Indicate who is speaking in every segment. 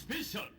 Speaker 1: ペシャル。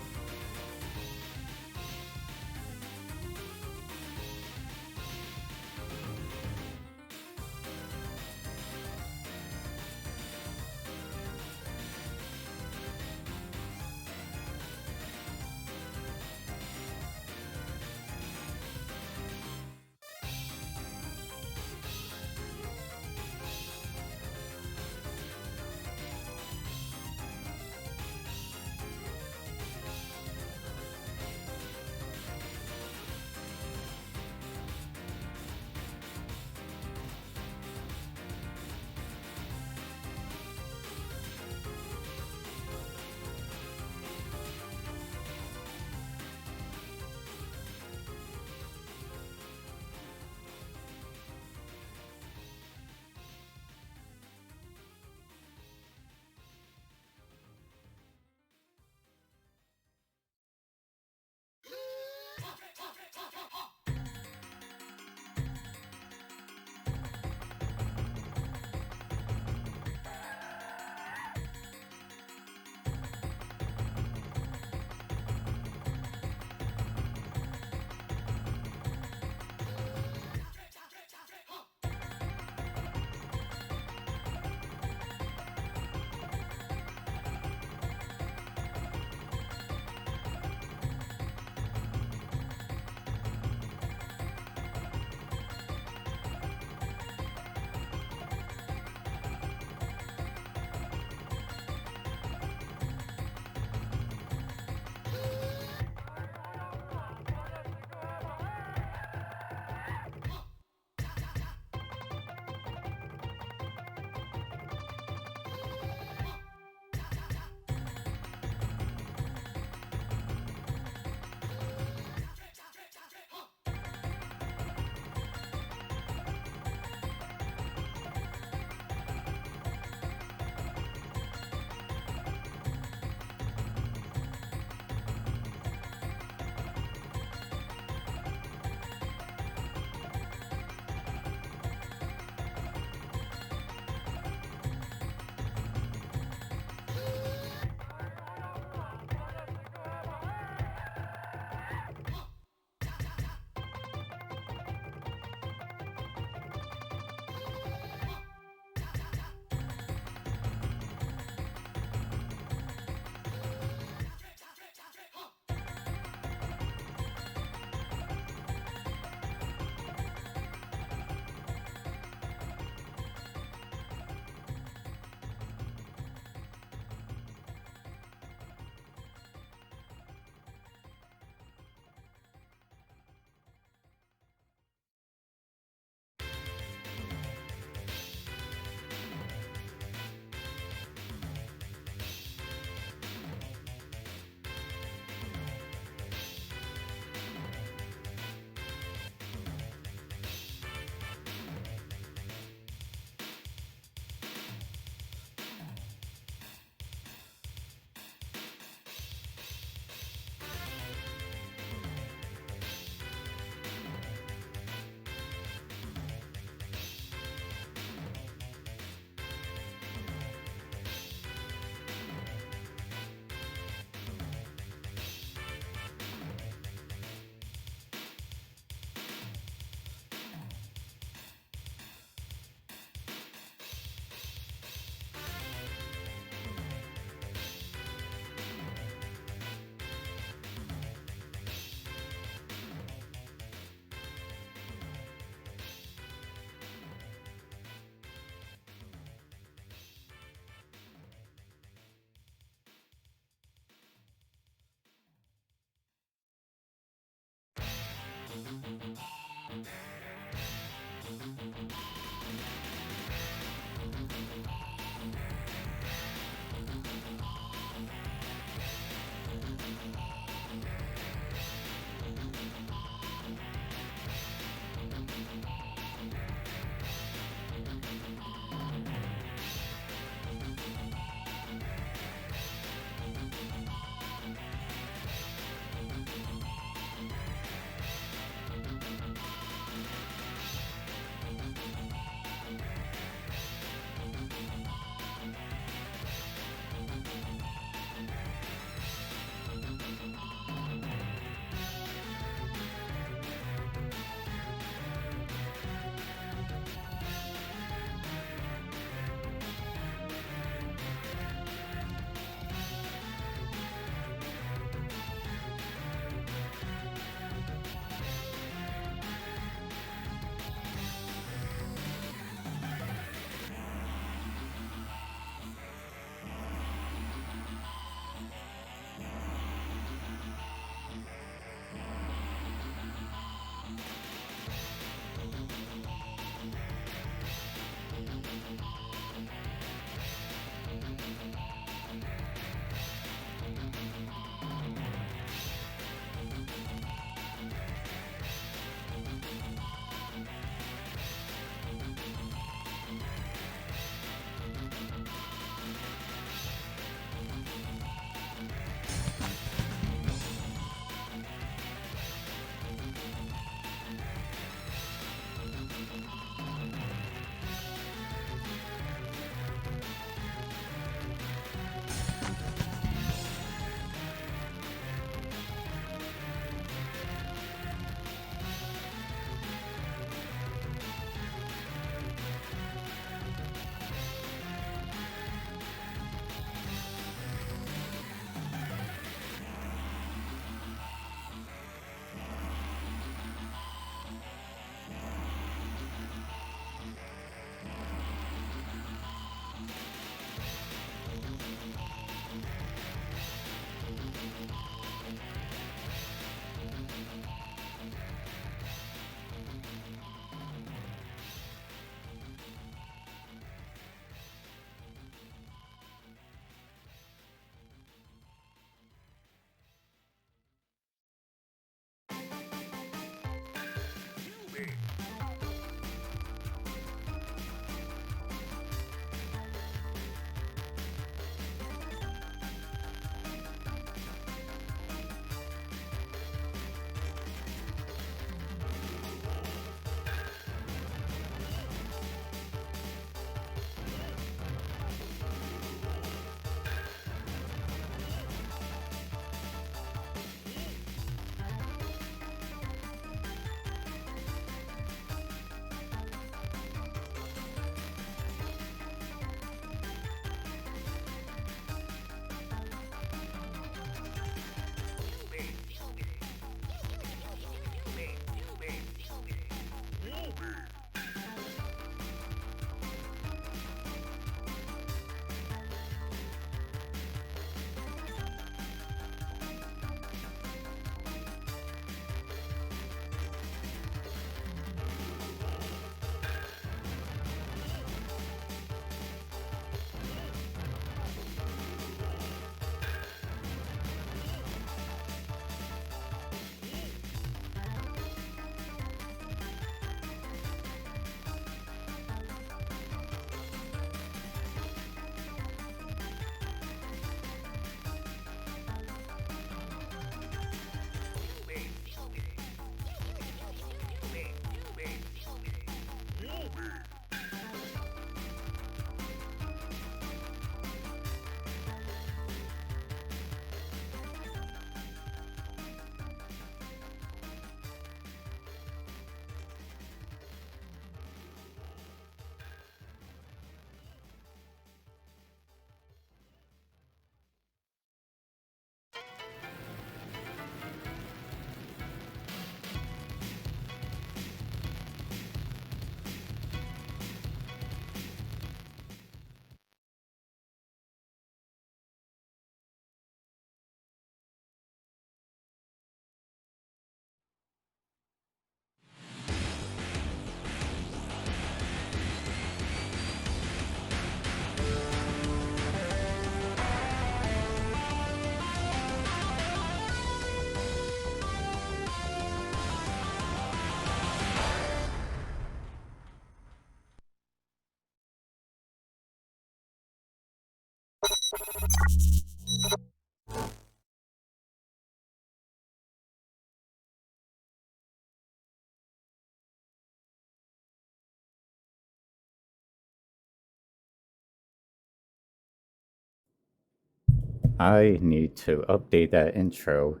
Speaker 1: I need to update that intro,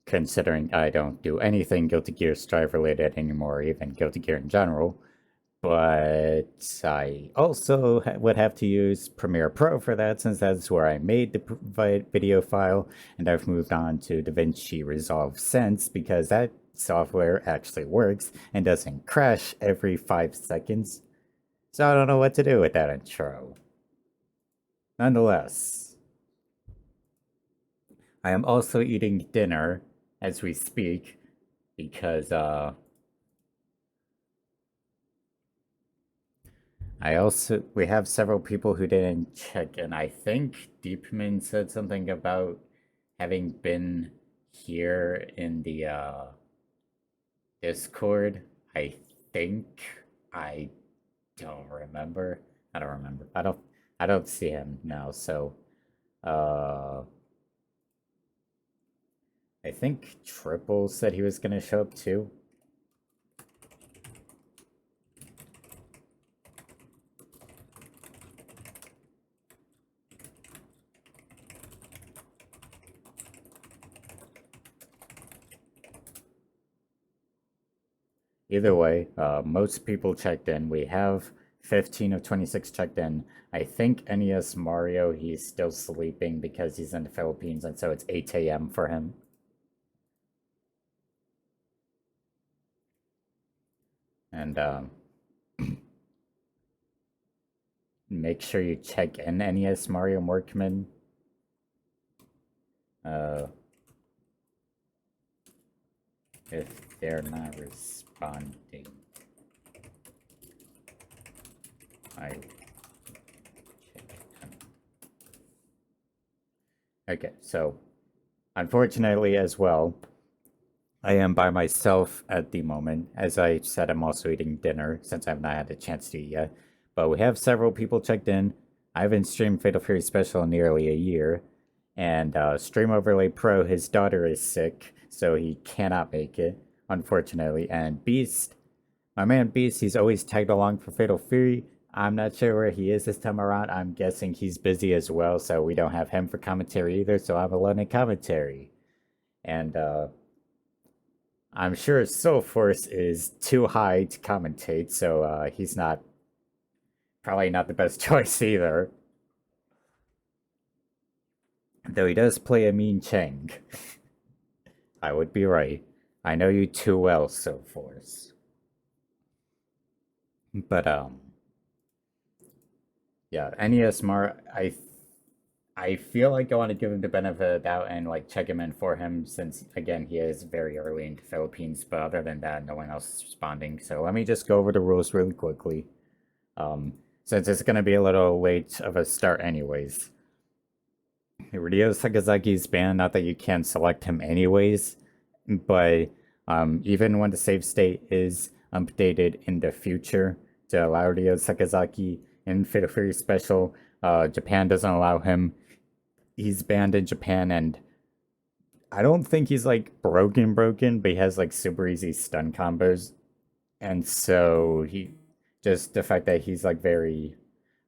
Speaker 1: considering I don't do anything Guilty Gear Strive related anymore, even Guilty Gear in general. But I also would have to use Premiere Pro for that, since that's where I made the video file, and I've moved on to DaVinci Resolve since, because that software actually works and doesn't crash every 5 seconds. So I don't know what to do with that intro. Nonetheless, I am also eating dinner as we speak because we have several people who didn't check in. I think Deepman said something about having been here in the Discord. I think. I don't remember. I don't remember. I don't see him now, so I think Triple said he was gonna show up too. Either way, most people checked in. We have 15 of 26 checked in. I think NES Mario, he's still sleeping because he's in the Philippines, and so it's 8 a.m. for him. And make sure you check in NES Mario Morkman. If they're not responding, I check them. Okay, so unfortunately as well, I am by myself at the moment. As I said, I'm also eating dinner since I've not had a chance to eat yet. But we have several people checked in. I haven't streamed Fatal Fury Special in nearly a year. And StreamOverlayPro, his daughter is sick, so he cannot make it, unfortunately. And Beast, my man Beast, he's always tagged along for Fatal Fury. I'm not sure where he is this time around. I'm guessing he's busy as well, so we don't have him for commentary either, so I'm alone in commentary. And I'm sure Soul Force is too high to commentate, so he's probably not the best choice either. Though he does play a mean Cheng. I would be right. I know you too well, Soul Force. But yeah, NES Mar, I feel like I want to give him the benefit of the doubt and like check him in for him, since again he is very early into Philippines, but other than that, no one else is responding. So let me just go over the rules really quickly. Since it's gonna be a little late of a start anyways. Ryo Sakazaki's banned, not that you can select him anyways, but even when the save state is updated in the future to allow Ryo Sakazaki in Fatal Fury Special, Japan doesn't allow him. He's banned in Japan, and I don't think he's like broken, but he has like super easy stun combos. And so just the fact that he's like very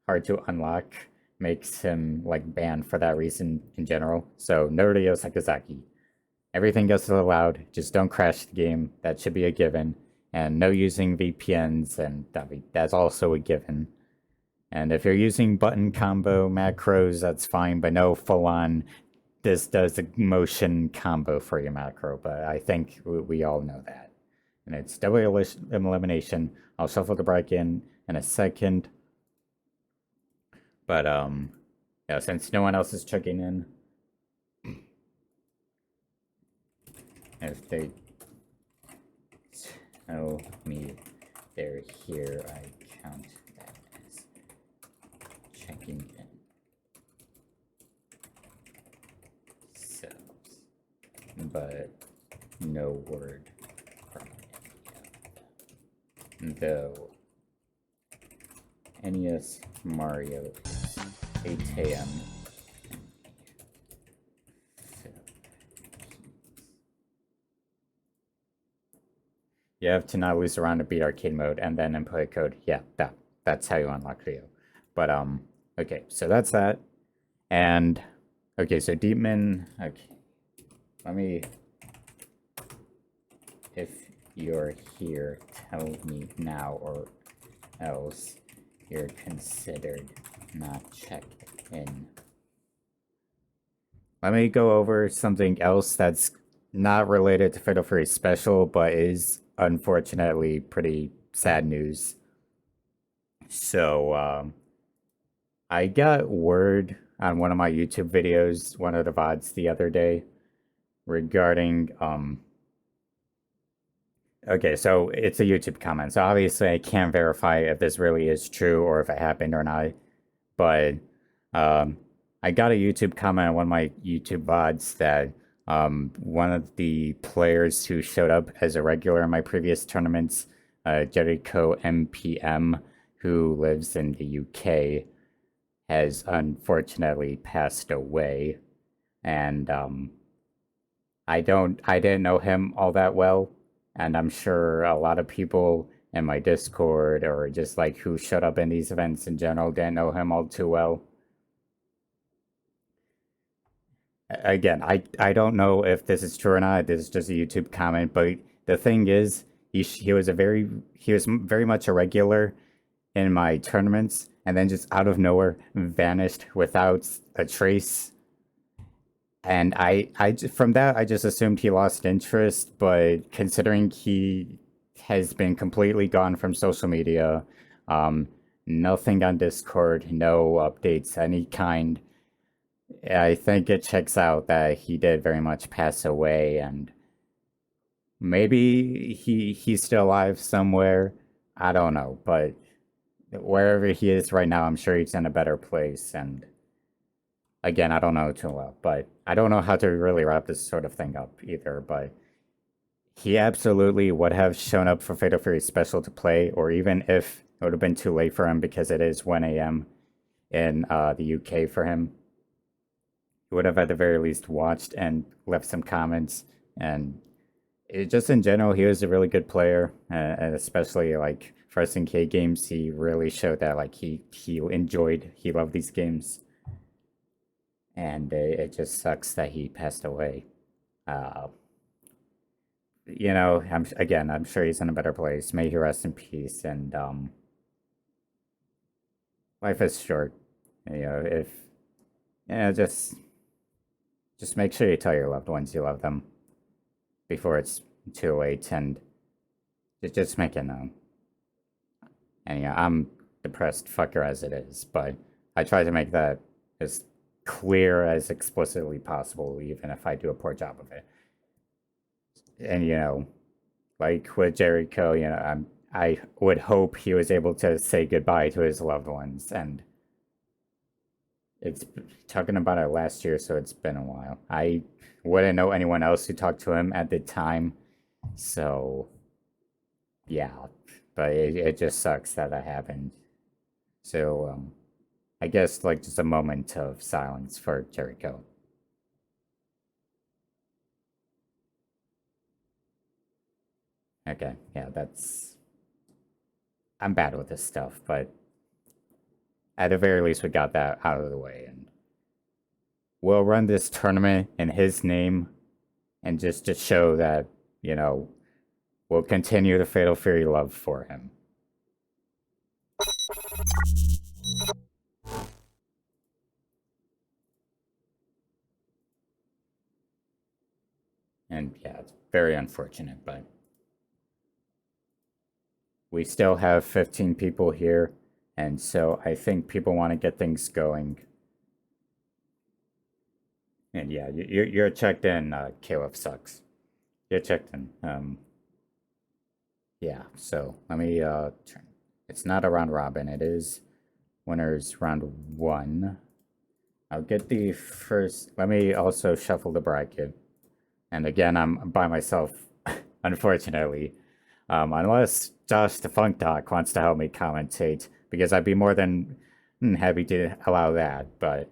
Speaker 1: hard to unlock makes him like banned for that reason in general. So no Ryo Sakazaki. Everything else is allowed, just don't crash the game. That should be a given. And no using VPNs, and that's also a given. And if you're using button combo macros, that's fine, but no full-on, this does a motion combo for your macro, but I think we all know that. And it's double elimination. I'll shuffle the break in a second. But, yeah, since no one else is checking in, if they tell me they're here, I count that as checking in. So, but no word from any of them. Though NES Mario is 8 a.m. You have to not lose around to beat arcade mode and then input a code. Yeah, that's how you unlock Rio. But okay, so that's that. And okay, so Deepman, okay. Let me, if you're here, tell me now or else you're considered not checked in. Let me go over something else that's not related to Fatal Fury Special, but is unfortunately pretty sad news. So, I got word on one of my YouTube videos, one of the VODs the other day, regarding, okay, so it's a YouTube comment, so obviously I can't verify if this really is true or if it happened or not, but, I got a YouTube comment on one of my YouTube VODs that one of the players who showed up as a regular in my previous tournaments, JerichoMPM, who lives in the UK, has unfortunately passed away. And I didn't know him all that well, and I'm sure a lot of people in my Discord or just like who showed up in these events in general didn't know him all too well. Again, I don't know if this is true or not. This is just a YouTube comment, but the thing is, he was very much a regular in my tournaments, and then just out of nowhere vanished without a trace. And from that I just assumed he lost interest, but considering he has been completely gone from social media, nothing on Discord, no updates any kind. I think it checks out that he did very much pass away, and maybe he's still alive somewhere. I don't know, but wherever he is right now, I'm sure he's in a better place. And again, I don't know too well, but I don't know how to really wrap this sort of thing up either. But he absolutely would have shown up for Fatal Fury Special to play, or even if it would have been too late for him because it is 1 a.m. in the UK for him, would have at the very least watched and left some comments. And just in general, he was a really good player, and especially like for SNK games, he really showed that like he loved these games. And it just sucks that he passed away. You know, I'm sure he's in a better place. May he rest in peace. And life is short. You know, if just make sure you tell your loved ones you love them before it's too late, and just make it known. And yeah, I'm depressed fucker as it is, but I try to make that as clear as explicitly possible, even if I do a poor job of it. And you know, like with Jericho, you know, I would hope he was able to say goodbye to his loved ones, and it's talking about it last year, so it's been a while. I wouldn't know anyone else who talked to him at the time, so yeah, but it just sucks that happened. So I guess like just a moment of silence for Jericho. Okay, yeah, I'm bad with this stuff, but at the very least we got that out of the way, and we'll run this tournament in his name, and just to show that, you know, we'll continue the Fatal Fury love for him. And yeah, it's very unfortunate, but we still have 15 people here, and so I think people want to get things going. And yeah, you're checked in, Caleb sucks. You're checked in. Yeah, so let me turn. It's not a round robin, it is winners round 1. I'll get the first. Let me also shuffle the bracket. And again, I'm by myself, unfortunately. Unless Joshthefunkdoc wants to help me commentate, because I'd be more than happy to allow that. But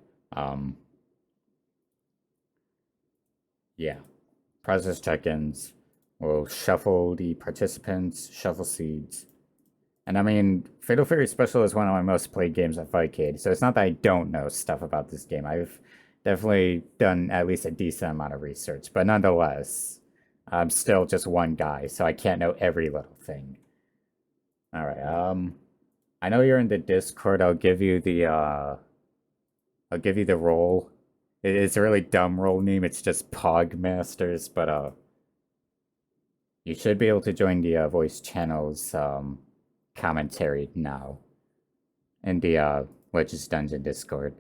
Speaker 1: yeah, process check-ins. We'll shuffle the participants, shuffle seeds. And I mean, Fatal Fury Special is one of my most played games at Fightcade, so it's not that I don't know stuff about this game. I've definitely done at least a decent amount of research, but nonetheless, I'm still just one guy, so I can't know every little thing. All right, I know you're in the Discord. I'll give you the role. It's a really dumb role name. It's just Pog Masters, but you should be able to join the voice channels commentary now in the Lich's Dungeon Discord.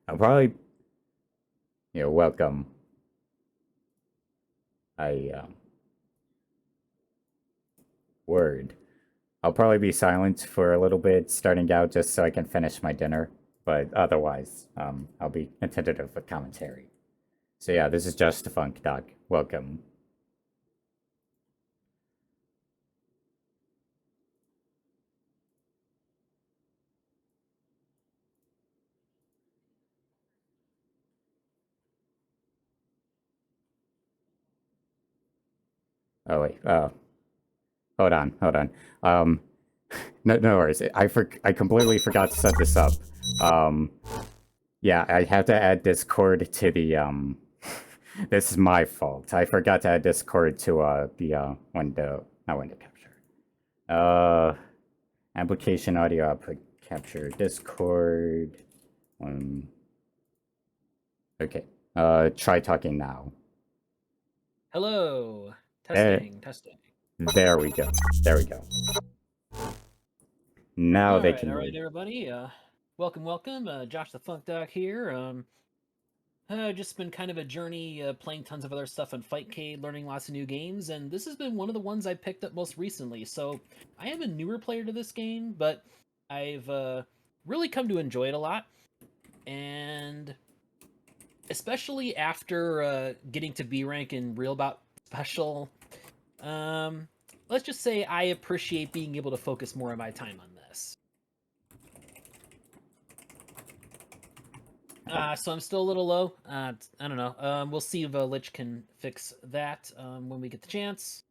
Speaker 1: I'll probably, welcome. Word. I'll probably be silent for a little bit starting out just so I can finish my dinner, but otherwise, I'll be attentive with commentary. So yeah, this is Joshthefunkdoc. Welcome. Oh wait, hold on. No worries. I completely forgot to set this up. Yeah, I have to add Discord to the This is my fault. I forgot to add Discord to the not window capture. Application audio output capture Discord. Okay. Try talking now.
Speaker 2: Hello. Testing.
Speaker 1: There we go. Now they can.
Speaker 2: All right, everybody. Welcome. Joshthefunkdoc here. Just been kind of a journey playing tons of other stuff on Fightcade, learning lots of new games, and this has been one of the ones I picked up most recently. So I am a newer player to this game, but I've really come to enjoy it a lot, and especially after getting to B rank in Real Bout Special. Let's just say I appreciate being able to focus more of my time on this. So I'm still a little low. I don't know. We'll see if Lich can fix that when we get the chance.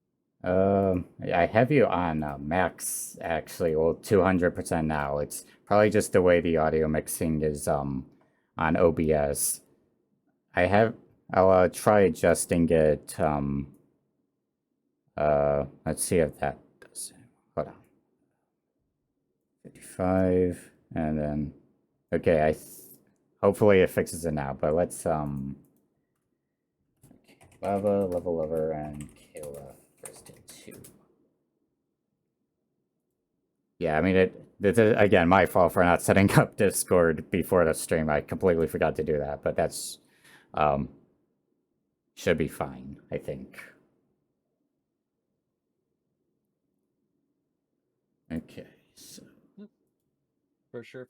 Speaker 1: I have you on max, actually, well, 200% now. It's probably just the way the audio mixing is on OBS. I'll try adjusting it. Let's see if that does it. Hold on. 55, and then, okay, hopefully it fixes it now, but let's, okay, lava, level lover, and kill first and two. Yeah, I mean, this is, again, my fault for not setting up Discord before the stream. I completely forgot to do that, but that's, should be fine, I think. Okay, so.
Speaker 2: For sure.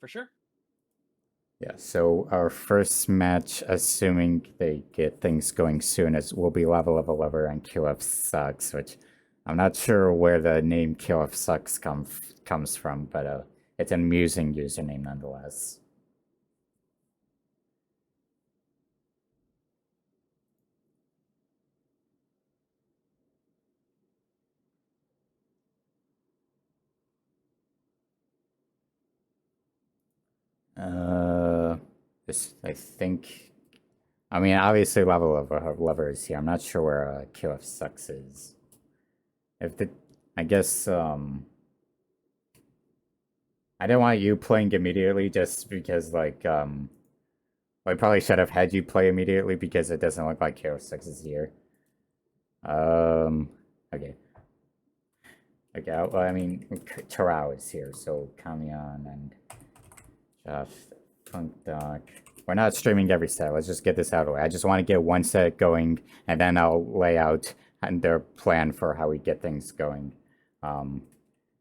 Speaker 1: Yeah, so our first match, assuming they get things going soon, will be Lava Level Lover and QF Sucks, which I'm not sure where the name QF Sucks comes from, but it's an amusing username nonetheless. This, I think, I mean, obviously Lava Lover is here. I'm not sure where QF Sucks is. I guess, I didn't want you playing immediately just because, like, I probably should have had you play immediately because it doesn't look like QF Sucks is here. Okay. Okay, well, I mean, Tarao is here, so Kamion and Joshthefunkdoc. We're not streaming every set. Let's just get this out of the way. I just want to get one set going, and then I'll lay out their plan for how we get things going.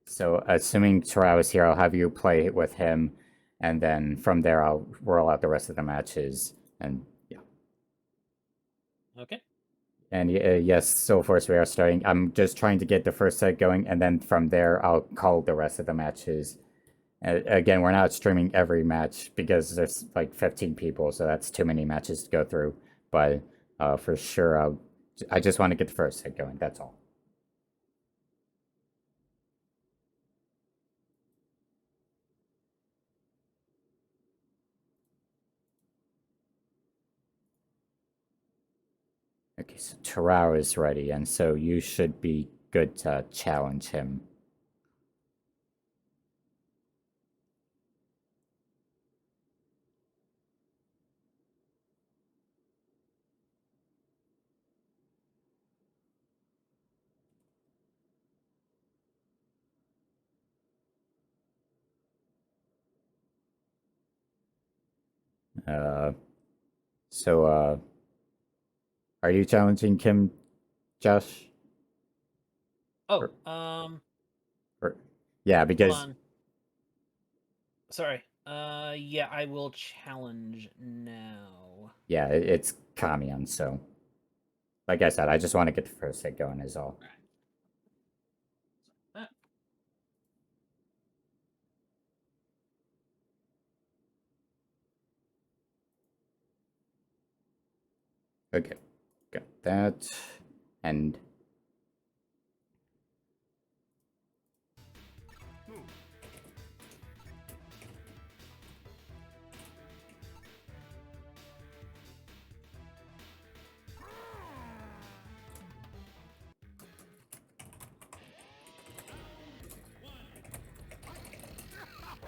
Speaker 1: So assuming Tarao is here, I'll have you play with him, and then from there I'll roll out the rest of the matches, and yeah.
Speaker 2: Okay.
Speaker 1: And yes, so force we are starting. I'm just trying to get the first set going, and then from there I'll call the rest of the matches. Again, we're not streaming every match because there's like 15 people, so that's too many matches to go through. but for sure, I just want to get the first set going. That's all. Okay, so Terrao is ready, and so you should be good to challenge him. Uh, so, are you challenging Kim, Josh?
Speaker 2: Oh,
Speaker 1: Or, yeah,
Speaker 2: hold
Speaker 1: because
Speaker 2: on. Sorry. Yeah, I will challenge now.
Speaker 1: yeah, it's Kamion. So, like I said, I just want to get the first hit going. Is all.
Speaker 2: Ah.
Speaker 1: Okay, got that, and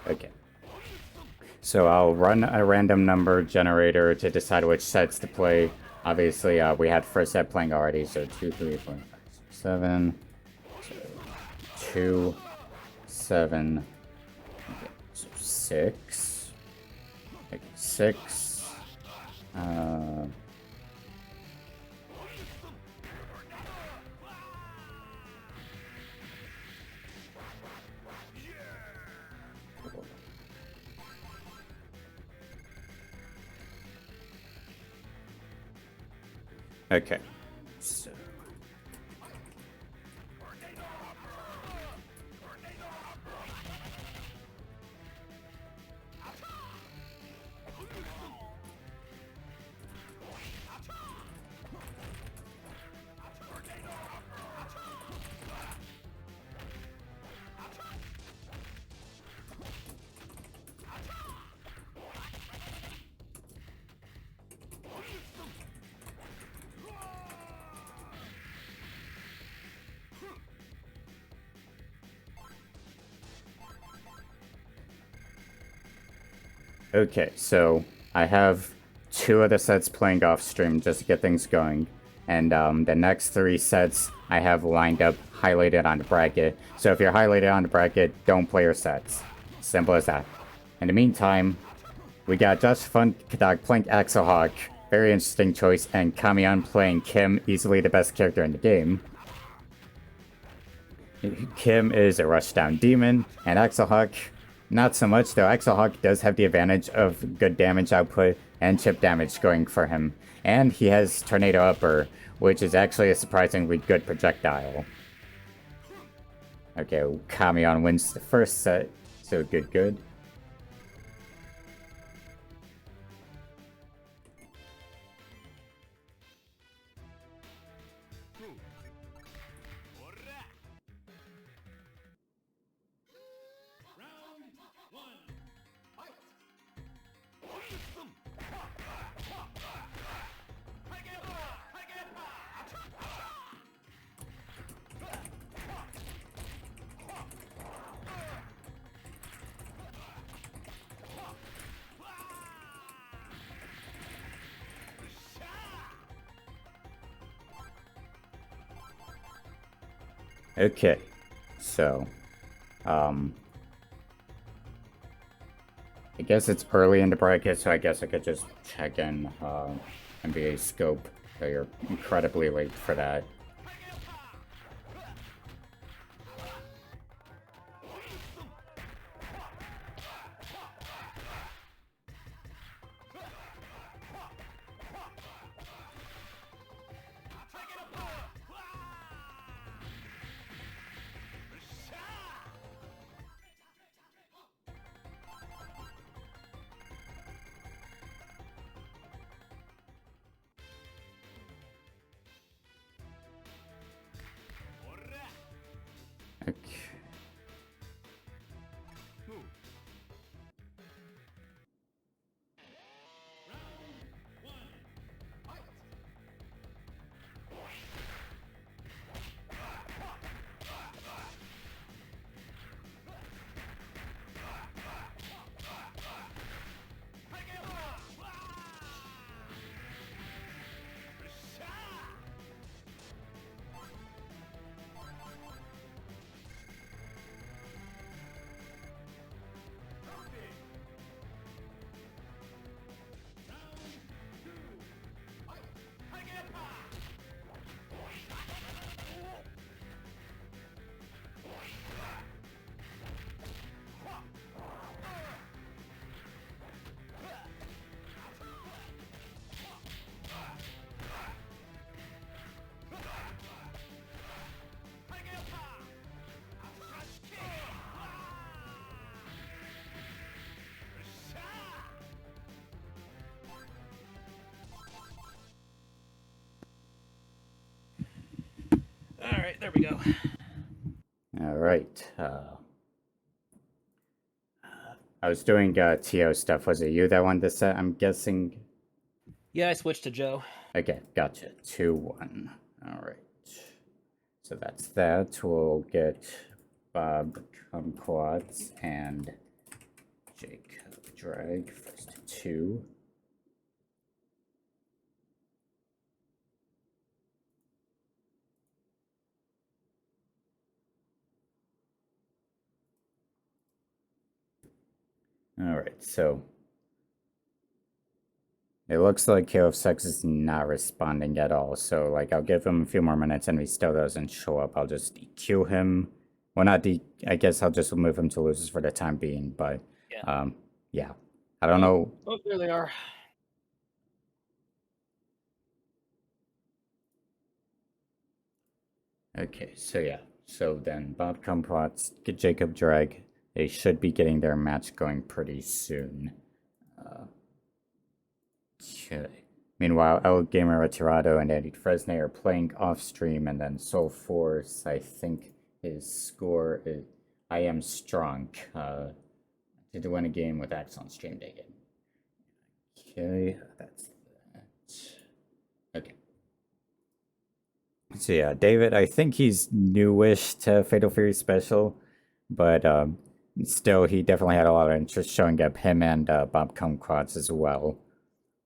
Speaker 1: okay. So I'll run a random number generator to decide which sets to play. Obviously, we had first set playing already, so 2, 3, 4, 5, 6, 7. So 2, 7, okay, so 6. Okay, 6. Okay. So. Okay, so I have 2 of the sets playing off stream just to get things going. And the next 3 sets I have lined up, highlighted on the bracket. So if you're highlighted on the bracket, don't play your sets. Simple as that. In the meantime, we got Joshthefunkdoc playing Axelhawk, very interesting choice, and Kamion playing Kim, easily the best character in the game. Kim is a rushdown demon, and Axelhawk, not so much, though Axelhawk does have the advantage of good damage output and chip damage going for him. And he has Tornado Upper, which is actually a surprisingly good projectile. Okay, Kamion wins the first set, so good. Okay, so, I guess it's early in the bracket, so I guess I could just check in NBA scope. So you're incredibly late for that.
Speaker 2: right, there we go.
Speaker 1: All right. I was doing TO stuff. Was it you that wanted to set? I'm guessing.
Speaker 2: Yeah, I switched to Joe.
Speaker 1: Okay, gotcha. 2-1. All right. So that's that. We'll get Bob Kumquats and Jacob Drag first 2. All right, so it looks like KOF6 is not responding at all. So, like, I'll give him a few more minutes, and if he still doesn't show up, I'll just DQ him. Well, not I guess I'll just move him to losers for the time being. But, yeah. I don't know.
Speaker 2: Oh, there they are.
Speaker 1: Okay, so yeah. So then Bob Kumquats, get Jacob Drag. They should be getting their match going pretty soon. Okay. Meanwhile, El Gamer Retirado and Andy Fresnay are playing off stream, and then Soul Force, I think his score is I Am Strong. Did win a game with excellent stream day game. Okay, that's that. Okay. So yeah, David, I think he's newish to Fatal Fury Special, but still, he definitely had a lot of interest showing up, him and Bob Kumquats as well.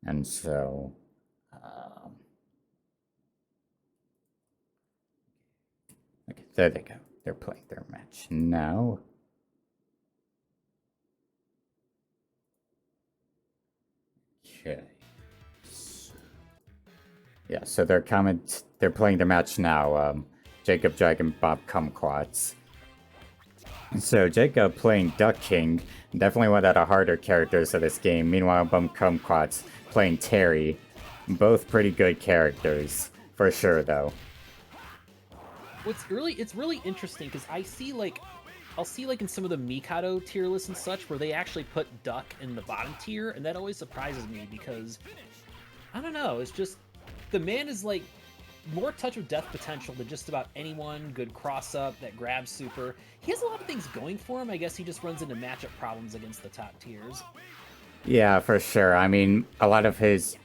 Speaker 1: And so, okay, there they go. They're playing their match now. Okay. Yeah, so they're playing their match now. Jacob Dragon, Bob Kumquats. So Jacob playing Duck King, definitely one of the harder characters of this game. Meanwhile, Bob Kumquats playing Terry, both pretty good characters for sure, though.
Speaker 2: It's really interesting because I'll see like in some of the Mikado tier lists and such where they actually put Duck in the bottom tier, and that always surprises me because I don't know, it's just the man is like more touch of death potential than just about anyone. Good cross up, that grab super. He has a lot of things going for him. I guess he just runs into matchup problems against the top tiers.
Speaker 1: Yeah, for sure. I mean, a lot of his,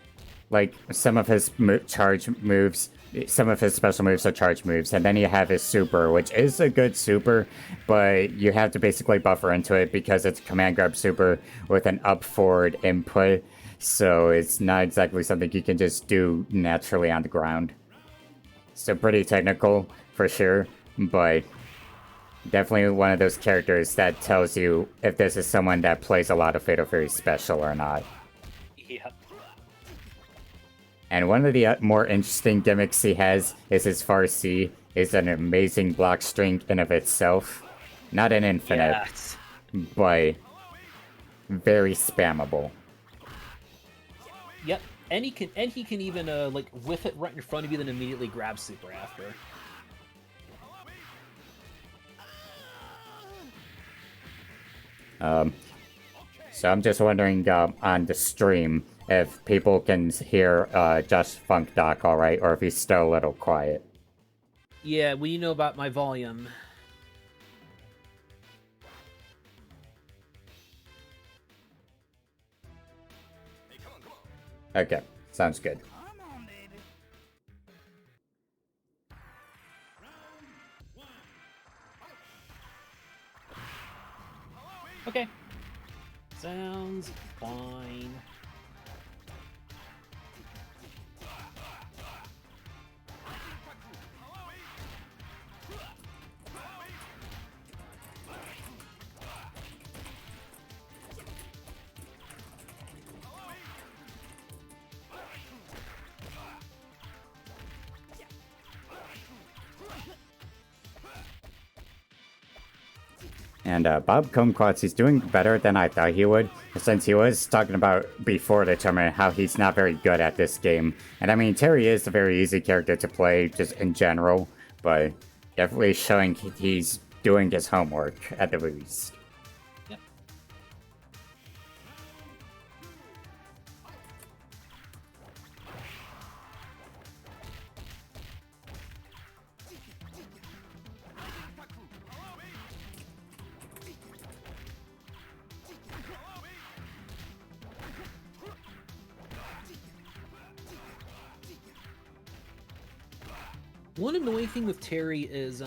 Speaker 1: like, some of his charge moves, some of his special moves are charge moves, and then you have his super, which is a good super, but you have to basically buffer into it because it's a command grab super with an up forward input, so it's not exactly something you can just do naturally on the ground. So pretty technical, for sure, but definitely one of those characters that tells you if this is someone that plays a lot of Fatal Fury Special or not.
Speaker 2: Yeah.
Speaker 1: And one of the more interesting gimmicks he has is his Farsi is an amazing block string in of itself. Not an infinite, but very spammable.
Speaker 2: Yep. And he can even like whiff it right in front of you, then immediately grab super after.
Speaker 1: So I'm just wondering on the stream if people can hear Joshthefunkdoc all right, or if he's still a little quiet.
Speaker 2: Yeah, well, you know about my volume.
Speaker 1: Okay, sounds good.
Speaker 2: Okay. Sounds fine.
Speaker 1: And Bob Kumquats, he's doing better than I thought he would, since he was talking about before the tournament how he's not very good at this game. And I mean, Terry is a very easy character to play, just in general, but definitely showing he's doing his homework at the least.
Speaker 2: Yep. One annoying thing with Terry is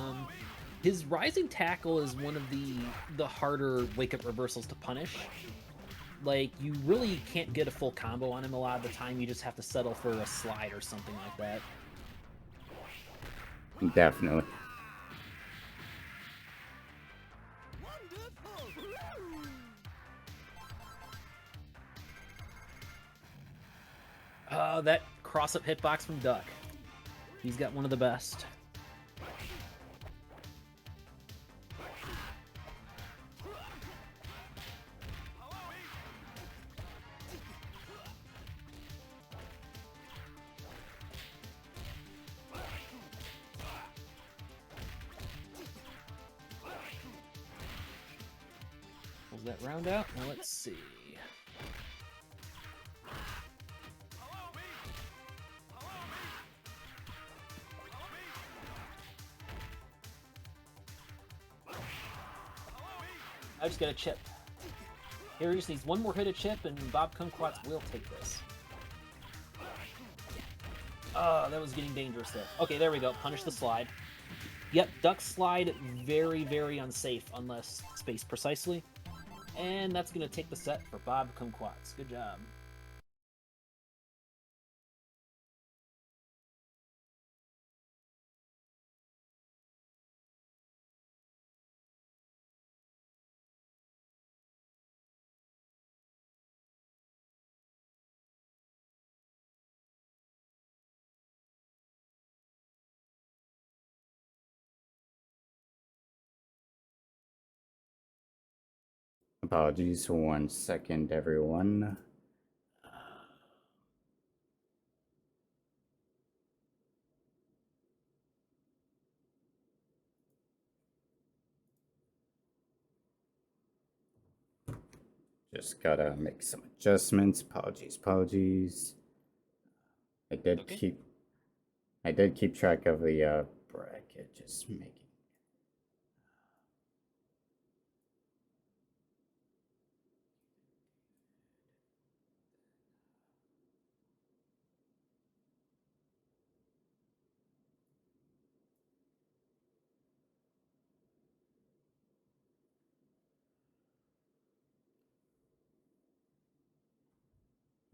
Speaker 2: his rising tackle is one of the harder wake up reversals to punish. Like, you really can't get a full combo on him a lot of the time. You just have to settle for a slide or something like that.
Speaker 1: Definitely.
Speaker 2: That cross-up hitbox from Duck. He's got one of the best. Pulls that round out. Now let's see. I just got a chip. Here, he just needs one more hit of chip, and Bob Kumquats will take this. Oh, that was getting dangerous there. Okay, there we go. Punish the slide. Yep, Duck slide, very, very unsafe unless spaced precisely. And that's going to take the set for Bob Kumquats. Good job.
Speaker 1: Apologies, 1 second, everyone. Just gotta make some adjustments. Apologies. I did keep track of the bracket. Just making.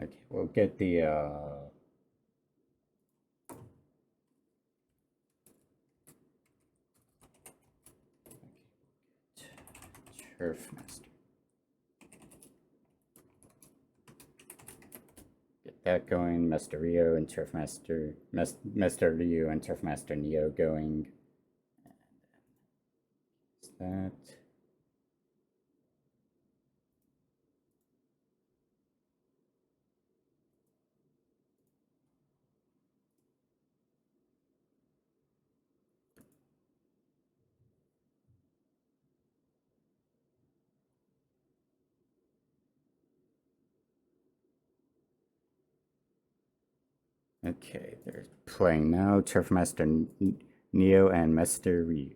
Speaker 1: Okay, we'll get the Turf Master. Get that going. Master Rio and Turf Master, Master Ryu and Turf Master Neo going. Is that? Okay, they're playing now. Turf Master Neo and Master Ryu.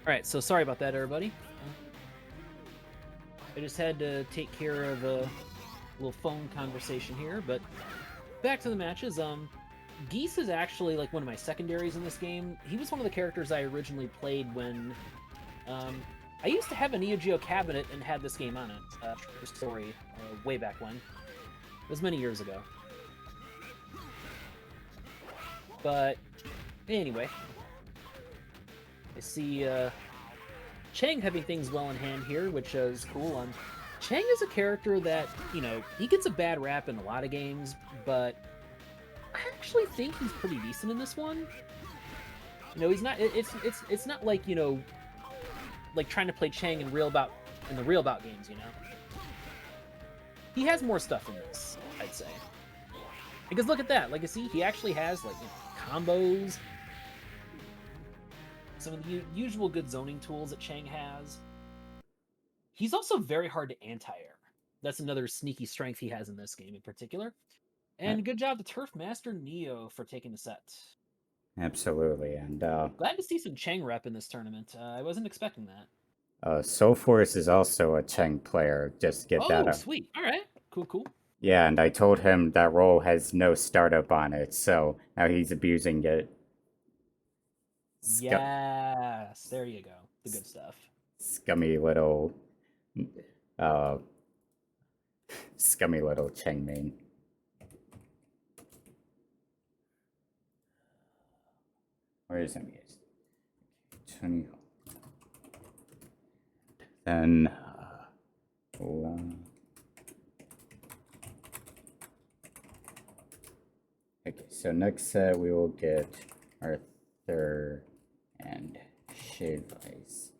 Speaker 2: Alright, so sorry about that, everybody. I just had to take care of a little phone conversation here, but back to the matches. Geese is actually like one of my secondaries in this game. He was one of the characters I originally played when I used to have a Neo Geo cabinet and had this game on it. True story, way back when. It was many years ago. But anyway, I see Chang having things well in hand here, which is cool. Chang is a character that, you know, he gets a bad rap in a lot of games, but I actually think he's pretty decent in this one. You know, he's not. It's not like, you know, like trying to play Chang in the real bout games. You know, he has more stuff in this, I'd say. Because look at that. Like, you see, he actually has like, you know, combos. Some of the usual good zoning tools that Chang has. He's also very hard to anti-air. That's another sneaky strength he has in this game in particular. And good job to Turf Master Neo for taking the set.
Speaker 1: Absolutely, and
Speaker 2: Glad to see some Chang rep in this tournament. I wasn't expecting that.
Speaker 1: Soul Force is also a Cheng player. Just get that up.
Speaker 2: Sweet. All right. Cool.
Speaker 1: Yeah, and I told him that role has no startup on it, so now he's abusing it.
Speaker 2: Yes, there you go. The good stuff.
Speaker 1: Scummy little Cheng main. Where is him? Tonyhalme. Then okay, so next set we will get Arthur and Shave Ice.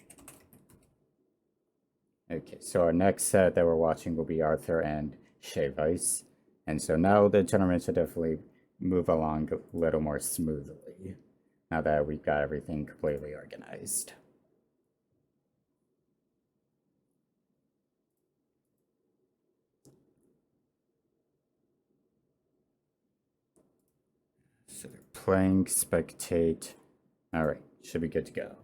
Speaker 1: Okay, so our next set that we're watching will be Arthur and Shave Ice. And so now the tournament should definitely move along a little more smoothly, now that we've got everything completely organized. So they're playing, spectate. All right, should be good to go.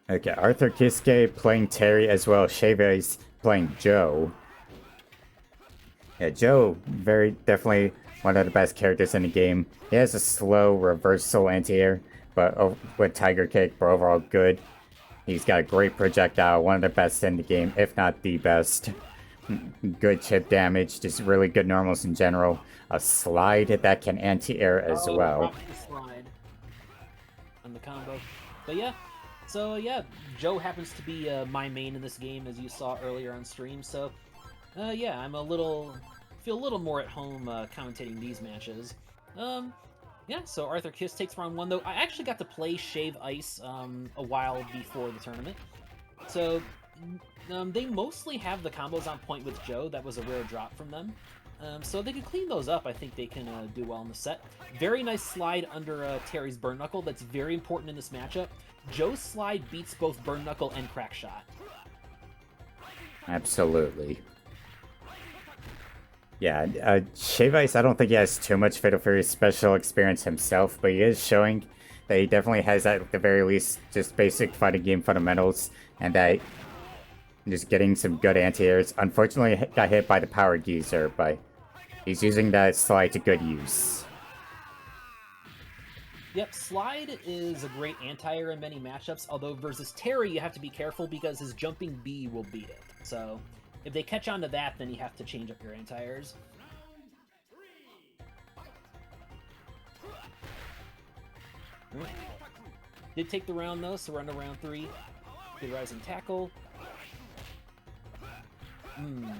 Speaker 1: Okay, Arthur Kiske playing Terry as well. Chavez playing Joe. Yeah, Joe, very definitely one of the best characters in the game. He has a slow reversal anti-air, but with Tiger Kick, but overall good. He's got a great projectile, one of the best in the game, if not the best. Good chip damage, just really good normals in general. A slide that can anti-air as well.
Speaker 2: The slide on the combo. But yeah, so yeah, Joe happens to be my main in this game, as you saw earlier on stream. So yeah, I'm feel a little more at home commentating these matches. Yeah, so Arthur Kiss takes round 1, though. I actually got to play Shave Ice a while before the tournament. So they mostly have the combos on point with Joe. That was a rare drop from them. So they can clean those up. I think they can do well in the set. Very nice slide under Terry's Burn Knuckle. That's very important in this matchup. Joe's slide beats both Burn Knuckle and Crack Shot.
Speaker 1: Absolutely. Yeah, Shave Ice, I don't think he has too much Fatal Fury special experience himself, but he is showing that he definitely has, at the very least, just basic fighting game fundamentals, and that just getting some good anti-airs. Unfortunately, got hit by the Power Geyser, but he's using that slide to good use.
Speaker 2: Yep, Slide is a great anti-air in many matchups, although versus Terry, you have to be careful because his jumping B will beat it. So if they catch on to that, then you have to change up your anti-airs. Did take the round, though, so we're on to round 3. Good rising tackle. Alright.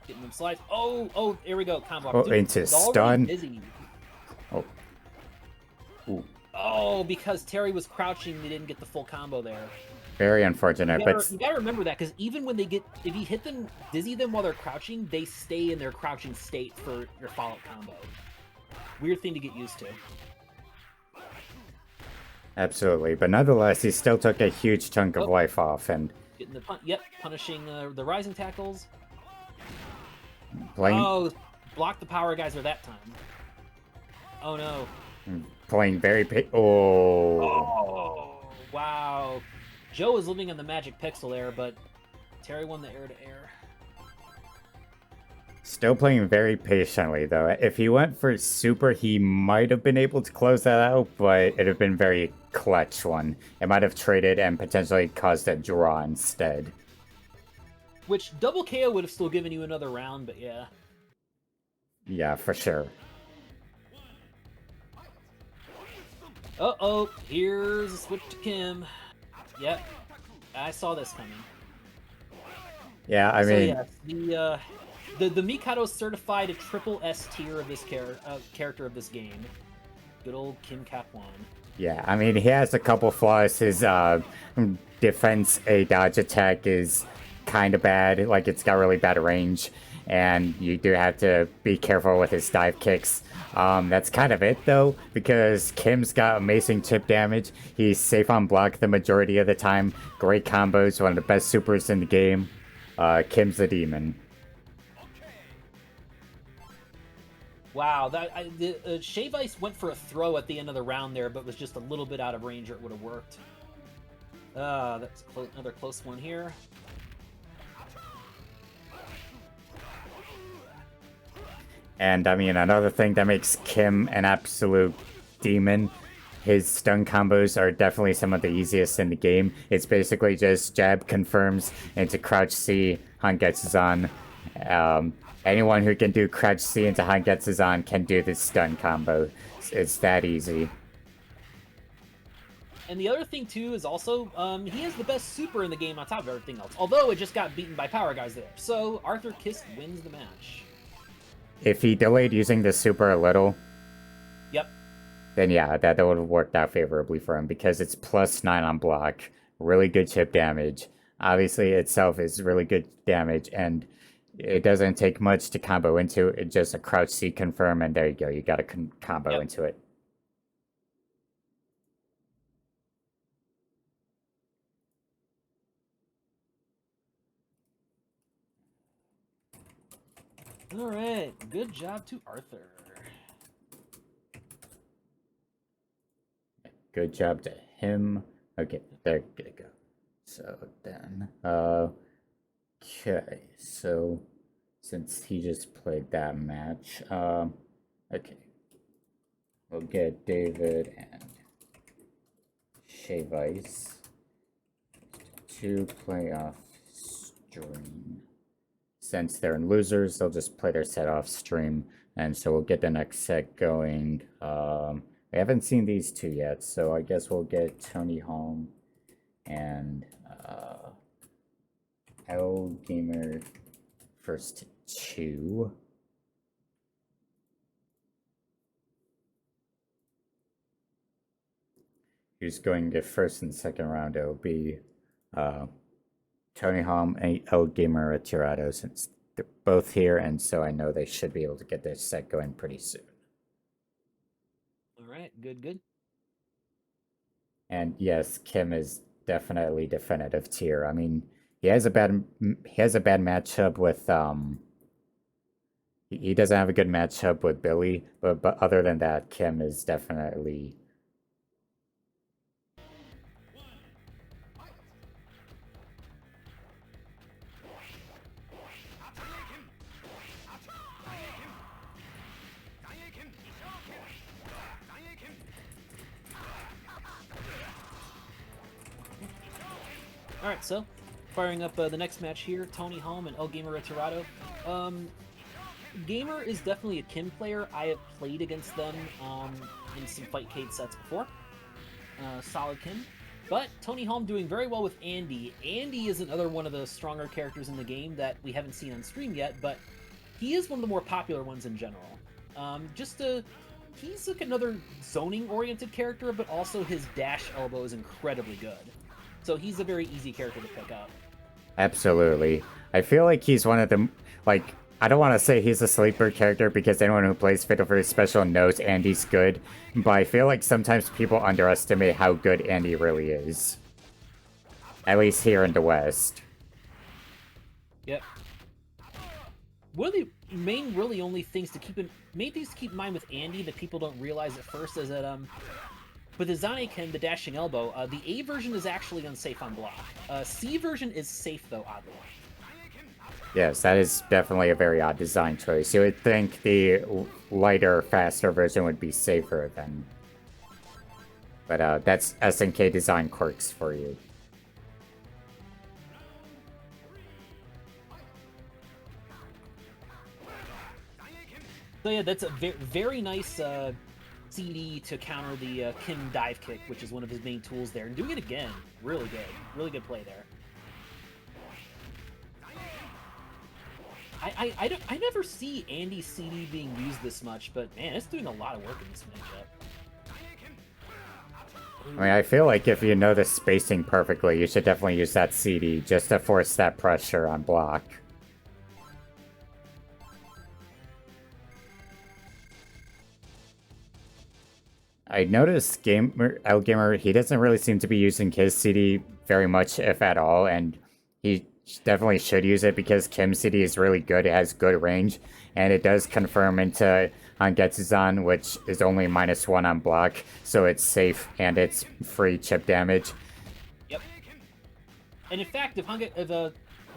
Speaker 2: Getting them slides. Oh, here we go. Combo.
Speaker 1: Oh, into stun.
Speaker 2: Busy.
Speaker 1: Oh. Ooh.
Speaker 2: Oh, because Terry was crouching, they didn't get the full combo there.
Speaker 1: Very unfortunate, but
Speaker 2: you gotta remember that, because even when if you hit them, dizzy them while they're crouching, they stay in their crouching state for your follow-up combo. Weird thing to get used to.
Speaker 1: Absolutely, but nonetheless, he still took a huge chunk of life off, and
Speaker 2: Getting the punishing the rising tackles.
Speaker 1: playing
Speaker 2: Oh, block the power geyser that time. Oh no.
Speaker 1: playing very
Speaker 2: Oh, wow. Joe was living on the magic pixel there, but Terry won the air to air.
Speaker 1: Still playing very patiently, though. If he went for super, he might have been able to close that out, but it'd have been very clutch one. It might have traded and potentially caused a draw instead.
Speaker 2: Which double KO would have still given you another round, but yeah.
Speaker 1: Yeah, for sure.
Speaker 2: Uh-oh, here's a switch to Kim. Yep, I saw this coming.
Speaker 1: Yeah, I mean...
Speaker 2: yes, the Mikado certified a triple S tier of this character of this game. Good old Kim Kapwan.
Speaker 1: Yeah, I mean, he has a couple flaws. His defense A dodge attack is kind of bad. Like, it's got really bad range. And you do have to be careful with his dive kicks. That's kind of it, though, because Kim's got amazing chip damage. He's safe on block the majority of the time. Great combos, one of the best supers in the game. Kim's a demon.
Speaker 2: Wow, Shave Ice went for a throw at the end of the round there, but was just a little bit out of range or it would have worked. That's another close one here.
Speaker 1: And I mean, another thing that makes Kim an absolute demon, his stun combos are definitely some of the easiest in the game. It's basically just jab confirms into crouch C, Hangetsu-zan. Anyone who can do crouch C into Hangetsu-zan can do this stun combo. It's that easy.
Speaker 2: And the other thing, too, is also, he has the best super in the game on top of everything else. Although it just got beaten by Power Guys there. So, Arthur Kiss wins the match.
Speaker 1: If he delayed using the super a little...
Speaker 2: Yep.
Speaker 1: Then yeah, that would have worked out favorably for him, because it's +9 on block. Really good chip damage. Obviously, itself is really good damage, and it doesn't take much to combo into. It's just a crouch C confirm, and there you go. You got a combo into it.
Speaker 2: All right, good job to Arthur.
Speaker 1: Good job to him. Okay, there you go. So then, okay, so since he just played that match, okay, we'll get David and Shave Ice to play off stream. Since they're in losers, they'll just play their set off stream, and so we'll get the next set going. We haven't seen these two yet, so I guess we'll get Tonyhalme and L Gamer first two. Who's going to first and second round? It'll be Tonyhalme and L Gamer Tirado, since they're both here, and so I know they should be able to get their set going pretty soon.
Speaker 2: All right, good.
Speaker 1: And yes, Kim is definitely definitive tier. I mean, he has a bad matchup with he doesn't have a good matchup with Billy, but other than that, Kim is definitely
Speaker 2: Alright, so, firing up the next match here, Tonyhalme and El Gamer Tirado. Gamer is definitely a Kim player. I have played against them in some Fightcade sets before. Solid Kim. But Tonyhalme doing very well with Andy. Andy is another one of the stronger characters in the game that we haven't seen on stream yet, but he is one of the more popular ones in general. He's like another zoning-oriented character, but also his dash elbow is incredibly good. So he's a very easy character to pick up.
Speaker 1: absolutely. I feel like he's one of the, like, I don't want to say he's a sleeper character because anyone who plays Fatal Fury Special knows Andy's good, but I feel like sometimes people underestimate how good Andy really is. At least here in the West.
Speaker 2: Yep. One of the main really only things to keep in mind with Andy that people don't realize at first is that with the Zanekin, the dashing elbow, the A version is actually unsafe on block. C version is safe though, oddly.
Speaker 1: Yes, that is definitely a very odd design choice. You would think the lighter, faster version would be safer than. But that's SNK design quirks for you.
Speaker 2: So yeah, that's a very nice CD to counter the Kim dive kick, which is one of his main tools there. And doing it again, really good play there. I never see Andy's CD being used this much, but man, it's doing a lot of work in this matchup.
Speaker 1: I mean, I feel like if you know the spacing perfectly, you should definitely use that CD just to force that pressure on block. I noticed Gamer, he doesn't really seem to be using his CD very much, if at all, and he definitely should use it because Kim's CD is really good, it has good range, and it does confirm into on Getsuzan, which is only -1 on block, so it's safe and it's free chip damage.
Speaker 2: Yep. And in fact, if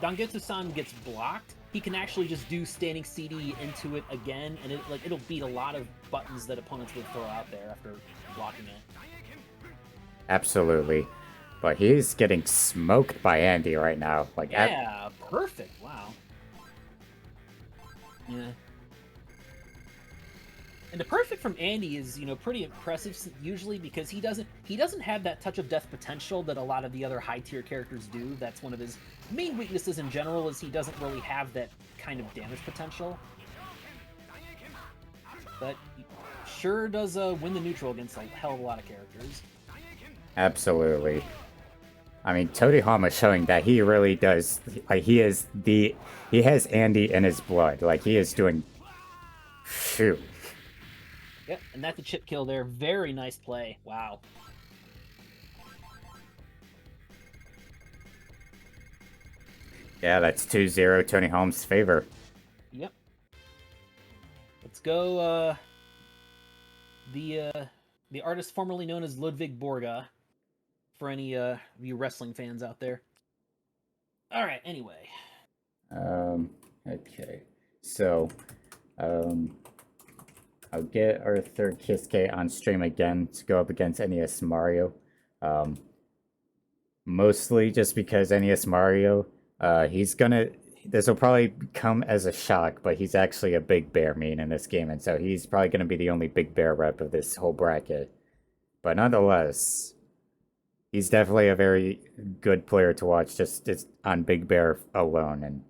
Speaker 2: Dangetsu-san gets blocked, he can actually just do standing CD into it again, and it'll beat a lot of buttons that opponents would throw out there after blocking it.
Speaker 1: Absolutely. But he's getting smoked by Andy right now. Like,
Speaker 2: yeah, perfect. Wow. Yeah. And the perfect from Andy is, pretty impressive usually because he doesn't have that touch of death potential that a lot of the other high tier characters do. That's one of his main weaknesses in general, is he doesn't really have that kind of damage potential. But he sure does win the neutral against a hell of a lot of characters.
Speaker 1: Absolutely. I mean, Tonyhalme is showing that he really does. Like, he has Andy in his blood. Like, he is doing. Shoot.
Speaker 2: Yep, and that's a chip kill there. Very nice play. Wow.
Speaker 1: Yeah, that's 2-0 Tonyhalme's favor.
Speaker 2: Yep. Let's go, the artist formerly known as Ludwig Borga, for any of you wrestling fans out there. Alright, anyway.
Speaker 1: Okay. So, I'll get Arthur Kiske on stream again to go up against NES Mario. Mostly just because NES Mario, this will probably come as a shock, but he's actually a Big Bear main in this game, and so he's probably going to be the only Big Bear rep of this whole bracket. But nonetheless, he's definitely a very good player to watch just on Big Bear alone, and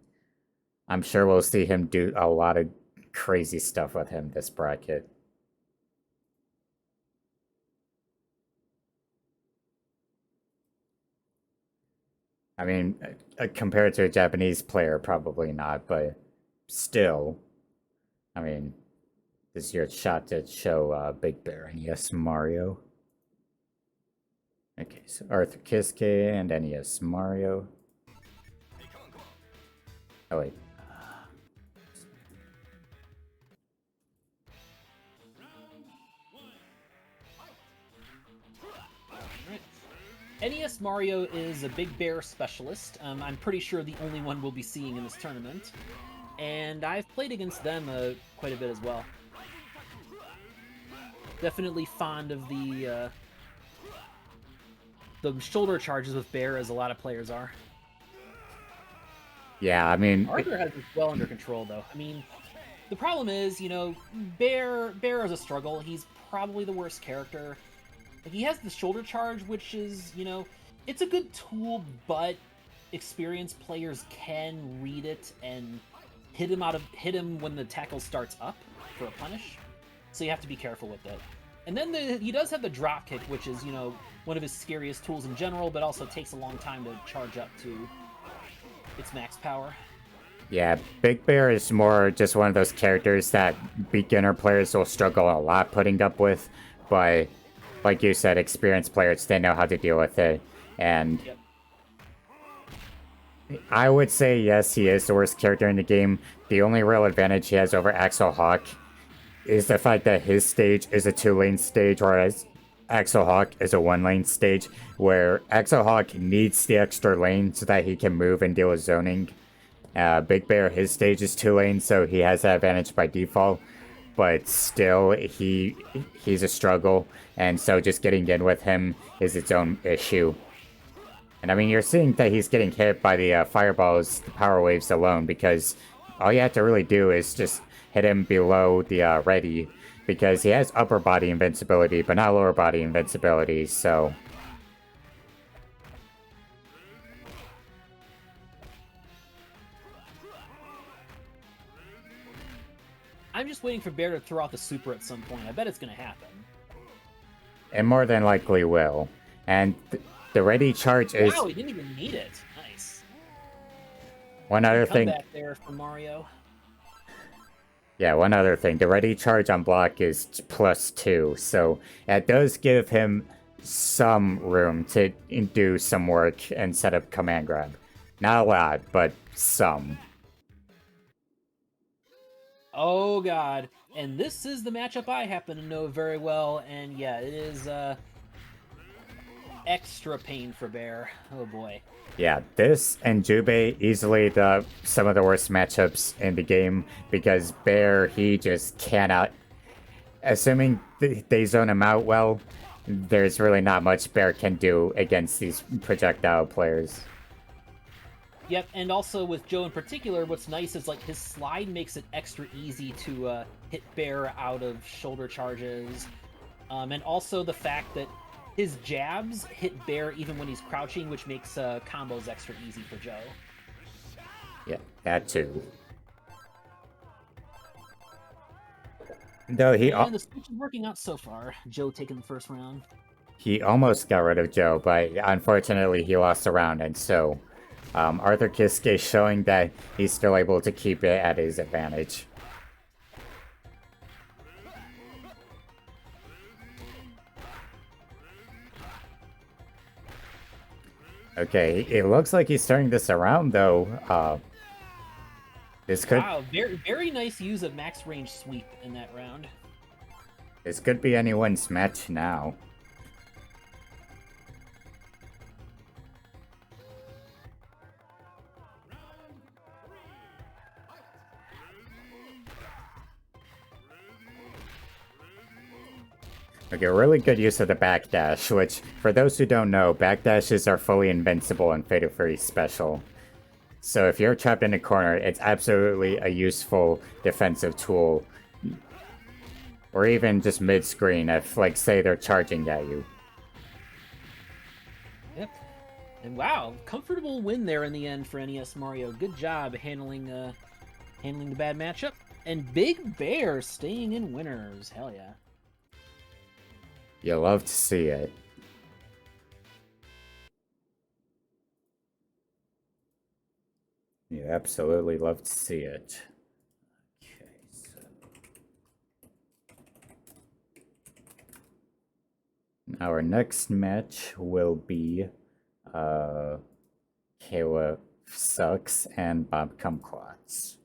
Speaker 1: I'm sure we'll see him do a lot of crazy stuff with him this bracket. I mean, compared to a Japanese player, probably not, but still, I mean, this is your shot to show Big Bear and NES Mario. Okay, so Arthur Kiske and NES Mario. Oh, wait.
Speaker 2: NES Mario is a Big Bear specialist. I'm pretty sure the only one we'll be seeing in this tournament. And I've played against them quite a bit as well. Definitely fond of the shoulder charges with Bear, as a lot of players are.
Speaker 1: Yeah, I mean...
Speaker 2: Arthur has it well under control, though. I mean, the problem is, Bear is a struggle. He's probably the worst character. He has the shoulder charge, which is, it's a good tool, but experienced players can read it and hit him when the tackle starts up for a punish. So you have to be careful with it. And then he does have the drop kick, which is, one of his scariest tools in general, but also takes a long time to charge up to its max power.
Speaker 1: Yeah, Big Bear is more just one of those characters that beginner players will struggle a lot putting up with, but like you said, experienced players, they know how to deal with it. And
Speaker 2: Yep.
Speaker 1: I would say, yes, he is the worst character in the game. The only real advantage he has over Axel Hawk is the fact that his stage is a 2-lane stage, whereas Axel Hawk is a 1-lane stage, where Axel Hawk needs the extra lane so that he can move and deal with zoning. Big Bear, his stage is 2 lanes, so he has that advantage by default. But still, he's a struggle, and so just getting in with him is its own issue. And I mean, you're seeing that he's getting hit by the fireballs, the power waves alone, because all you have to really do is just hit him below the ready, because he has upper body invincibility, but not lower body invincibility, so...
Speaker 2: I'm just waiting for Bear to throw out the super at some point. I bet it's going to happen.
Speaker 1: It more than likely will. And the ready charge is...
Speaker 2: Wow, he didn't even need it. Nice.
Speaker 1: One other thing...
Speaker 2: Comeback there from Mario.
Speaker 1: Yeah, one other thing. The ready charge on block is +2, so it does give him some room to do some work and set up command grab. Not a lot, but some.
Speaker 2: Oh god. And this is the matchup I happen to know very well, and yeah, it is extra pain for Bear. Oh boy.
Speaker 1: Yeah, this and Jubei easily some of the worst matchups in the game, because Bear, he just cannot... Assuming they zone him out well, there's really not much Bear can do against these projectile players.
Speaker 2: Yep, and also with Joe in particular, what's nice is like his slide makes it extra easy to hit Bear out of shoulder charges, and also the fact that his jabs hit Bear even when he's crouching, which makes combos extra easy for Joe.
Speaker 1: Yeah, that too. Though
Speaker 2: And the switch is working out so far. Joe taking the first round.
Speaker 1: He almost got rid of Joe, but unfortunately he lost a round, and so Arthur Kiske showing that he's still able to keep it at his advantage. Okay, it looks like he's turning this around, though. This could...
Speaker 2: Wow, very, very nice use of max range sweep in that round.
Speaker 1: This could be anyone's match now. Okay, really good use of the backdash, which, for those who don't know, backdashes are fully invincible in Fatal Fury Special. So if you're trapped in a corner, it's absolutely a useful defensive tool. Or even just mid-screen if, like, say they're charging at you.
Speaker 2: Yep. And wow, comfortable win there in the end for NES Mario. Good job handling the bad matchup. And Big Bear staying in winners. Hell yeah.
Speaker 1: You love to see it. You absolutely love to see it. Okay, so... Our next match will be Kayla Sucks and Bob Kumquats.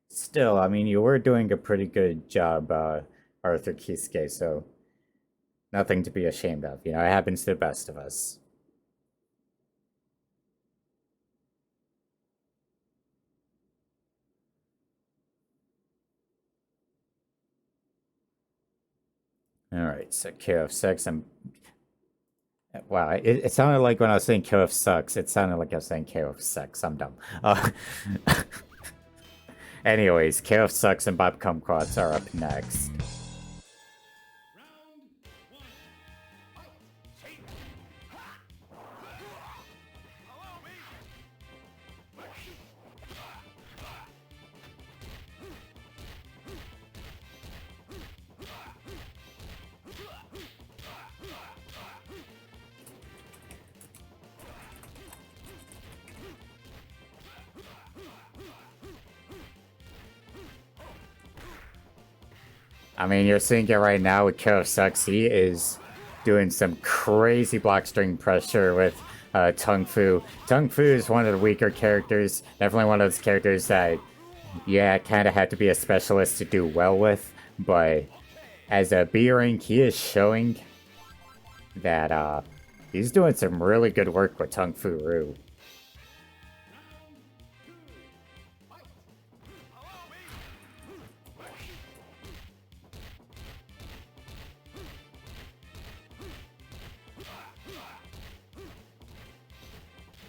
Speaker 1: Still, I mean, you were doing a pretty good job, Arthur Kiske, so nothing to be ashamed of. You know, it happens to the best of us. Alright, so KF6, and wow, it sounded like when I was saying KF sucks, it sounded like I was saying KF sex. I'm dumb. Anyways, KF sucks and Bob Kumquats are up next. I mean, you're seeing it right now with Sucks. He is doing some crazy block string pressure with Tung Fu. Tung Fu is one of the weaker characters. Definitely one of those characters that, yeah, kind of had to be a specialist to do well with. But as a B rank, he is showing that he's doing some really good work with Tung Fu Roo.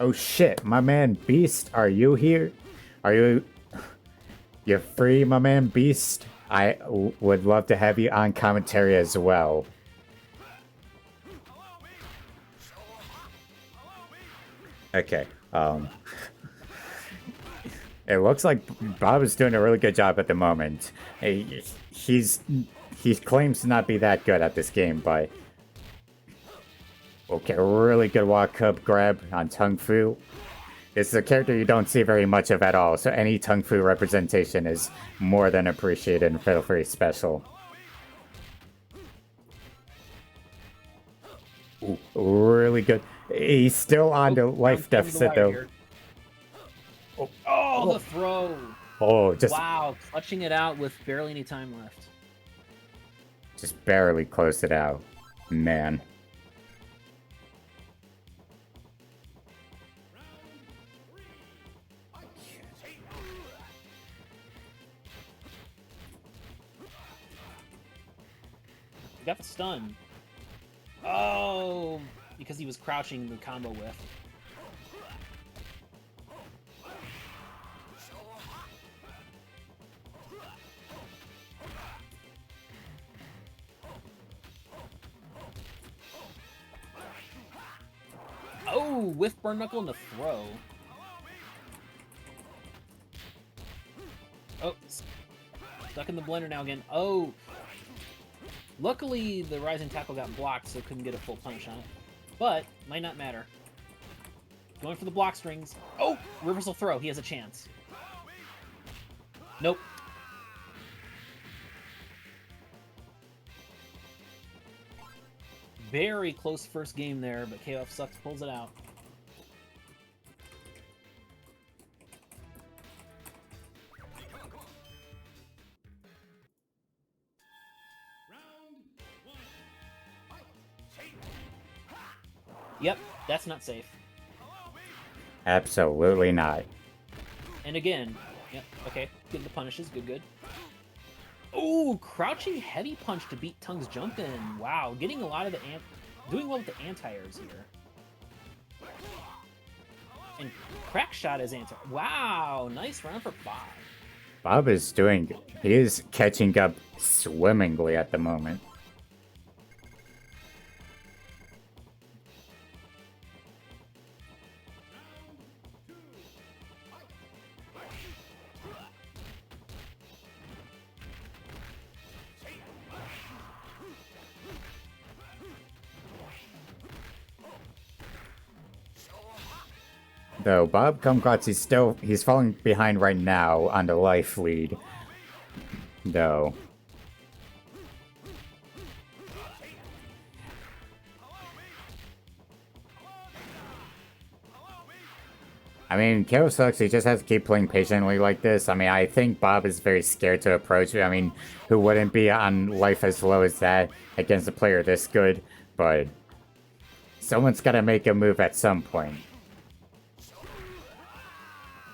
Speaker 1: Oh shit, my man Beast, are you here? Are you... You're free, my man Beast? I would love to have you on commentary as well. Okay, it looks like Bob is doing a really good job at the moment. He claims to not be that good at this game, but... Okay, really good walk-up grab on Tung Fu. This is a character you don't see very much of at all, so any Tung Fu representation is more than appreciated and feel very special. Ooh, really good. He's still on the life deficit, though.
Speaker 2: Oh, the throw!
Speaker 1: Oh, just...
Speaker 2: Wow, clutching it out with barely any time left.
Speaker 1: Just barely closed it out. Man.
Speaker 2: Got the stun. Oh, because he was crouching the combo with. Oh, whiff burn knuckle and the throw. Oh, stuck in the blender now again. Oh. Luckily, the rising tackle got blocked, so couldn't get a full punish on it. But, might not matter. Going for the block strings. Oh! Reversal throw. He has a chance. Nope. Very close first game there, but KOF Sucks pulls it out. Yep, that's not safe.
Speaker 1: Absolutely not.
Speaker 2: And again, yep, okay, getting the punishes, good. Oh, crouching heavy punch to beat Tung's jump in. Wow, getting a lot of the doing well with the anti-airs here. And crack shot is anti. Wow, nice round for Bob.
Speaker 1: Bob is doing... He is catching up swimmingly at the moment. Though Bob Kumquat's he's falling behind right now on the life lead. Though. I mean, KO Sucks, he just has to keep playing patiently like this. I mean, I think Bob is very scared to approach it. I mean, who wouldn't be on life as low as that against a player this good? But someone's got to make a move at some point.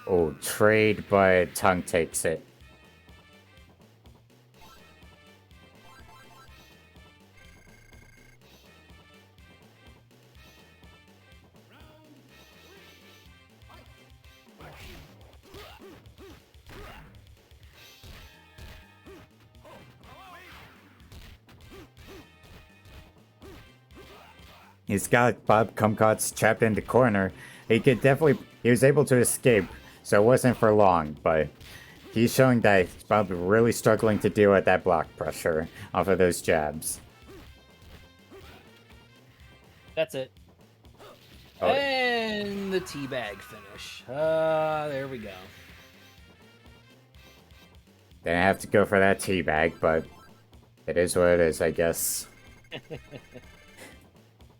Speaker 1: Oh, trade, but Tung takes it. He's got Bob Kumquat's trapped in the corner. He was able to escape, so it wasn't for long, but he's showing that Bob really struggling to deal with that block pressure off of those jabs.
Speaker 2: That's it. Oh. And the teabag finish. There we go.
Speaker 1: Didn't have to go for that teabag, but It is what it is, I guess.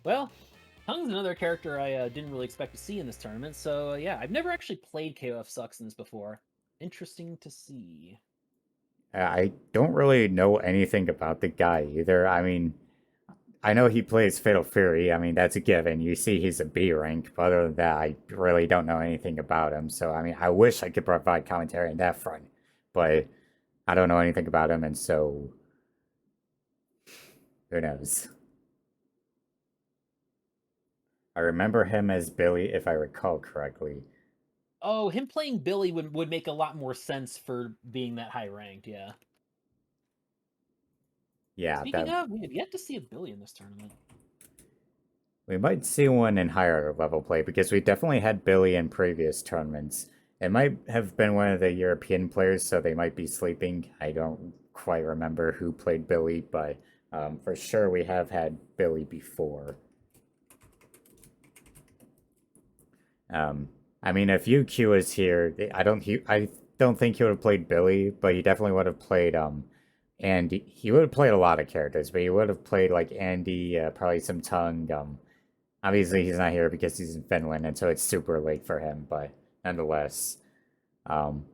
Speaker 2: Well, Tung's another character I didn't really expect to see in this tournament, so yeah, I've never actually played KOF Sucks in this before. Interesting to see.
Speaker 1: I don't really know anything about the guy either. I mean, I know he plays Fatal Fury. I mean, that's a given. You see he's a B rank, but other than that, I really don't know anything about him. So, I mean, I wish I could provide commentary on that front, but I don't know anything about him, and so who knows? I remember him as Billy, if I recall correctly.
Speaker 2: Oh, him playing Billy would make a lot more sense for being that high ranked, yeah.
Speaker 1: Yeah,
Speaker 2: Speaking
Speaker 1: that
Speaker 2: of, we have yet to see a Billy in this tournament.
Speaker 1: we might see one in higher level play because we definitely had Billy in previous tournaments. It might have been one of the European players, so they might be sleeping. I don't quite remember who played Billy, but for sure we have had Billy before. I mean, if UQ was here, I don't think he would have played Billy, but he definitely would have played Andy. He would have played a lot of characters, but he would have played like Andy, probably some Tongue. Obviously he's not here because he's in Finland, and so it's super late for him. But nonetheless, um,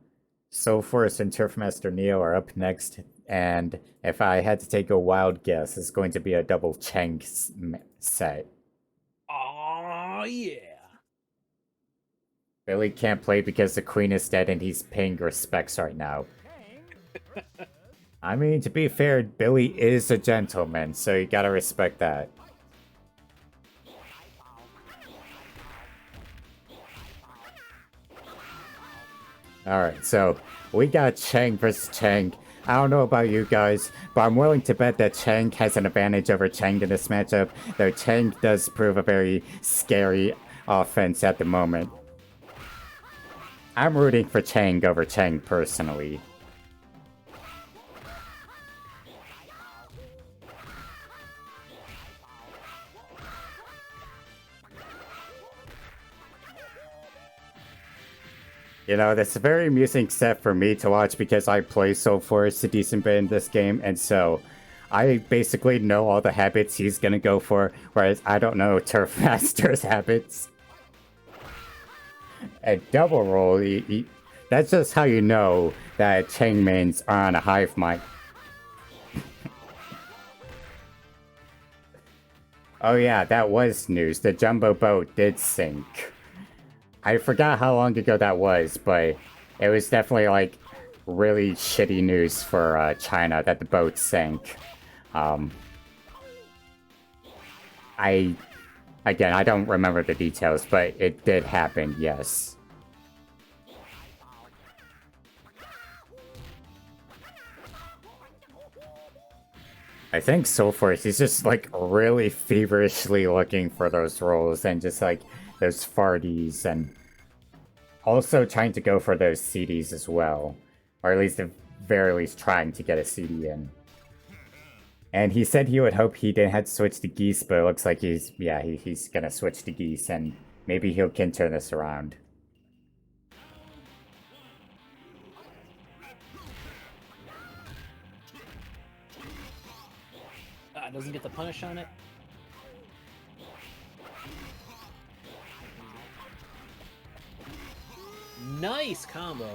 Speaker 1: Soulforce and Turfmaster Neo are up next, and if I had to take a wild guess, it's going to be a double Cheng set.
Speaker 2: Oh yeah.
Speaker 1: Billy can't play because the queen is dead and he's paying respects right now. I mean, to be fair, Billy is a gentleman, so you gotta respect that. Alright, so we got Chang versus Chang. I don't know about you guys, but I'm willing to bet that Chang has an advantage over Chang in this matchup, though Chang does prove a very scary offense at the moment. I'm rooting for Chang over Chang personally. You know, that's a very amusing set for me to watch because I play Soulforce a decent bit in this game, and so I basically know all the habits he's gonna go for, whereas I don't know Turfmaster's habits. And double roll, that's just how you know that Chang mains are on a hive mind. Oh yeah, that was news. The jumbo boat did sink. I forgot how long ago that was, but it was definitely like really shitty news for China that the boat sank. I again, I don't remember the details, but it did happen. Yes. I think Soulforce is just like really feverishly looking for those rolls and just like those farties and also trying to go for those CDs as well. Or at least at very least trying to get a CD in. And he said he would hope he didn't have to switch to Geese, but it looks like he's gonna switch to Geese and maybe he can turn this around.
Speaker 2: Doesn't get the punish on it. Nice combo.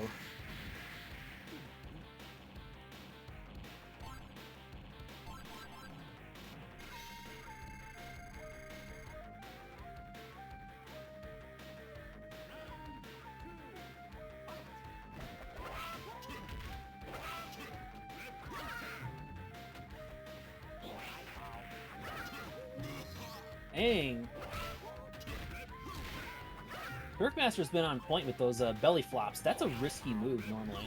Speaker 2: Dang. Turfmaster's been on point with those belly flops. That's a risky move normally.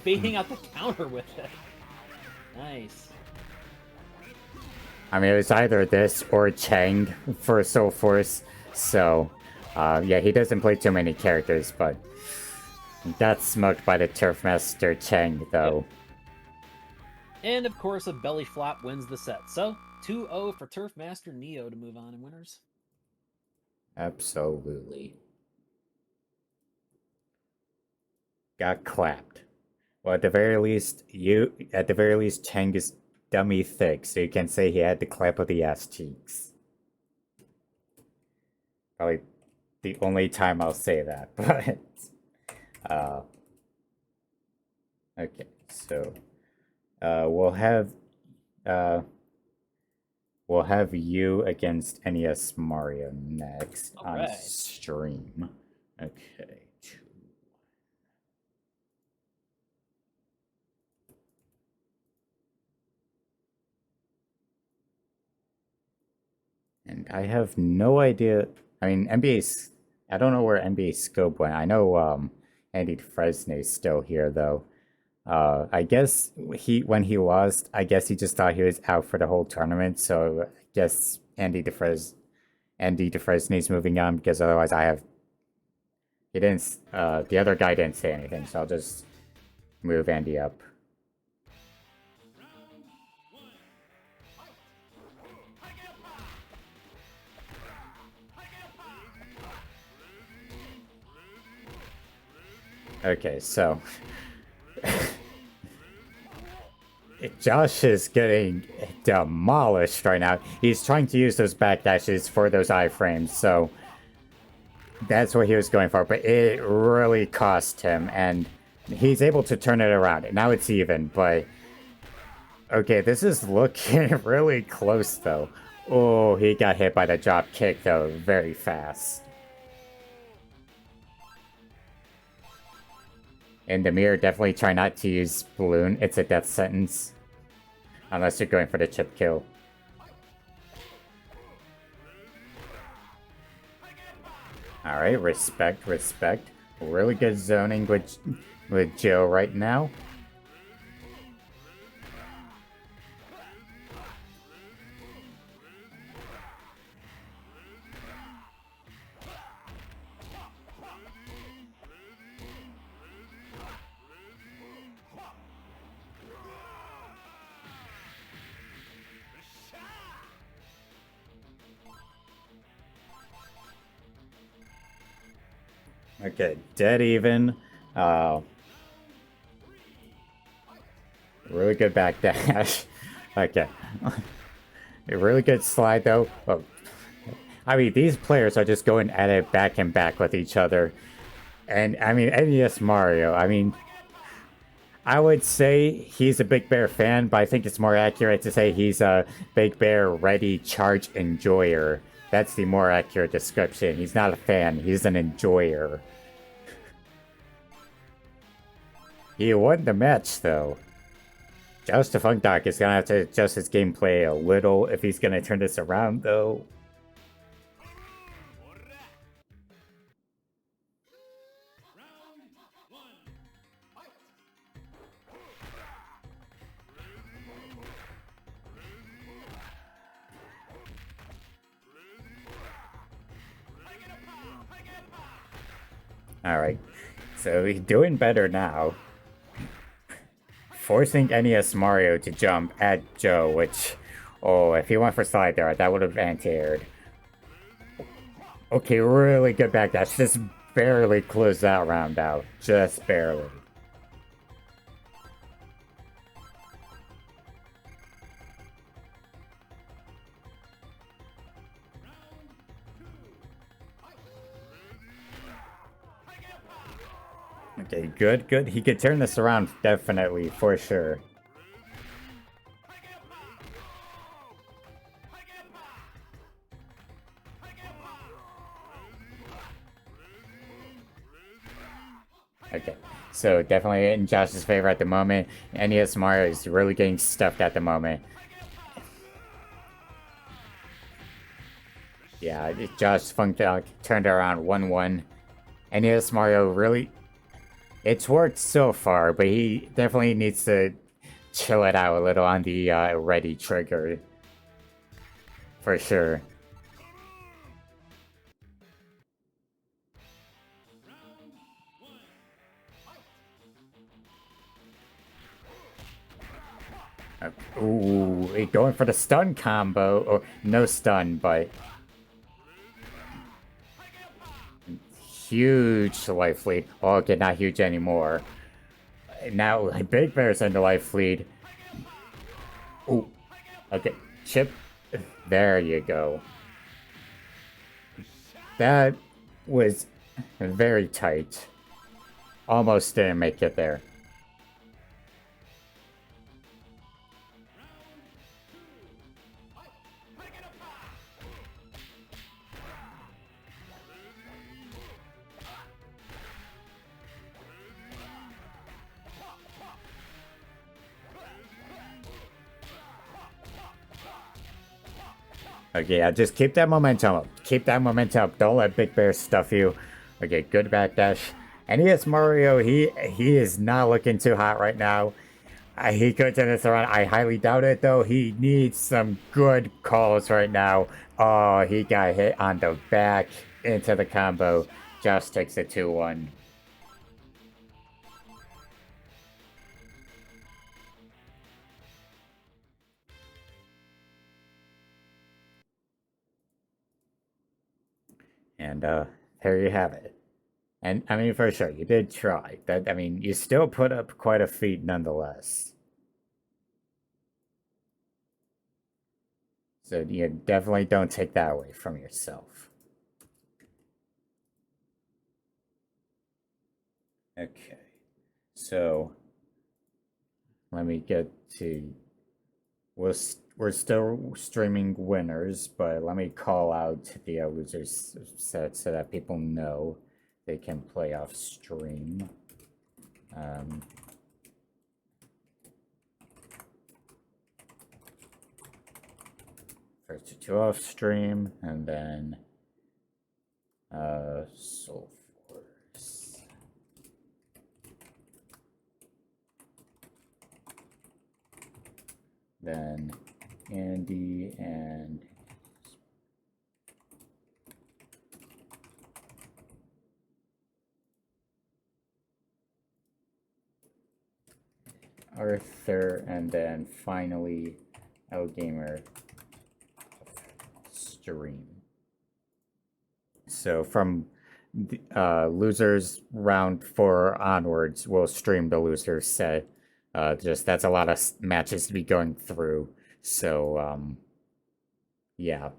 Speaker 2: Baiting out the counter with it. Nice.
Speaker 1: I mean, it was either this or Chang for Soulforce, so yeah, he doesn't play too many characters, but got smoked by the Turfmaster Chang, though.
Speaker 2: And of course, a belly flop wins the set. So 2-0 for Turfmaster Neo to move on in winners.
Speaker 1: Absolutely. Got clapped. Well, at the very least, Chang is dummy thick, so you can say he had the clap of the ass cheeks. Probably the only time I'll say that, but uh, okay. So we'll have you against NES Mario next on stream. Okay. And I have no idea. I mean, I don't know where NBA Scope went. I know Andy Fresnay's still here though. I guess when he lost, I guess he just thought he was out for the whole tournament. So I guess Andy DeFresnay's moving on because otherwise he didn't. The other guy didn't say anything, so I'll just move Andy up. Okay, so Josh is getting demolished right now. He's trying to use those backdashes for those iframes, so that's what he was going for, but it really cost him, and he's able to turn it around. Now it's even, but okay, this is looking really close though. Oh, he got hit by the drop kick though, very fast. In the mirror, definitely try not to use balloon. It's a death sentence. Unless you're going for the chip kill. Alright, respect. Really good zoning with Joe right now. Okay, dead even. Really good backdash. Okay. A really good slide though. Oh. I mean, these players are just going at it back and back with each other. And I mean, NES Mario, I mean, I would say he's a Big Bear fan, but I think it's more accurate to say he's a Big Bear ready charge enjoyer. That's the more accurate description. He's not a fan, he's an enjoyer. He won the match, though. Joshthefunkdoc is going to have to adjust his gameplay a little if he's going to turn this around, though. Alright, so he's doing better now. Forcing NES Mario to jump at Joe, which, oh, if he went for slide there, that would have anti-aired. Okay, really good backdash. Just barely closed that round out. Just barely. Okay, good. He could turn this around, definitely, for sure. Okay, so definitely in Josh's favor at the moment. NES Mario is really getting stuffed at the moment. Yeah, Joshthefunkdoc turned around 1-1. NES Mario really... It's worked so far, but he definitely needs to chill it out a little on the ready trigger. For sure. Ooh, going for the stun combo. Or no stun, but... Huge life lead. Oh, okay, not huge anymore. now Big Bear's into life lead. Ooh. Okay, Chip. There you go. That was very tight. Almost didn't make it there. Okay, yeah, just keep that momentum up. Keep that momentum up. Don't let Big Bear stuff you. Okay, good backdash. And yes, Mario, he is not looking too hot right now. He could turn this around. I highly doubt it, though. He needs some good calls right now. Oh, he got hit on the back into the combo. Josh takes it 2-1. And there you have it. And I mean, for sure, you did try. I mean, you still put up quite a feat nonetheless. So you definitely don't take that away from yourself. Okay. So let me get to we're still streaming winners, but let me call out the losers set so that people know they can play off stream. First two off stream, and then Soul Force. Then Andy and Arthur, and then finally Gamer stream. So from losers round 4 onwards, we'll stream the losers set. Just that's a lot of matches to be going through. So yeah,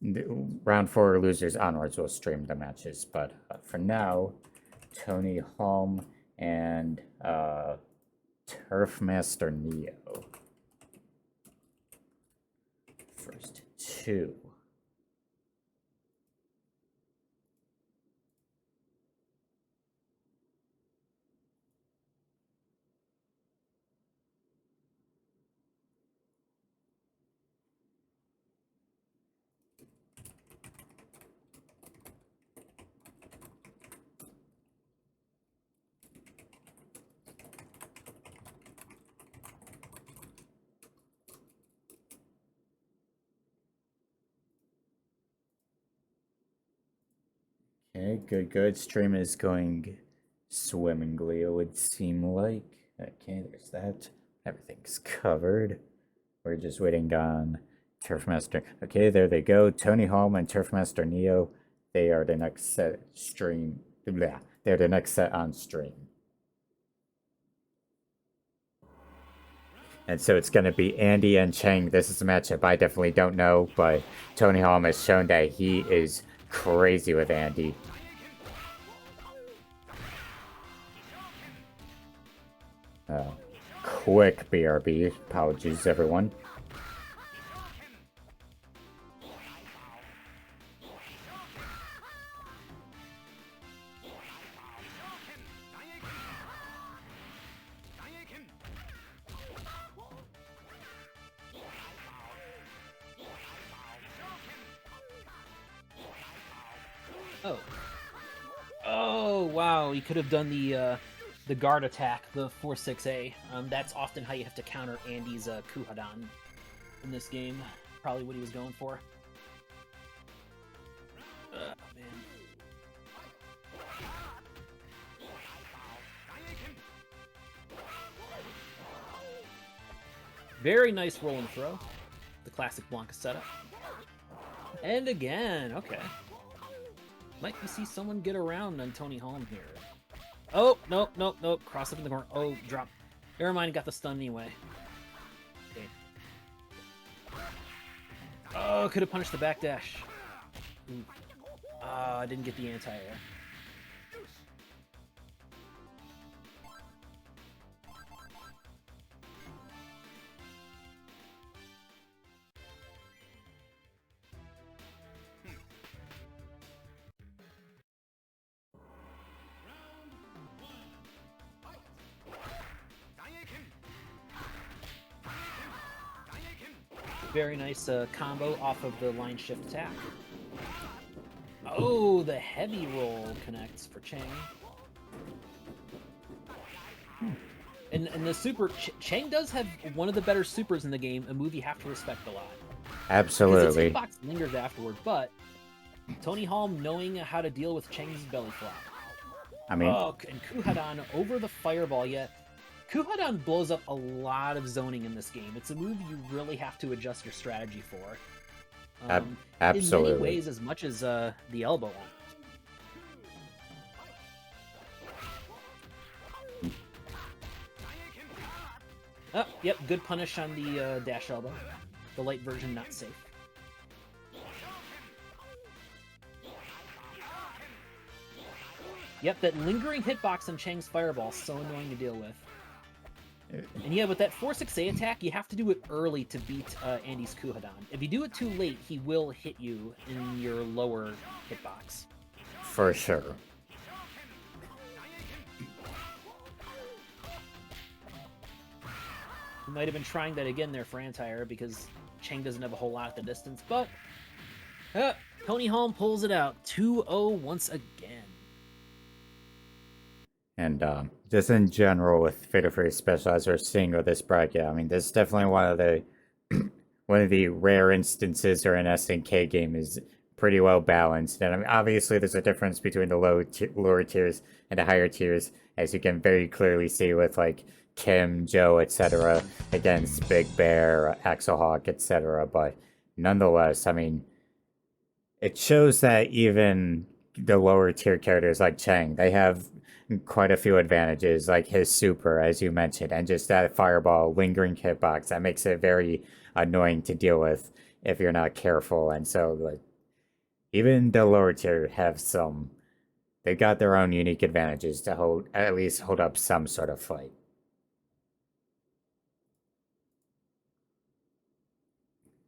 Speaker 1: round 4 losers onwards, we'll stream the matches. But for now, Tonyhalme and Turfmaster Neo. First 2. Okay, good. Stream is going swimmingly, it would seem like. Okay, there's that. Everything's covered. We're just waiting on Turfmaster. Okay, there they go. Tonyhalme and Turfmaster Neo. They are the next set stream. Blah. They're the next set on stream. And so it's going to be Andy and Cheng. This is a matchup I definitely don't know, but Tonyhalme has shown that he is crazy with Andy. Quick BRB. Apologies, everyone.
Speaker 2: Oh, wow! You could have done the guard attack, the 4-6A. That's often how you have to counter Andy's Kuhadan in this game. Probably what he was going for. Man. Very nice roll and throw. The classic Blanca setup. And again, okay. Might we see someone get around on Tonyhalme here? Oh, nope, nope, nope. Cross up in the corner. Oh, drop. Never mind, got the stun anyway. Okay. Oh, could have punished the backdash. I didn't get the anti-air. Very nice combo off of the line shift attack. Oh, the heavy roll connects for Chang. And the super... Chang does have one of the better supers in the game, a move you have to respect a lot.
Speaker 1: Absolutely.
Speaker 2: Because its hitbox lingers afterward, but Tonyhalme knowing how to deal with Chang's belly flop.
Speaker 1: I mean...
Speaker 2: Oh, and Kuhadan over the fireball, yet Kuhadan blows up a lot of zoning in this game. It's a move you really have to adjust your strategy for.
Speaker 1: Absolutely.
Speaker 2: In many ways, as much as the elbow one. Oh, yep, good punish on the dash elbow. The light version, not safe. Yep, that lingering hitbox on Chang's fireball, so annoying to deal with. And yeah, with that 4-6A attack, you have to do it early to beat Andy's Kuhadan. If you do it too late, he will hit you in your lower hitbox.
Speaker 1: For sure.
Speaker 2: He might have been trying that again there for anti-air because Chang doesn't have a whole lot at the distance, but Tonyhalme pulls it out. 2-0 once again.
Speaker 1: And just in general with Fatal Fury Special, as we're seeing with this bracket, I mean, this is definitely one of the rare instances where an SNK game is pretty well balanced. And I mean, obviously, there's a difference between the lower tiers and the higher tiers, as you can very clearly see with like Kim, Joe, etc., against Big Bear, Axelhawk, etc. But nonetheless, I mean, it shows that even the lower tier characters like Chang, they have quite a few advantages, like his super, as you mentioned, and just that fireball lingering hitbox that makes it very annoying to deal with if you're not careful. And so, like, even the lower tier have some, they got their own unique advantages to at least hold up some sort of fight.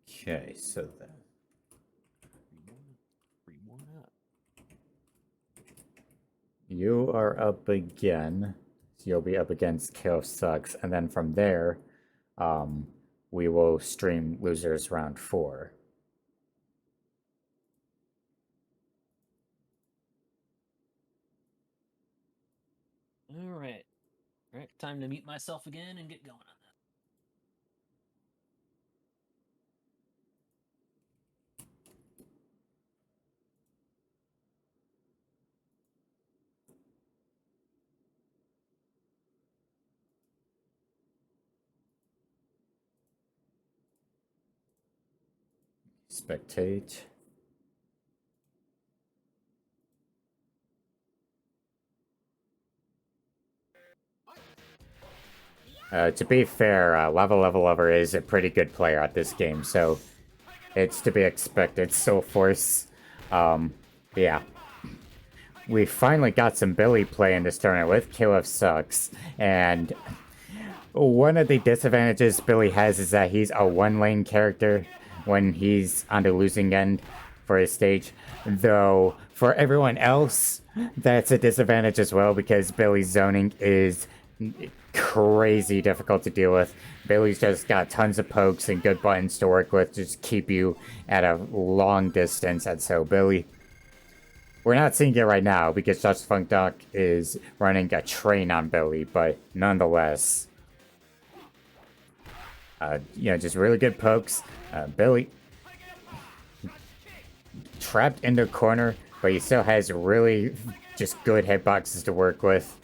Speaker 1: Okay, so then. You are up again. So you'll be up against Kill Sucks. And then from there, we will stream losers round 4.
Speaker 2: All right. Time to mute myself again and get going on that.
Speaker 1: Spectate. To be fair, Lava Level Lover is a pretty good player at this game, so it's to be expected. Soul Force, yeah. We finally got some Billy play in this tournament with Kill Sucks, and one of the disadvantages Billy has is that he's a one-lane character when he's on the losing end for his stage, though for everyone else, that's a disadvantage as well because Billy's zoning is crazy difficult to deal with. Billy's just got tons of pokes and good buttons to work with, just keep you at a long distance, and so Billy... We're not seeing it right now because Joshthefunkdoc is running a train on Billy, but nonetheless... just really good pokes. Billy trapped in the corner, but he still has really just good hitboxes to work with.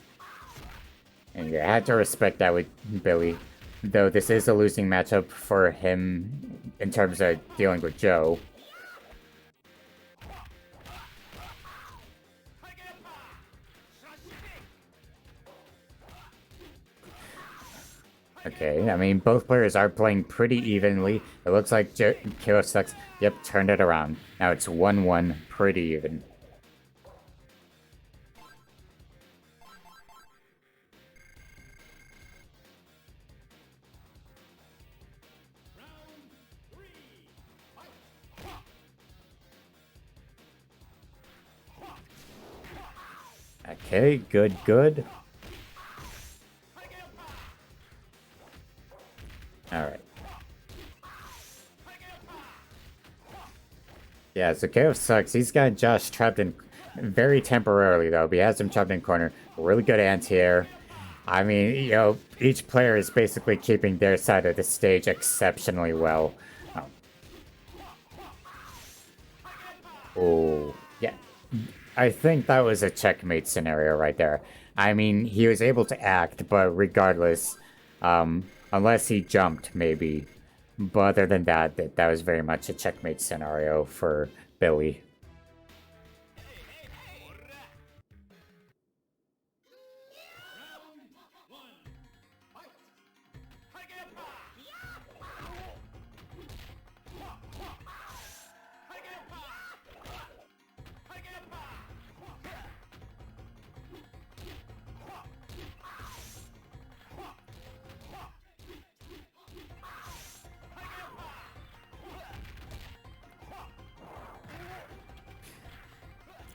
Speaker 1: And you had to respect that with Billy. Though this is a losing matchup for him in terms of dealing with Joe. Okay, I mean, both players are playing pretty evenly. It looks like Kilo Sucks, yep, turned it around. Now it's 1-1, pretty even. Okay, good, good. Alright. Yeah, so KO sucks. He's got Josh trapped in very temporarily, though, but he has him trapped in corner. Really good anti-air. I mean, you know, each player is basically keeping their side of the stage exceptionally well. Oh, yeah. I think that was a checkmate scenario right there. I mean, he was able to act, but regardless, unless he jumped, maybe. But other than that, that was very much a checkmate scenario for Billy.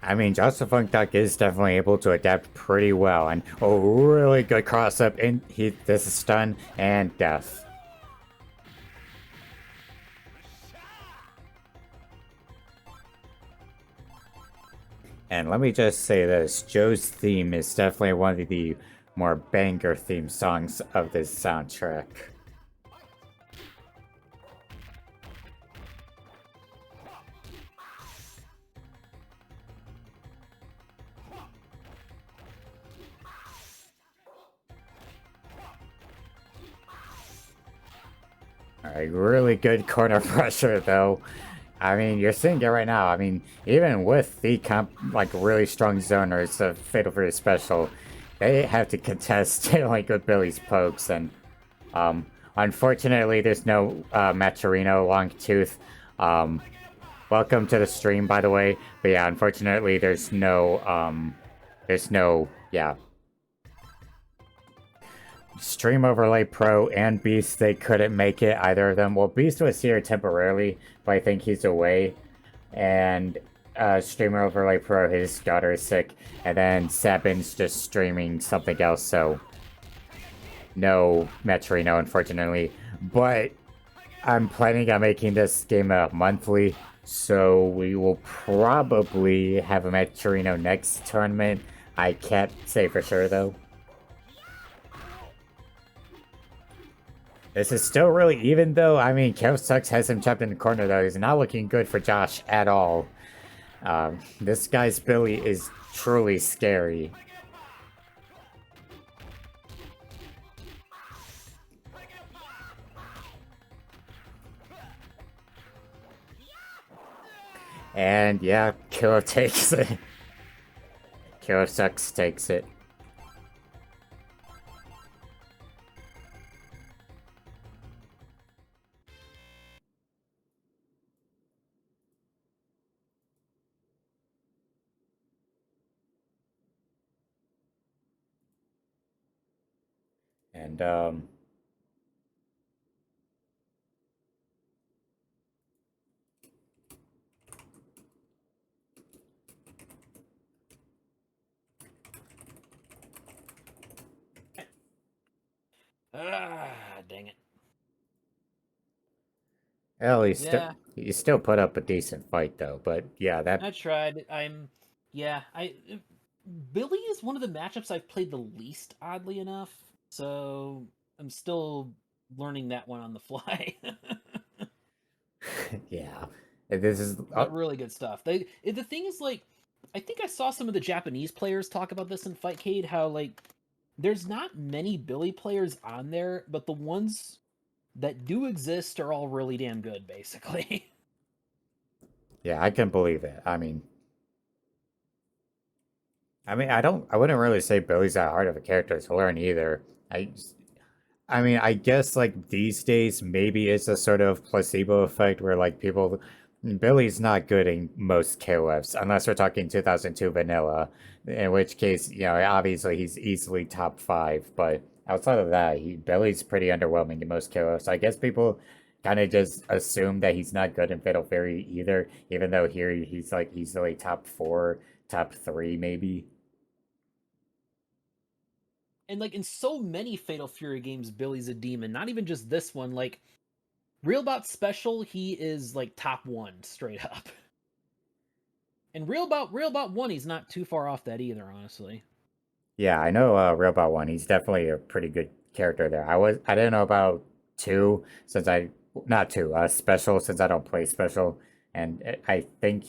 Speaker 1: I mean, Joshthefunkdoc is definitely able to adapt pretty well, and a really good cross up, and this is stun and death. And let me just say this, Joe's theme is definitely one of the more banger theme songs of this soundtrack. Alright, really good corner pressure though. I mean, you're seeing it right now. I mean, even with the really strong zoners of Fatal Fury Special, they have to contest like with Billy's pokes, and unfortunately, there's no Maturino Longtooth. Welcome to the stream, by the way. But yeah, unfortunately, there's no, yeah. StreamOverlayPro and Beast, they couldn't make it, either of them. Well, Beast was here temporarily, but I think he's away. And StreamOverlayPro, his daughter is sick. And then Sabin's just streaming something else, so no Metrino, unfortunately. But I'm planning on making this game a monthly, so we will probably have a Metrino next tournament. I can't say for sure, though. This is still really even, though. I mean, Sucks has him trapped in the corner, though. He's not looking good for Josh at all. This guy's Billy is truly scary. And yeah, Killer takes it. Killer Sucks takes it. And
Speaker 2: Dang it.
Speaker 1: well, he still put up a decent fight, though. But yeah,
Speaker 2: I tried. Billy is one of the matchups I've played the least, oddly enough. So I'm still learning that one on the fly.
Speaker 1: yeah, this is
Speaker 2: But really good stuff. The thing is, like, I think I saw some of the Japanese players talk about this in Fightcade, how like there's not many Billy players on there, but the ones that do exist are all really damn good, basically.
Speaker 1: yeah, I can believe it. I wouldn't really say Billy's that hard of a character to learn either. I mean, I guess like these days, maybe it's a sort of placebo effect where like people, Billy's not good in most KOFs unless we're talking 2002 vanilla, in which case, obviously he's easily top five. But outside of that, Billy's pretty underwhelming in most KOFs. I guess people kind of just assume that he's not good in Fatal Fury either, even though here he's like easily top four, top three, maybe.
Speaker 2: And like in so many Fatal Fury games, Billy's a demon. Not even just this one. Like Real Bout Special, he is like top one straight up. And Real Bout One, he's not too far off that either, honestly.
Speaker 1: Yeah, I know Robot One. He's definitely a pretty good character there. I didn't know about two since I not two, special since I don't play special. And I think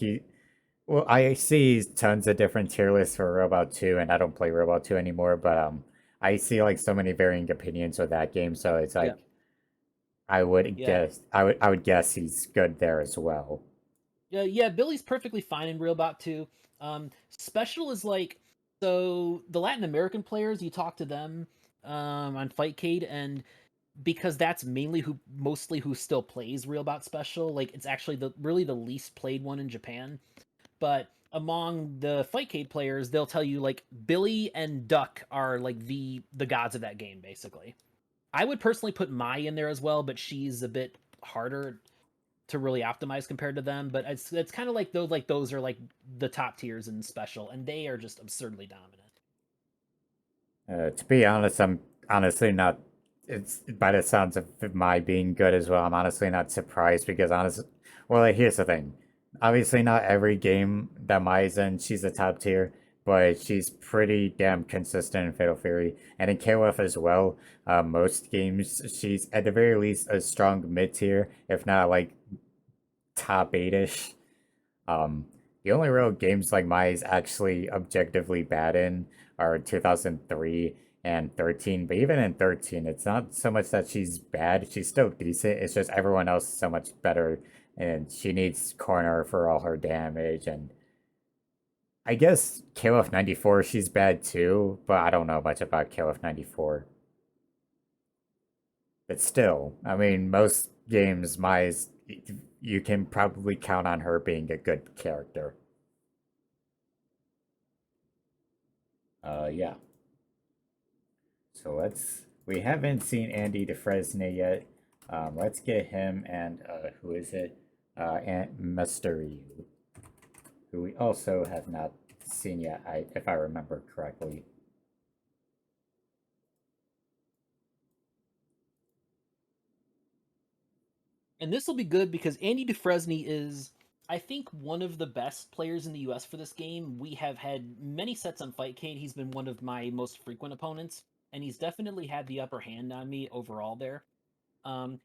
Speaker 1: well, I see tons of different tier lists for Robot Two, and I don't play Robot Two anymore, but I see like so many varying opinions with that game, so it's
Speaker 2: Yeah.
Speaker 1: like
Speaker 2: Yeah.
Speaker 1: I would guess he's good there as well.
Speaker 2: Yeah, Billy's perfectly fine in Real Bout 2. Special is like, so the Latin American players, you talk to them on Fightcade, and because that's mainly mostly who still plays Real Bout Special, like it's actually really the least played one in Japan. But among the Fightcade players, they'll tell you like Billy and Duck are like the gods of that game, basically. I would personally put Mai in there as well, but she's a bit harder to really optimize compared to them. But it's kind of like those are like the top tiers in special, and they are just absurdly dominant.
Speaker 1: To be honest, I'm honestly not. It's by the sounds of my being good as well. I'm honestly not surprised because well, like, here's the thing. Obviously, not every game that Mai's in, she's a top tier, but she's pretty damn consistent in Fatal Fury and in KOF as well. Most games, she's at the very least a strong mid tier, if not like top eight-ish. Um, the only real games like Mai's actually objectively bad in are 2003 and 13. But even in 13, it's not so much that she's bad. She's still decent. It's just everyone else is so much better. And she needs corner for all her damage. And I guess KOF 94, she's bad too. But I don't know much about KOF 94. But still, I mean, most games, Mai's, you can probably count on her being a good character. Yeah. So we haven't seen Andy DeFresne yet. Let's get him and, who is it? Aunt Mystery, who we also have not seen yet, if I remember correctly.
Speaker 2: And this will be good because Andy Dufresne is, I think, one of the best players in the US for this game. We have had many sets on Fightcade. He's been one of my most frequent opponents, and he's definitely had the upper hand on me overall there.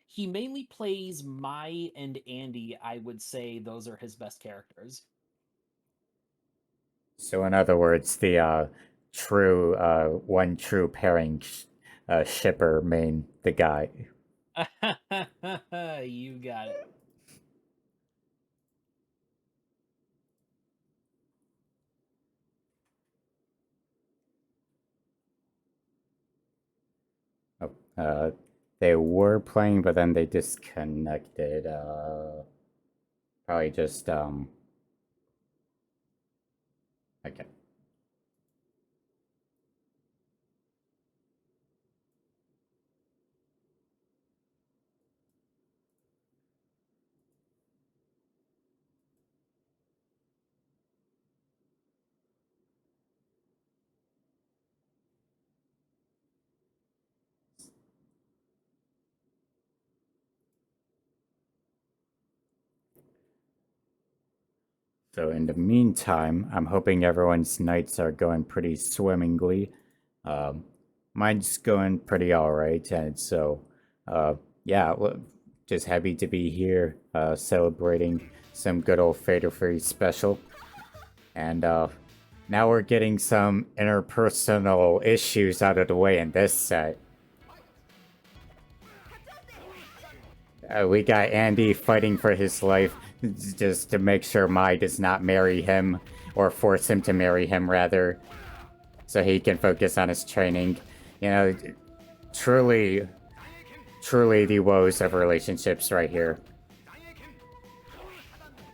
Speaker 2: He mainly plays Mai and Andy. I would say those are his best characters.
Speaker 1: So in other words, the one true pairing shipper main the guy.
Speaker 2: You got it.
Speaker 1: Oh, they were playing, but then they disconnected. Probably just okay. So in the meantime, I'm hoping everyone's nights are going pretty swimmingly. Um, Mine's going pretty all right, and so uh, yeah, just happy to be here, celebrating some good old Fatal Fury special, and now we're getting some interpersonal issues out of the way in this set. We got Andy fighting for his life just to make sure Mai does not marry him, or force him to marry him, rather, so he can focus on his training. You know, truly, truly the woes of relationships right here.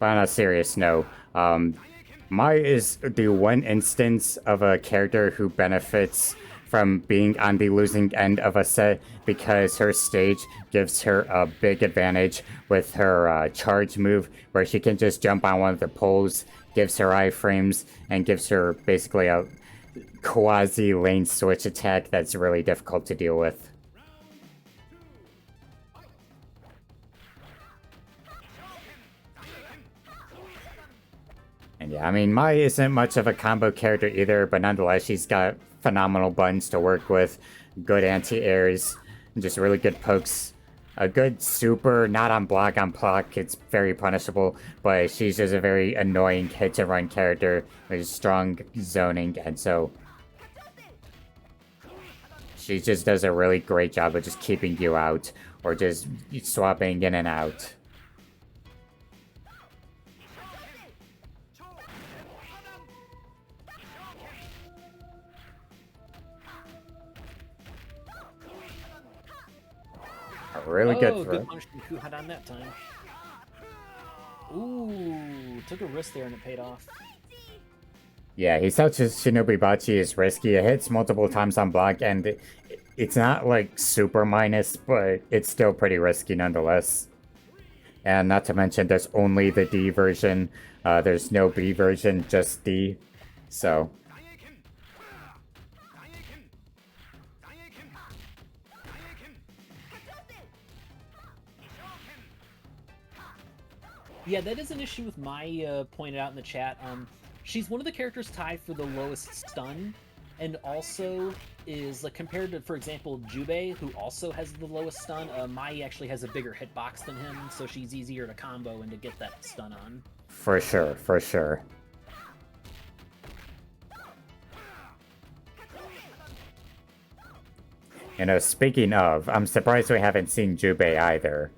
Speaker 1: But on a serious note, Mai is the one instance of a character who benefits from being on the losing end of a set because her stage gives her a big advantage with her charge move where she can just jump on one of the poles, gives her iframes, and gives her basically a quasi lane switch attack that's really difficult to deal with. And yeah, I mean, Mai isn't much of a combo character either, but nonetheless, she's got phenomenal buttons to work with, good anti-airs, just really good pokes. A good super, not on block, it's very punishable, but she's just a very annoying hit-to-run character with strong zoning, and so she just does a really great job of just keeping you out, or just swapping in and out. A really good throw.
Speaker 2: Good punish from Kuhadan that time. Ooh, took a risk there and it paid off.
Speaker 1: Yeah, he such as Shinobi Bachi is risky. It hits multiple times on block, and it's not like super minus, but it's still pretty risky nonetheless. And not to mention, there's only the D version. There's no B version, just D. So.
Speaker 2: Yeah, that is an issue with Mai pointed out in the chat. She's one of the characters tied for the lowest stun, and also is like compared to, for example, Jubei, who also has the lowest stun. Mai actually has a bigger hitbox than him, so she's easier to combo and to get that stun on.
Speaker 1: For sure, for sure. You know, speaking of, I'm surprised we haven't seen Jubei either.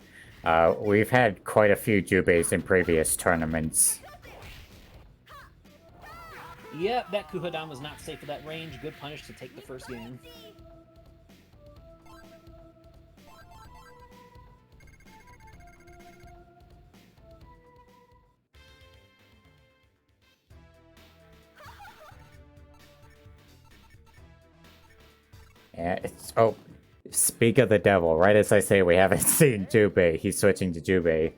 Speaker 1: We've had quite a few Jubeis in previous tournaments.
Speaker 2: Yeah, that Kuhadan was not safe at that range. Good punish to take the first game.
Speaker 1: Yeah, it's... Oh, speak of the devil. Right as I say we haven't seen Jubei, he's switching to Jubei.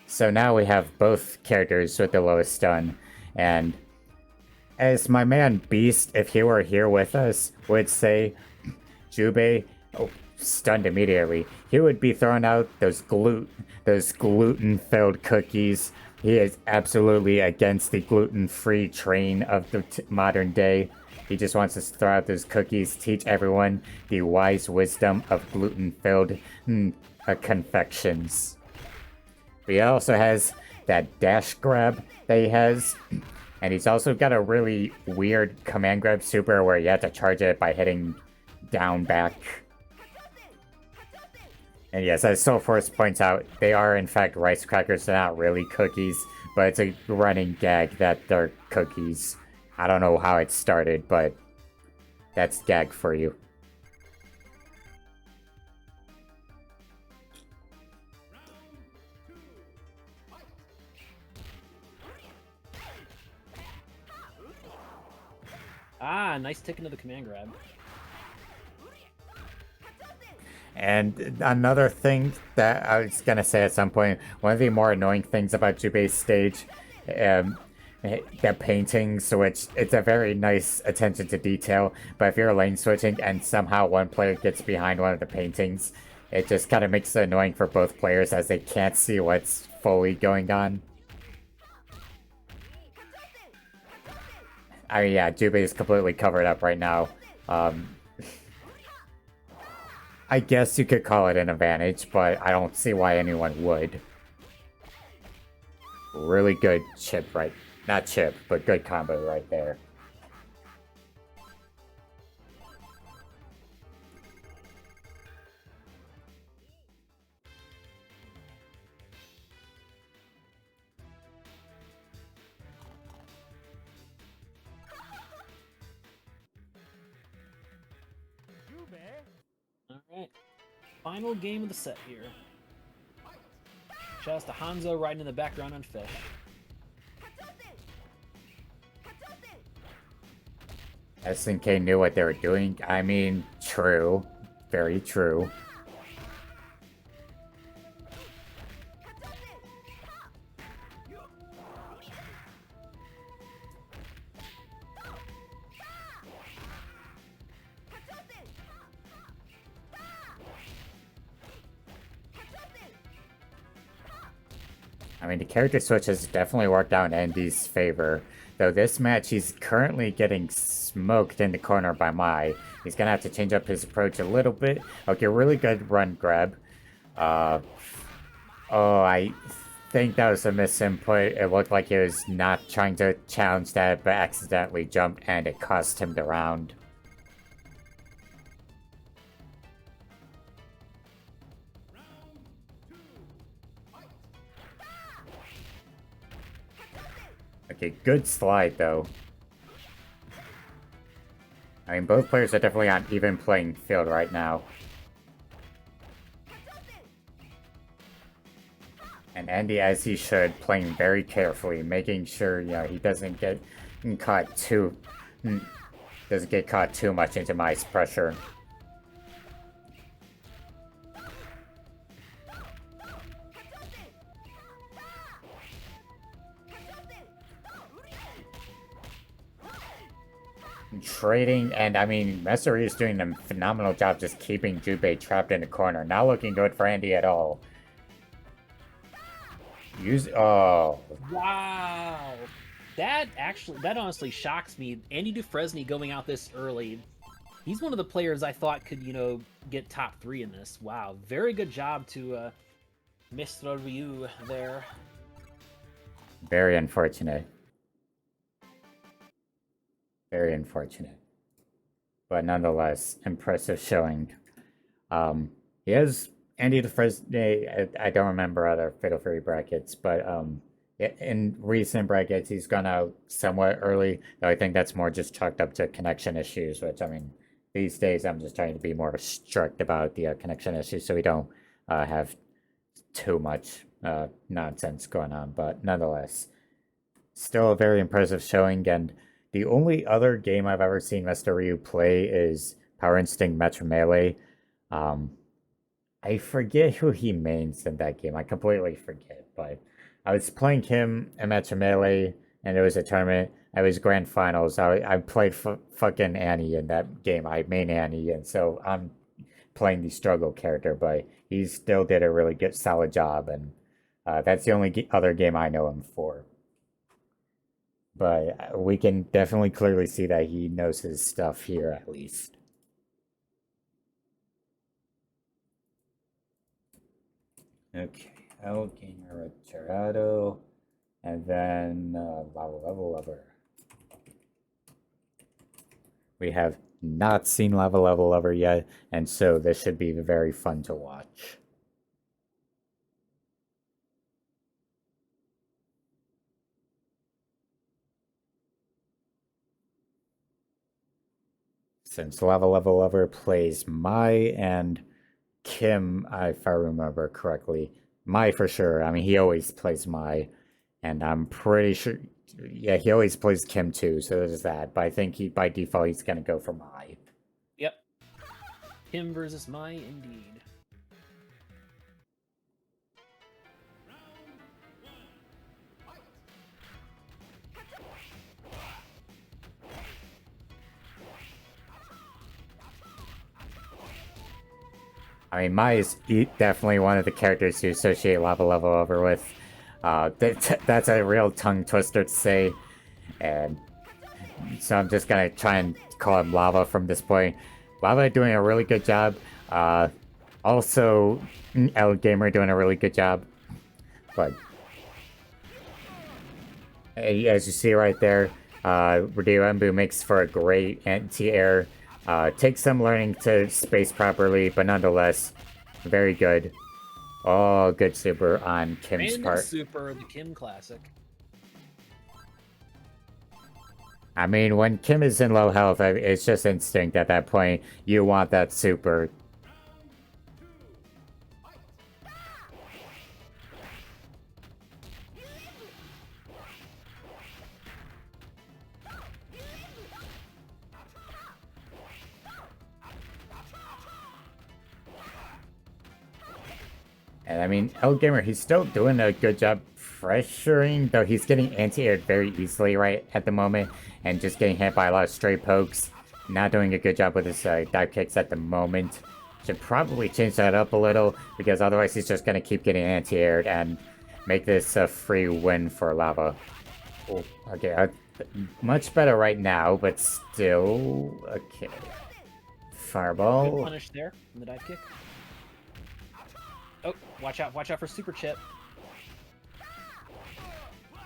Speaker 1: So now we have both characters with the lowest stun, and as my man Beast, if he were here with us, would say, Jubei, stunned immediately. He would be throwing out those gluten-filled cookies. He is absolutely against the gluten-free train of the modern day. He just wants to throw out those cookies, teach everyone the wise wisdom of gluten-filled confections. But he also has that dash grab that he has. And he's also got a really weird command grab super where you have to charge it by hitting down back. And yes, as Soulforce points out, they are in fact rice crackers, they're not really cookies, but it's a running gag that they're cookies. I don't know how it started, but that's gag for you.
Speaker 2: Ah, nice tick into the command grab.
Speaker 1: And another thing that I was gonna say at some point, one of the more annoying things about Jubei's stage, the paintings, which it's a very nice attention to detail, but if you're lane switching and somehow one player gets behind one of the paintings, it just kind of makes it annoying for both players as they can't see what's fully going on. I mean, yeah, Jubei is completely covered up right now. I guess you could call it an advantage, but I don't see why anyone would. Really good chip right... Not chip, but good combo right there.
Speaker 2: Alright. Final game of the set here. Shouts to Hanzo riding in the background on Fish.
Speaker 1: SNK knew what they were doing. I mean, true. Very true. I mean, the character switch has definitely worked out in Andy's favor. Though this match, he's currently getting smoked in the corner by Mai. He's gonna have to change up his approach a little bit. Okay, really good run grab. Oh, I think that was a misinput. It looked like he was not trying to challenge that, but accidentally jumped, and it cost him the round. Okay, good slide, though. I mean, both players are definitely on even playing field right now. And Andy, as he should, playing very carefully, making sure, you know, he doesn't get caught too much into Mai's pressure. Trading, and I mean, Messery is doing a phenomenal job just keeping Jubei trapped in the corner. Not looking good for Andy at all. Oh.
Speaker 2: Wow. That honestly shocks me. Andy Dufresne going out this early. He's one of the players I thought could, you know, get top 3 in this. Wow. Very good job to Mr. Ryu there.
Speaker 1: Very unfortunate. Very unfortunate. But nonetheless, impressive showing. He has Andy Dufresne, I don't remember other Fatal Fury brackets, but in recent brackets, he's gone out somewhat early, though I think that's more just chalked up to connection issues, which, I mean, these days I'm just trying to be more strict about the connection issues so we don't have too much nonsense going on, but nonetheless, still a very impressive showing, and the only other game I've ever seen Mr. Ryu play is Power Instinct Metro Melee. I forget who he mains in that game. I completely forget, but I was playing him in Metro Melee, and it was a tournament. I was grand finals. I played fucking Annie in that game. I main Annie, and so I'm playing the struggle character, but he still did a really good, solid job, and that's the only other game I know him for. But we can definitely clearly see that he knows his stuff here, at least. Okay, El Gamer Gerardo, and then Lava Lover. We have not seen Lava Lover yet, and so this should be very fun to watch. Since Lava Lover plays Mai and Kim, if I remember correctly. Mai for sure. I mean, he always plays Mai, and I'm pretty sure. Yeah, he always plays Kim too, so there's that. But I think by default he's gonna go for Mai.
Speaker 2: Yep. Kim versus Mai, indeed.
Speaker 1: I mean, Mai is definitely one of the characters you associate Lava Lover with. That's a real tongue twister to say, and so I'm just gonna try and call him Lava from this point. Lava doing a really good job. Also, El Gamer doing a really good job. But as you see right there, Ryu Embu makes for a great anti-air. Takes some learning to space properly, but nonetheless, very good. Oh, good super on Kim's part.
Speaker 2: Super, the Kim classic.
Speaker 1: I mean, when Kim is in low health, it's just instinct at that point. You want that super. And I mean, Gamer, he's still doing a good job pressuring, though he's getting anti-aired very easily right at the moment, and just getting hit by a lot of stray pokes. Not doing a good job with his dive kicks at the moment. Should probably change that up a little, because otherwise he's just going to keep getting anti-aired and make this a free win for Lava. Oh, okay, much better right now, but still... Okay. Fireball.
Speaker 2: Good punish there from the dive kick. Oh, watch out for super chip.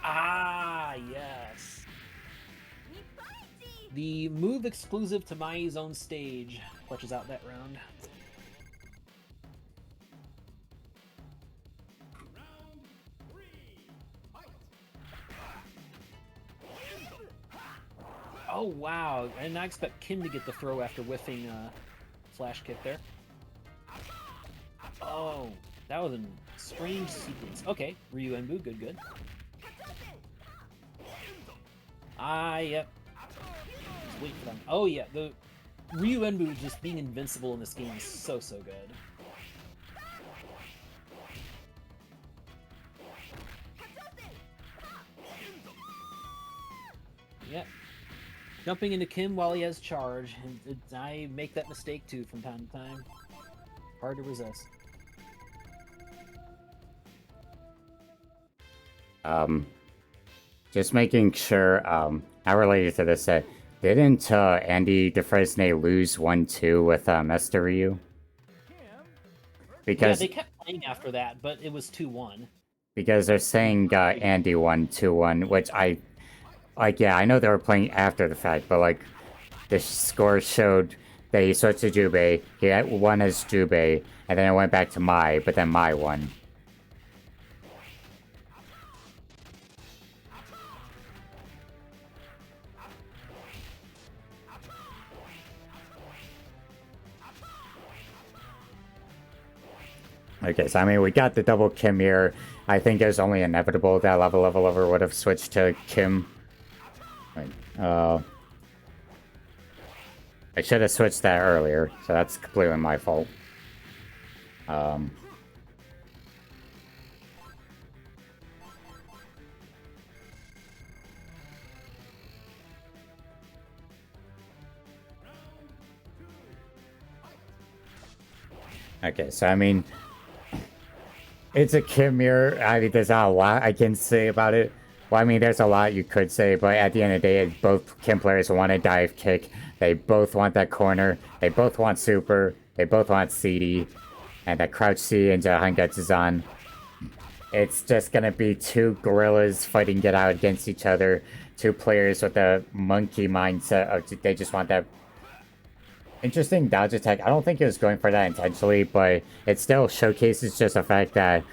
Speaker 2: Ah, yes. The move exclusive to Mai's own stage clutches out that round. Oh, wow. I did not expect Kim to get the throw after whiffing flash kick there. Oh, that was a strange sequence. Okay, Ryu Enbu, good. Ah, yep. Just wait for them. Oh, yeah, the Ryu Enbu just being invincible in this game is so good. Yep. Jumping into Kim while he has charge. I make that mistake too from time to time. Hard to resist.
Speaker 1: Just making sure, not related to this, didn't Andy DeFresnay lose 1-2 with Esther Ryu? Because
Speaker 2: yeah, they kept playing after that, but it was 2-1.
Speaker 1: Because they're saying Andy won 2-1, which yeah, I know they were playing after the fact, but like the score showed that he switched to Jubei, he had won as Jubei, and then it went back to Mai, but then Mai won. Okay, so I mean, we got the double Kim here. I think it was only inevitable that Lava Lover would have switched to Kim. Wait, I should have switched that earlier, so that's completely my fault. Okay, so I mean, it's a Kim mirror. I mean, there's not a lot I can say about it. Well, I mean, there's a lot you could say, but at the end of the day, both Kim players want a dive kick. They both want that corner. They both want super. They both want CD. And that crouch C into Hangetsu-zan. It's just gonna be two gorillas fighting it out against each other. Two players with a monkey mindset of they just want that interesting dodge attack. I don't think it was going for that intentionally, but it still showcases just the fact that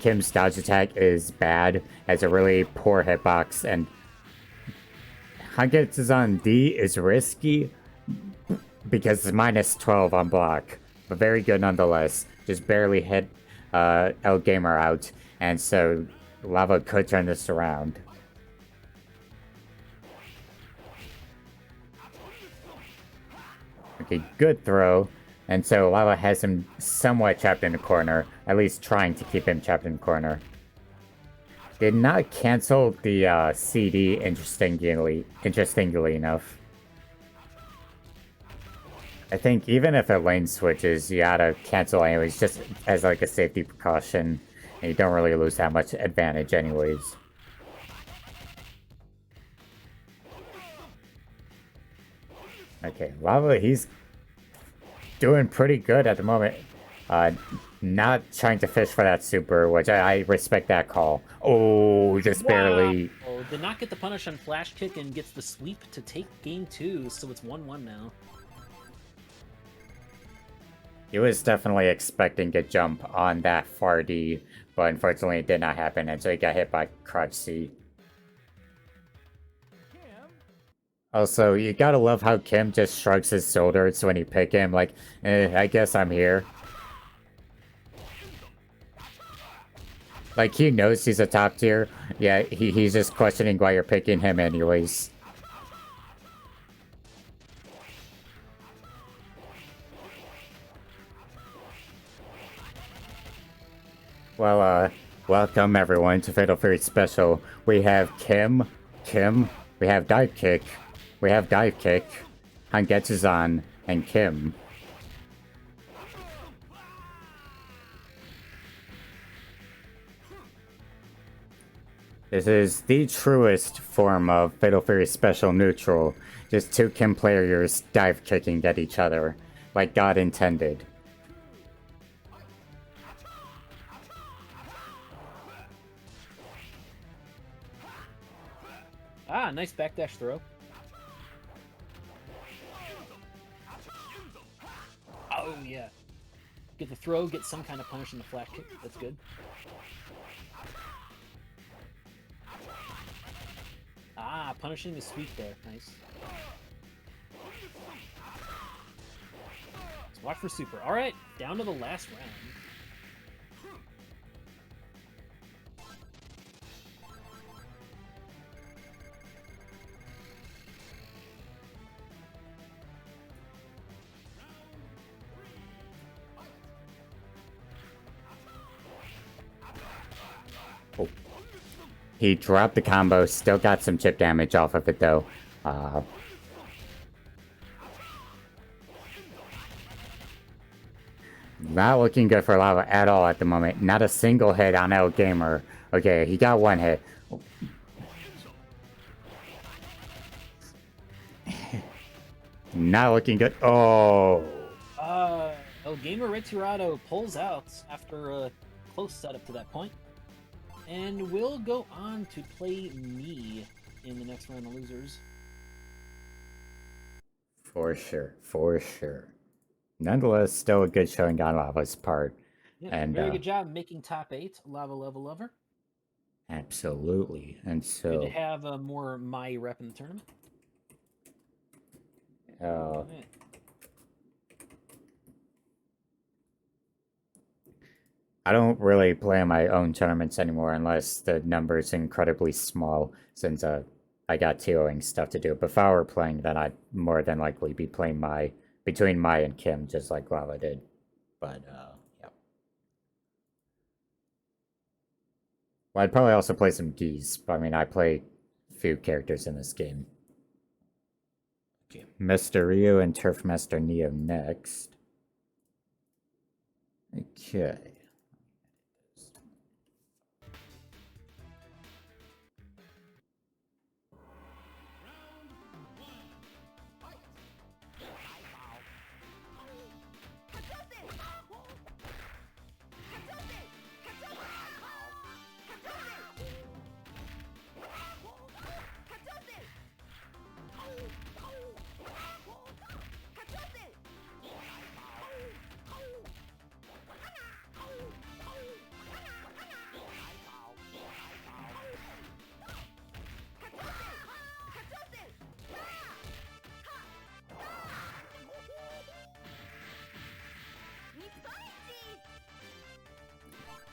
Speaker 1: Kim's dodge attack is bad, as a really poor hitbox, and Hangetsu-zan D is risky because it's minus 12 on block, but very good nonetheless. Just barely hit El Gamer out, and so Lava could turn this around. Okay, good throw. And so Lava has him somewhat trapped in the corner, at least trying to keep him trapped in the corner. Did not cancel the CD, interestingly enough. I think even if a lane switches, you gotta cancel anyways, just as like a safety precaution. And you don't really lose that much advantage anyways. Okay, Lava, he's doing pretty good at the moment. Not trying to fish for that super, which I respect that call. Oh, just barely.
Speaker 2: Oh, did not get the punish on flash kick and gets the sweep to take game 2, so it's 1-1 now.
Speaker 1: He was definitely expecting a jump on that far D, but unfortunately it did not happen, and so he got hit by Crouch C. Also, you gotta love how Kim just shrugs his shoulders when you pick him, like, I guess I'm here. Like, he knows he's a top tier. Yeah, he's just questioning why you're picking him anyways. Well, welcome everyone to Fatal Fury Special. We have Kim, we have Dive Kick, Hangetsu-zan, and Kim. This is the truest form of Fatal Fury Special Neutral. Just two Kim players dive kicking at each other, like God intended.
Speaker 2: Ah, nice backdash throw. Oh, yeah. Get the throw, get some kind of punish in the flash kick. That's good. Ah, punishing the sweep there. Nice. Let's watch for super. All right, down to the last round.
Speaker 1: Oh. He dropped the combo, still got some chip damage off of it though. Not looking good for Lava at all at the moment. Not a single hit on L Gamer. Okay, he got one hit. Not looking good. Oh.
Speaker 2: El Gamer Retirado pulls out after a close setup to that point. And we'll go on to play me in the next round of losers.
Speaker 1: For sure, for sure. Nonetheless, still a good showing on Lava's part.
Speaker 2: Yeah,
Speaker 1: And
Speaker 2: very good job making top 8, Lava Level Lover.
Speaker 1: Absolutely. And so
Speaker 2: good to have more my rep in the tournament.
Speaker 1: Right. I don't really play in my own tournaments anymore unless the number's incredibly small, since I got TOing stuff to do. But if I were playing, then I'd more than likely be playing between Mai and Kim, just like Lava did. But yeah. Well, I'd probably also play some Geese, but I mean, I play few characters in this game. Okay, Mr. Ryu and Turf Master Neo next. Okay.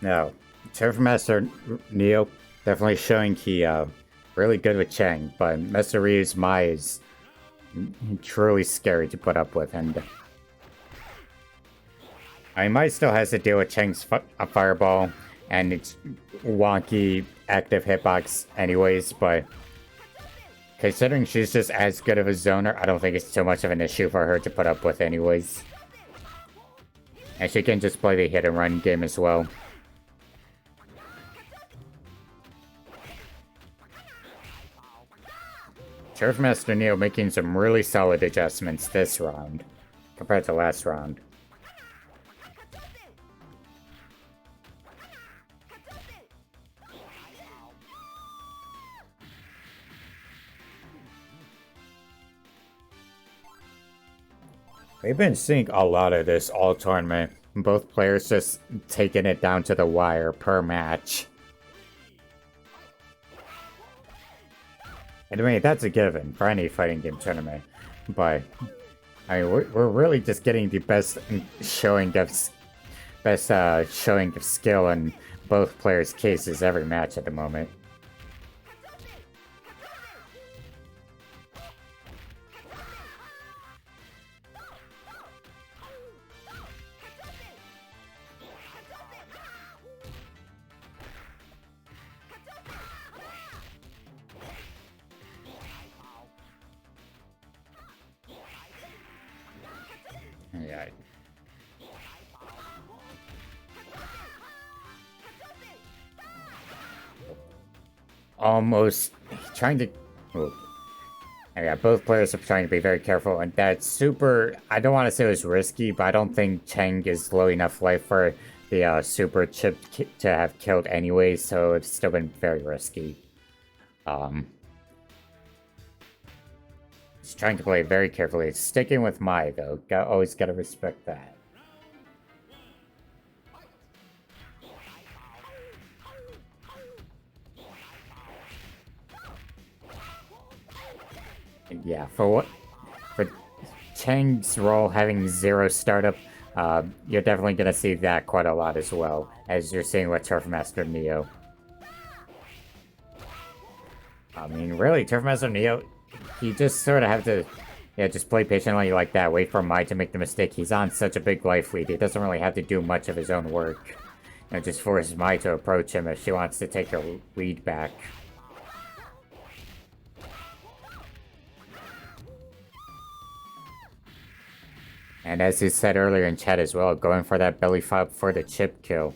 Speaker 1: No, Turf Master Neo definitely showing he really good with Chang, but Master Ryu's Mai is truly scary to put up with, and I mean, Mai still has to deal with Chang's fireball and its wonky active hitbox anyways, but considering she's just as good of a zoner, I don't think it's too much of an issue for her to put up with anyways. And she can just play the hit and run game as well. Turf Master Neo making some really solid adjustments this round compared to last round. We've been seeing a lot of this all tournament. Both players just taking it down to the wire per match. And I mean, that's a given for any fighting game tournament. But I mean, we're really just getting the best showing of skill in both players' cases every match at the moment. Yeah. Almost trying to... Oh. Yeah, both players are trying to be very careful, and that super... I don't want to say it was risky, but I don't think Cheng is low enough life for the super chip to have killed anyway, so it's still been very risky. Just trying to play very carefully. It's sticking with Mai, though. Always gotta respect that. And yeah, for Cheng's role having 0 startup, you're definitely gonna see that quite a lot as well, as you're seeing with Turfmaster Neo. I mean, really, Turfmaster Neo, you just sort of have to, yeah, just play patiently like that, wait for Mai to make the mistake. He's on such a big life lead, he doesn't really have to do much of his own work. You know, just force Mai to approach him if she wants to take her lead back. And as you said earlier in chat as well, going for that belly flop for the chip kill.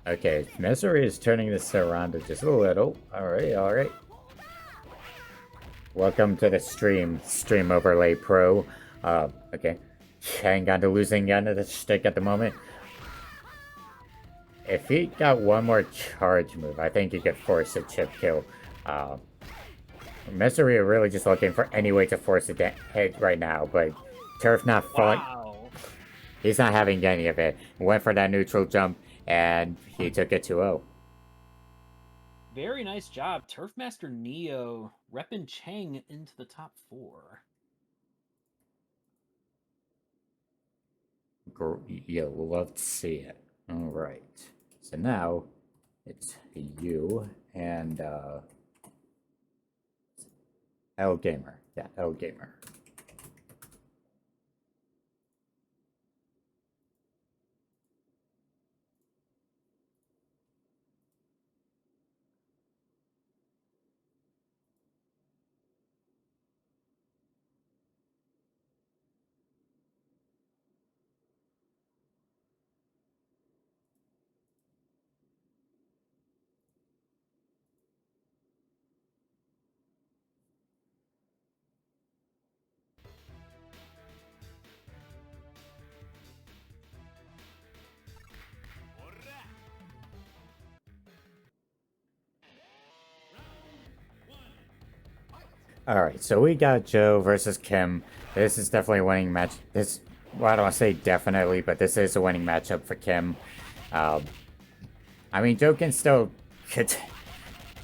Speaker 1: Okay, Misery is turning this around just a little. Alright, alright. Welcome to the stream, StreamOverlayPro. Okay. Cheng got the losing end of the stick at the moment. If he got one more charge move, I think he could force a chip kill. Misery are really just looking for any way to force a hit right now, but Turf not falling.
Speaker 2: Wow.
Speaker 1: He's not having any of it. Went for that neutral jump, and he took it 2-0.
Speaker 2: Very nice job. Turfmaster Neo repping Cheng into the top 4.
Speaker 1: You'll love to see it. Alright. So now, it's you and, L Gamer. Yeah, L Gamer. Alright, so we got Joe versus Kim. This is definitely a winning match. Well, I don't want to say definitely, but this is a winning matchup for Kim. I mean, Joe can still...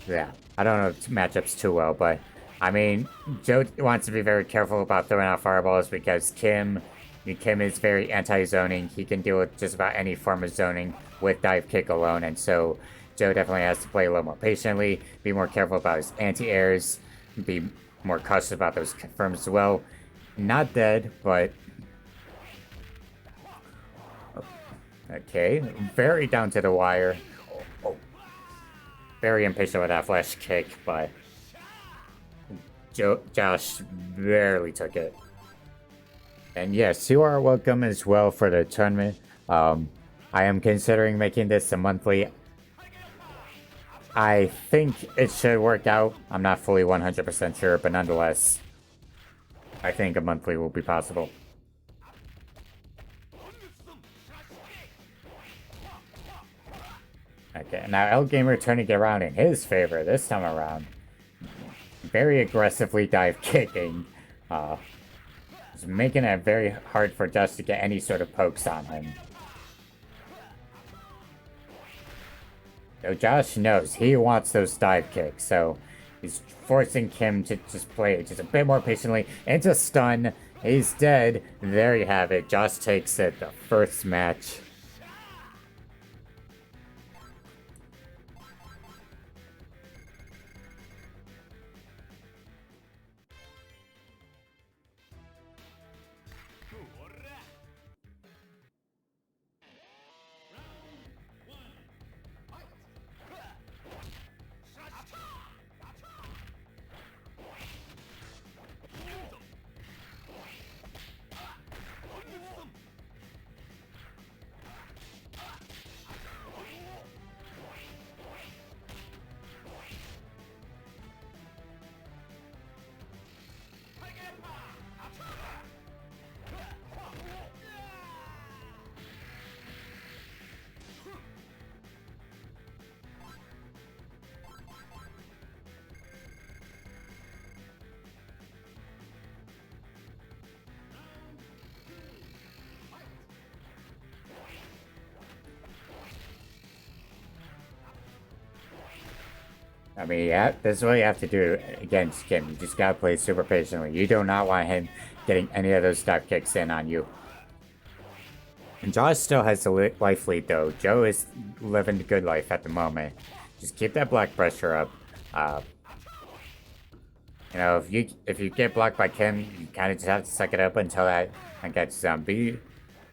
Speaker 1: yeah, I don't know matchups too well, but... I mean, Joe wants to be very careful about throwing out fireballs because Kim is very anti-zoning. He can deal with just about any form of zoning with dive kick alone, and so Joe definitely has to play a little more patiently, be more careful about his anti-airs, be more cautious about those confirms as well. Not dead, but... okay, very down to the wire. Oh. Very impatient with that flash kick, but... Josh barely took it. And yes, you are welcome as well for the tournament. I am considering making this a monthly. I think it should work out. I'm not fully 100% sure, but nonetheless, I think a monthly will be possible. Okay, now L Gamer turning it around in his favor this time around. Very aggressively dive kicking. It's making it very hard for Josh to get any sort of pokes on him. So Josh knows he wants those dive kicks, so He's forcing Kim to just play it just a bit more patiently. Into stun. He's dead. There you have it. Josh takes it. The first match. I mean, yeah, that's what you have to do against Kim. You just gotta play super patiently. You do not want him getting any of those dive kicks in on you. And Josh still has the life lead, though. Joe is living the good life at the moment. Just keep that block pressure up. You know, if you get blocked by Kim, you kind of just have to suck it up until that gets zombie.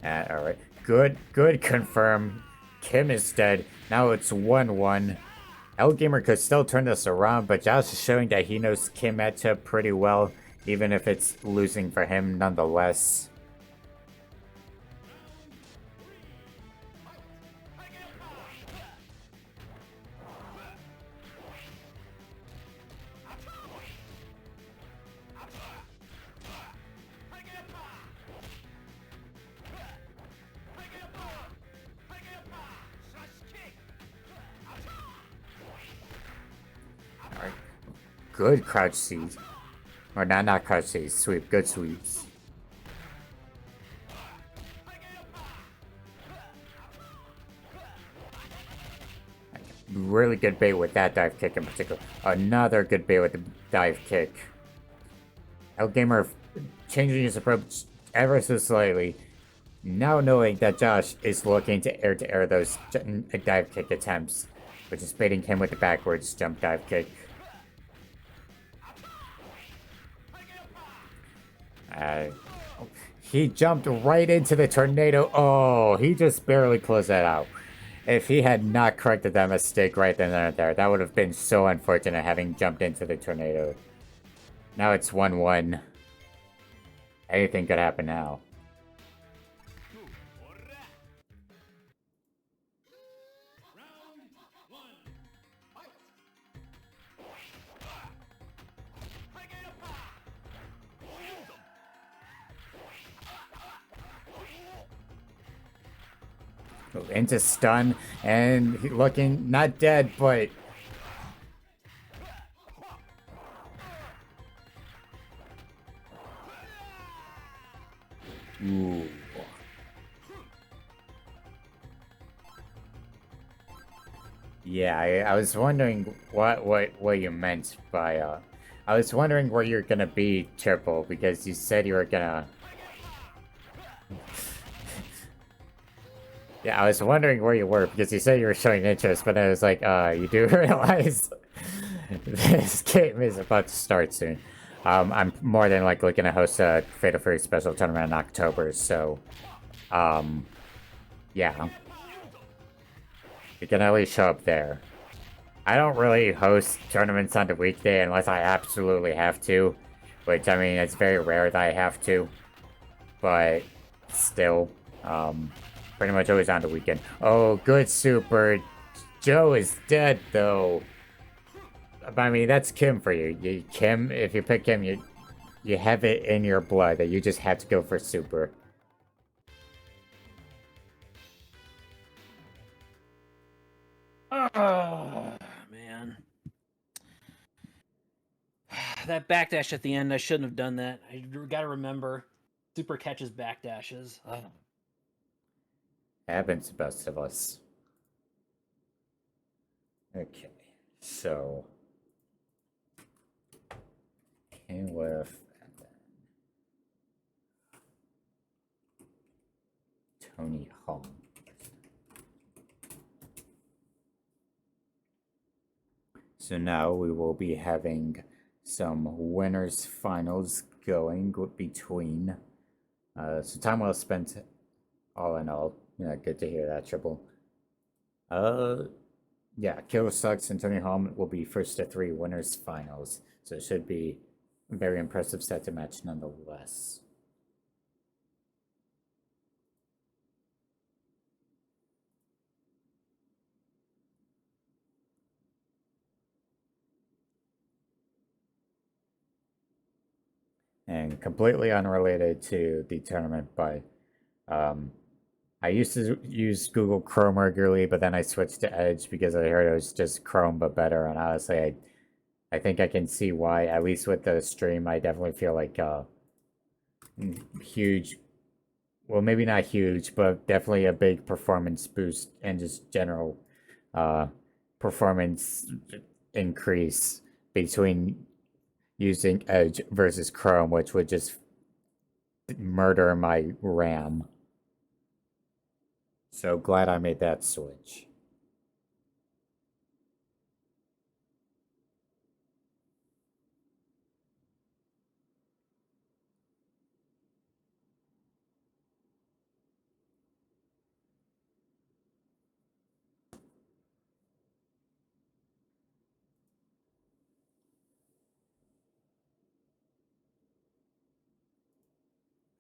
Speaker 1: All right, good, confirm. Kim is dead. Now it's 1-1. Gamer could still turn this around, but Josh is showing that he knows Kim matchup pretty well, even if it's losing for him nonetheless. Alright. Good crouch seeds. Or not crouch seeds, sweep. Good sweeps. Really good bait with that dive kick in particular. Another good bait with the dive kick. Gamer changing his approach ever so slightly. Now knowing that Josh is looking to air those dive kick attempts, which is baiting him with the backwards jump dive kick. He jumped right into the tornado. Oh, he just barely closed that out. If he had not corrected that mistake right then and there, that would have been so unfortunate having jumped into the tornado. Now it's 1-1. Anything could happen now. Into stun, and looking not dead, but ooh. Yeah, I was wondering what you meant by I was wondering where you're gonna be, Triple, because you said you were gonna. Yeah, I was wondering where you were because you said you were showing interest, but I was like, you do realize this game is about to start soon. I'm more than likely gonna host a Fatal Fury special tournament in October, so, yeah. You can at least show up there. I don't really host tournaments on the weekday unless I absolutely have to, which, I mean, it's very rare that I have to, but still, pretty much always on the weekend. Oh, good super. Joe is dead, though. I mean, that's Kim for you. Kim, if you pick him, you have it in your blood that you just have to go for super.
Speaker 2: Oh, man. That backdash at the end, I shouldn't have done that. I gotta remember, super catches backdashes.
Speaker 1: Happens to best of us. Okay, so King with Tonyhalme. So now we will be having some winners finals going between. So time well spent, all in all. Yeah, good to hear that, Triple. Yeah, Killer Sucks and Tonyhalme will be first to three winners finals. So it should be a very impressive set to match nonetheless. And completely unrelated to the tournament, but I used to use Google Chrome regularly, but then I switched to Edge because I heard it was just Chrome but better. And honestly, I think I can see why. At least with the stream, I definitely feel like huge, well, maybe not huge, but definitely a big performance boost and just general performance increase between using Edge versus Chrome, which would just murder my RAM. So glad I made that switch.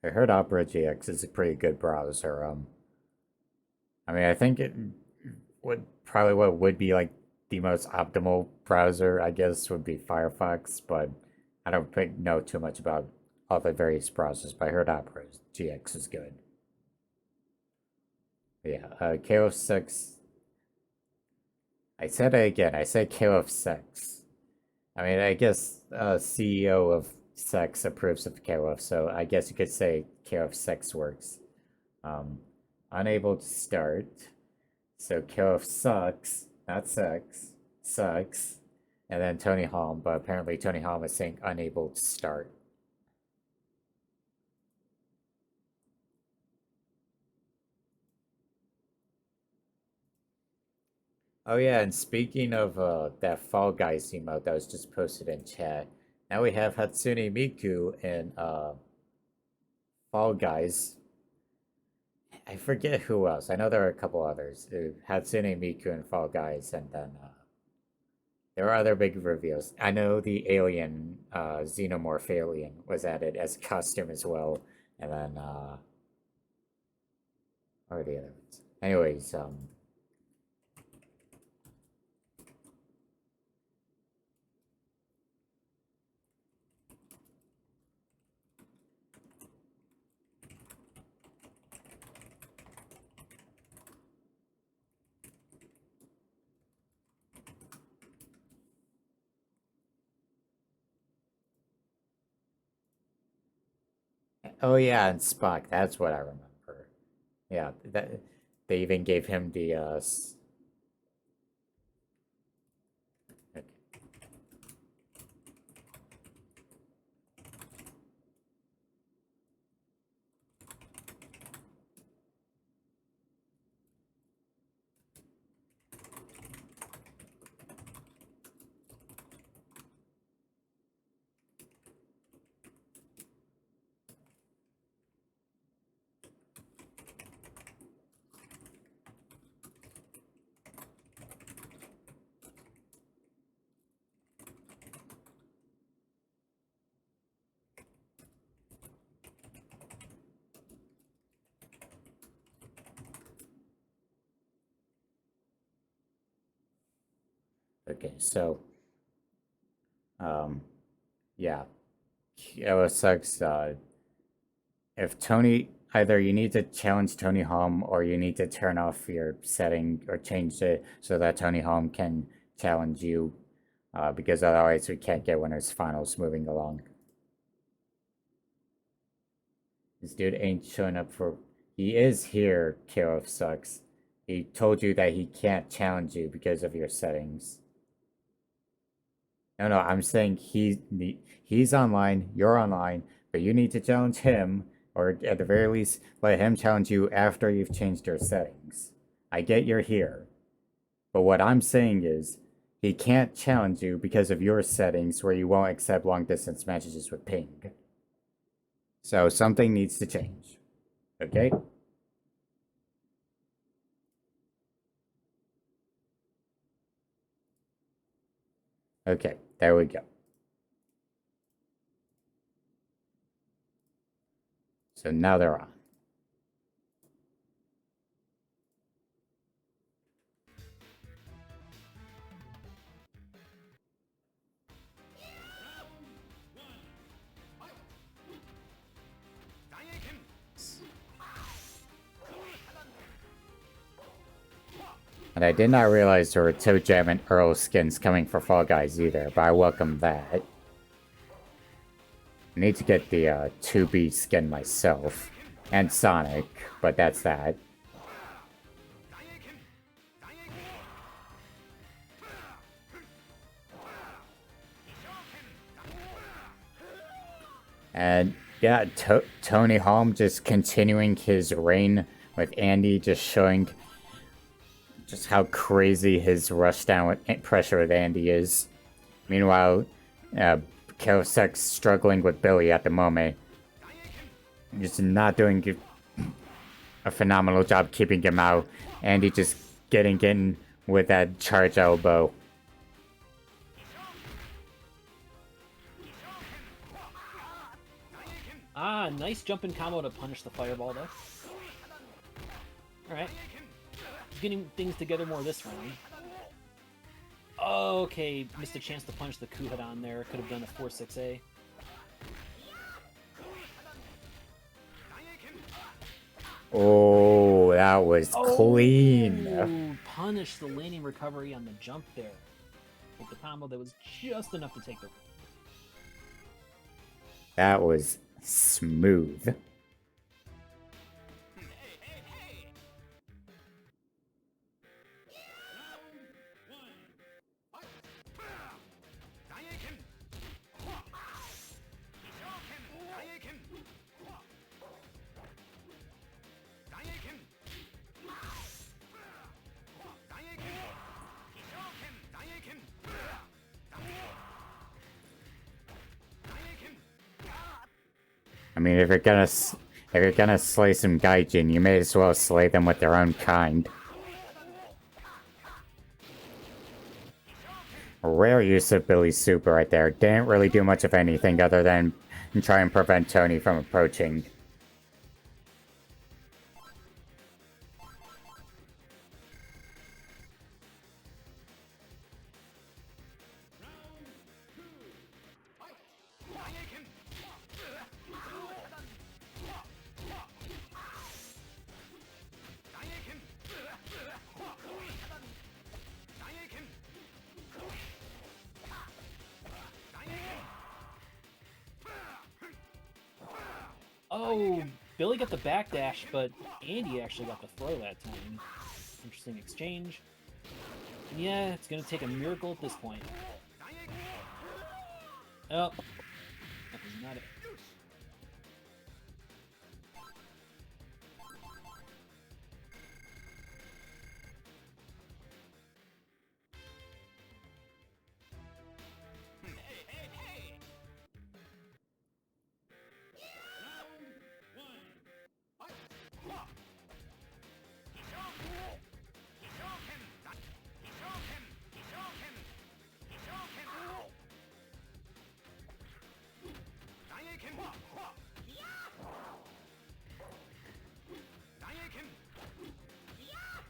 Speaker 1: I heard Opera GX is a pretty good browser. I mean, I think it would probably what would be like the most optimal browser, I guess, would be Firefox, but I don't know too much about all the various browsers, but I heard Opera GX is good. But yeah, KOF6. I said it again. I said KOF6. I mean, I guess CEO of Sex approves of KOF, so I guess you could say KOF6 works. Um, Unable to start. So KOF sucks, not sex, sucks. And then Tonyhalme, but apparently Tonyhalme is saying unable to start. Oh yeah, and speaking of that Fall Guys emote that was just posted in chat, now we have Hatsune Miku in Fall Guys. I forget who else. I know there are a couple others. Hatsune Miku and Fall Guys, and then there are other big reveals. I know the alien, xenomorph alien, was added as a costume as well, and then what are the other ones? Anyways, oh yeah, and Spock. That's what I remember. Yeah, that they even gave him the okay. Okay, so um, yeah, it sucks. If Tony, either you need to challenge Tonyhalme or you need to turn off your setting or change it so that Tonyhalme can challenge you, because otherwise we can't get winners finals moving along. This dude ain't showing up for. He is here, KOF sucks. He told you that he can't challenge you because of your settings. No, I'm saying he's online, you're online, but you need to challenge him, or at the very least, let him challenge you after you've changed your settings. I get you're here, but what I'm saying is he can't challenge you because of your settings where you won't accept long distance messages with ping. So something needs to change. Okay? Okay, there we go. So now they're on. And I did not realize there were Toe Jam and Earl skins coming for Fall Guys either, but I welcome that. I need to get the 2B skin myself. And Sonic, but that's that. And yeah, Tonyhalme just continuing his reign with Andy, just showing just how crazy his rushdown with pressure with Andy is. Meanwhile, Kosak's struggling with Billy at the moment. Just not doing a phenomenal job keeping him out. Andy just getting in with that charge elbow.
Speaker 2: Ah, nice jumping combo to punish the fireball, though. Alright. Getting things together more this round. Okay, missed a chance to punch the Kuhadon there. Could have done a 4-6A.
Speaker 1: Oh, that was clean.
Speaker 2: Punish the landing recovery on the jump there. With the combo that was just enough to take the...
Speaker 1: That was smooth. I mean, if you're gonna slay some gaijin, you may as well slay them with their own kind. Rare use of Billy's super right there. Didn't really do much of anything other than try and prevent Tony from approaching.
Speaker 2: Oh, Billy got the backdash, but Andy actually got the throw that time. Interesting exchange. Yeah, it's gonna take a miracle at this point. Oh, that was not it.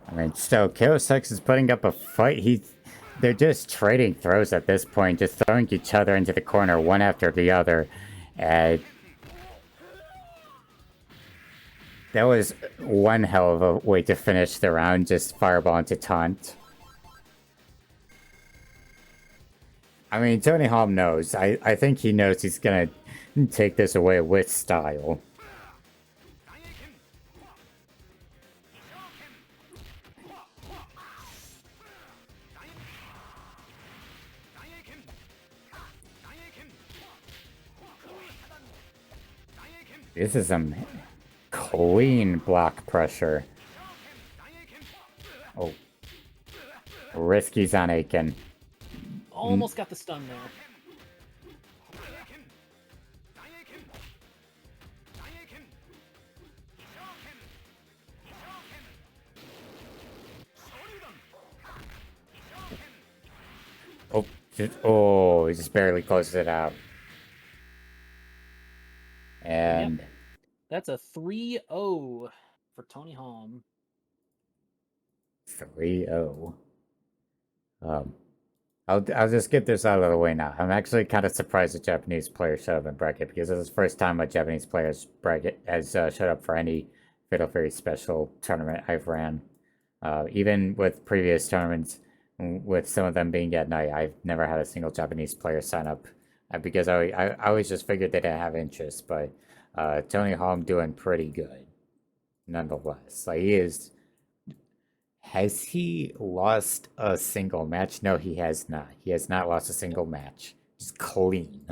Speaker 1: I mean, still, Kosak's is putting up a fight. They're just trading throws at this point, just throwing each other into the corner one after the other. And that was one hell of a way to finish the round, just fireball into taunt. I mean, Tonyhalme knows. I think he knows he's gonna take this away with style. This is some clean block pressure. Oh, risky's on Aiken.
Speaker 2: Almost got the stun there.
Speaker 1: Oh, he just barely closes it out. And
Speaker 2: yep. That's a 3-0 for Tonyhalme.
Speaker 1: 3-0. I'll just get this out of the way now. I'm actually kind of surprised the Japanese player showed up in bracket because this is the first time a Japanese player's bracket has showed up for any Fatal Fury special tournament I've ran. Even with previous tournaments, with some of them being at night, I've never had a single Japanese player sign up because I always just figured they didn't have interest. But Tonyhalme doing pretty good nonetheless. Like he is. Has he lost a single match? No, he has not. He has not lost a single match. He's clean.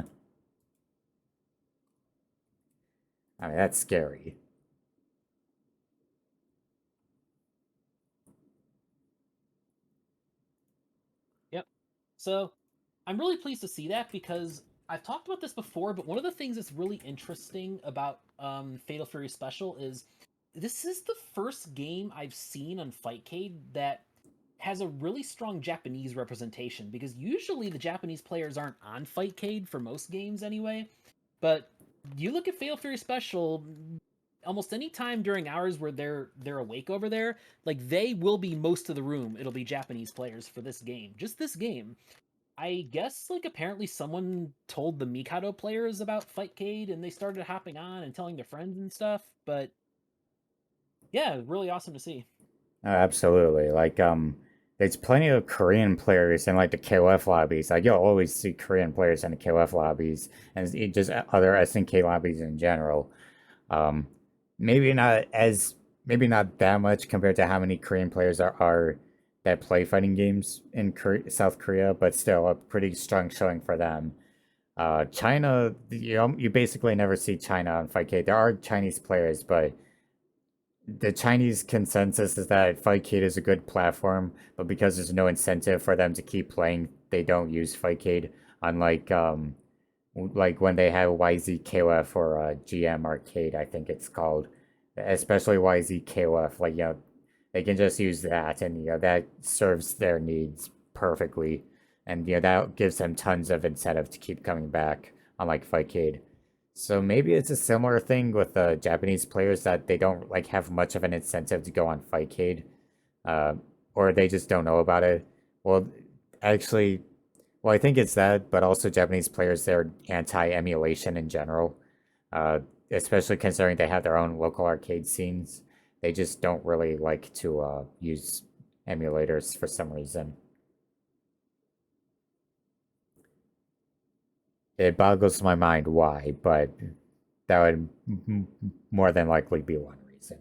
Speaker 1: I mean, that's scary.
Speaker 2: Yep. So I'm really pleased to see that because I've talked about this before, but one of the things that's really interesting about Fatal Fury Special is this is the first game I've seen on Fightcade that has a really strong Japanese representation because usually the Japanese players aren't on Fightcade for most games anyway. But you look at Fatal Fury Special, almost any time during hours where they're awake over there, like they will be most of the room. It'll be Japanese players for this game, just this game. I guess like apparently someone told the Mikado players about Fightcade and they started hopping on and telling their friends and stuff. But yeah, really awesome to see.
Speaker 1: Absolutely. Like, there's plenty of Korean players in like the KOF lobbies. Like, you'll always see Korean players in the KOF lobbies and just other SNK lobbies in general. Um, maybe not as, maybe not that much compared to how many Korean players are that play fighting games in South Korea, but still a pretty strong showing for them. China, you basically never see China on Fightcade. There are Chinese players, but the Chinese consensus is that Fightcade is a good platform, but because there's no incentive for them to keep playing, they don't use Fightcade. Unlike like when they have YZKOF or GM Arcade, I think it's called, especially YZKOF. Like they can just use that, and that serves their needs perfectly, and that gives them tons of incentive to keep coming back. Unlike Fightcade. So maybe it's a similar thing with the Japanese players that they don't like have much of an incentive to go on Fightcade, uh, or they just don't know about it. Well, actually, well, I think it's that, but also Japanese players they're anti-emulation in general, uh, especially considering they have their own local arcade scenes. They just don't really like to use emulators for some reason. It boggles my mind why, but that would more than likely be one reason.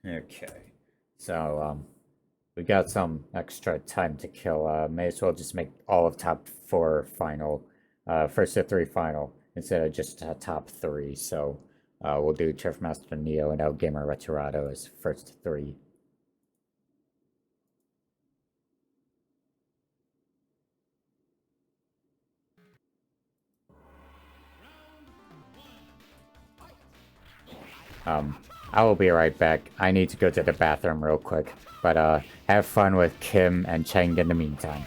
Speaker 1: Okay, so we got some extra time to kill. May as well just make all of top four final, first to three final instead of just top three. So we'll do Turfmaster Neo and Outgamer Retirado as first three. I will be right back. I need to go to the bathroom real quick, but have fun with Kim and Cheng in the meantime.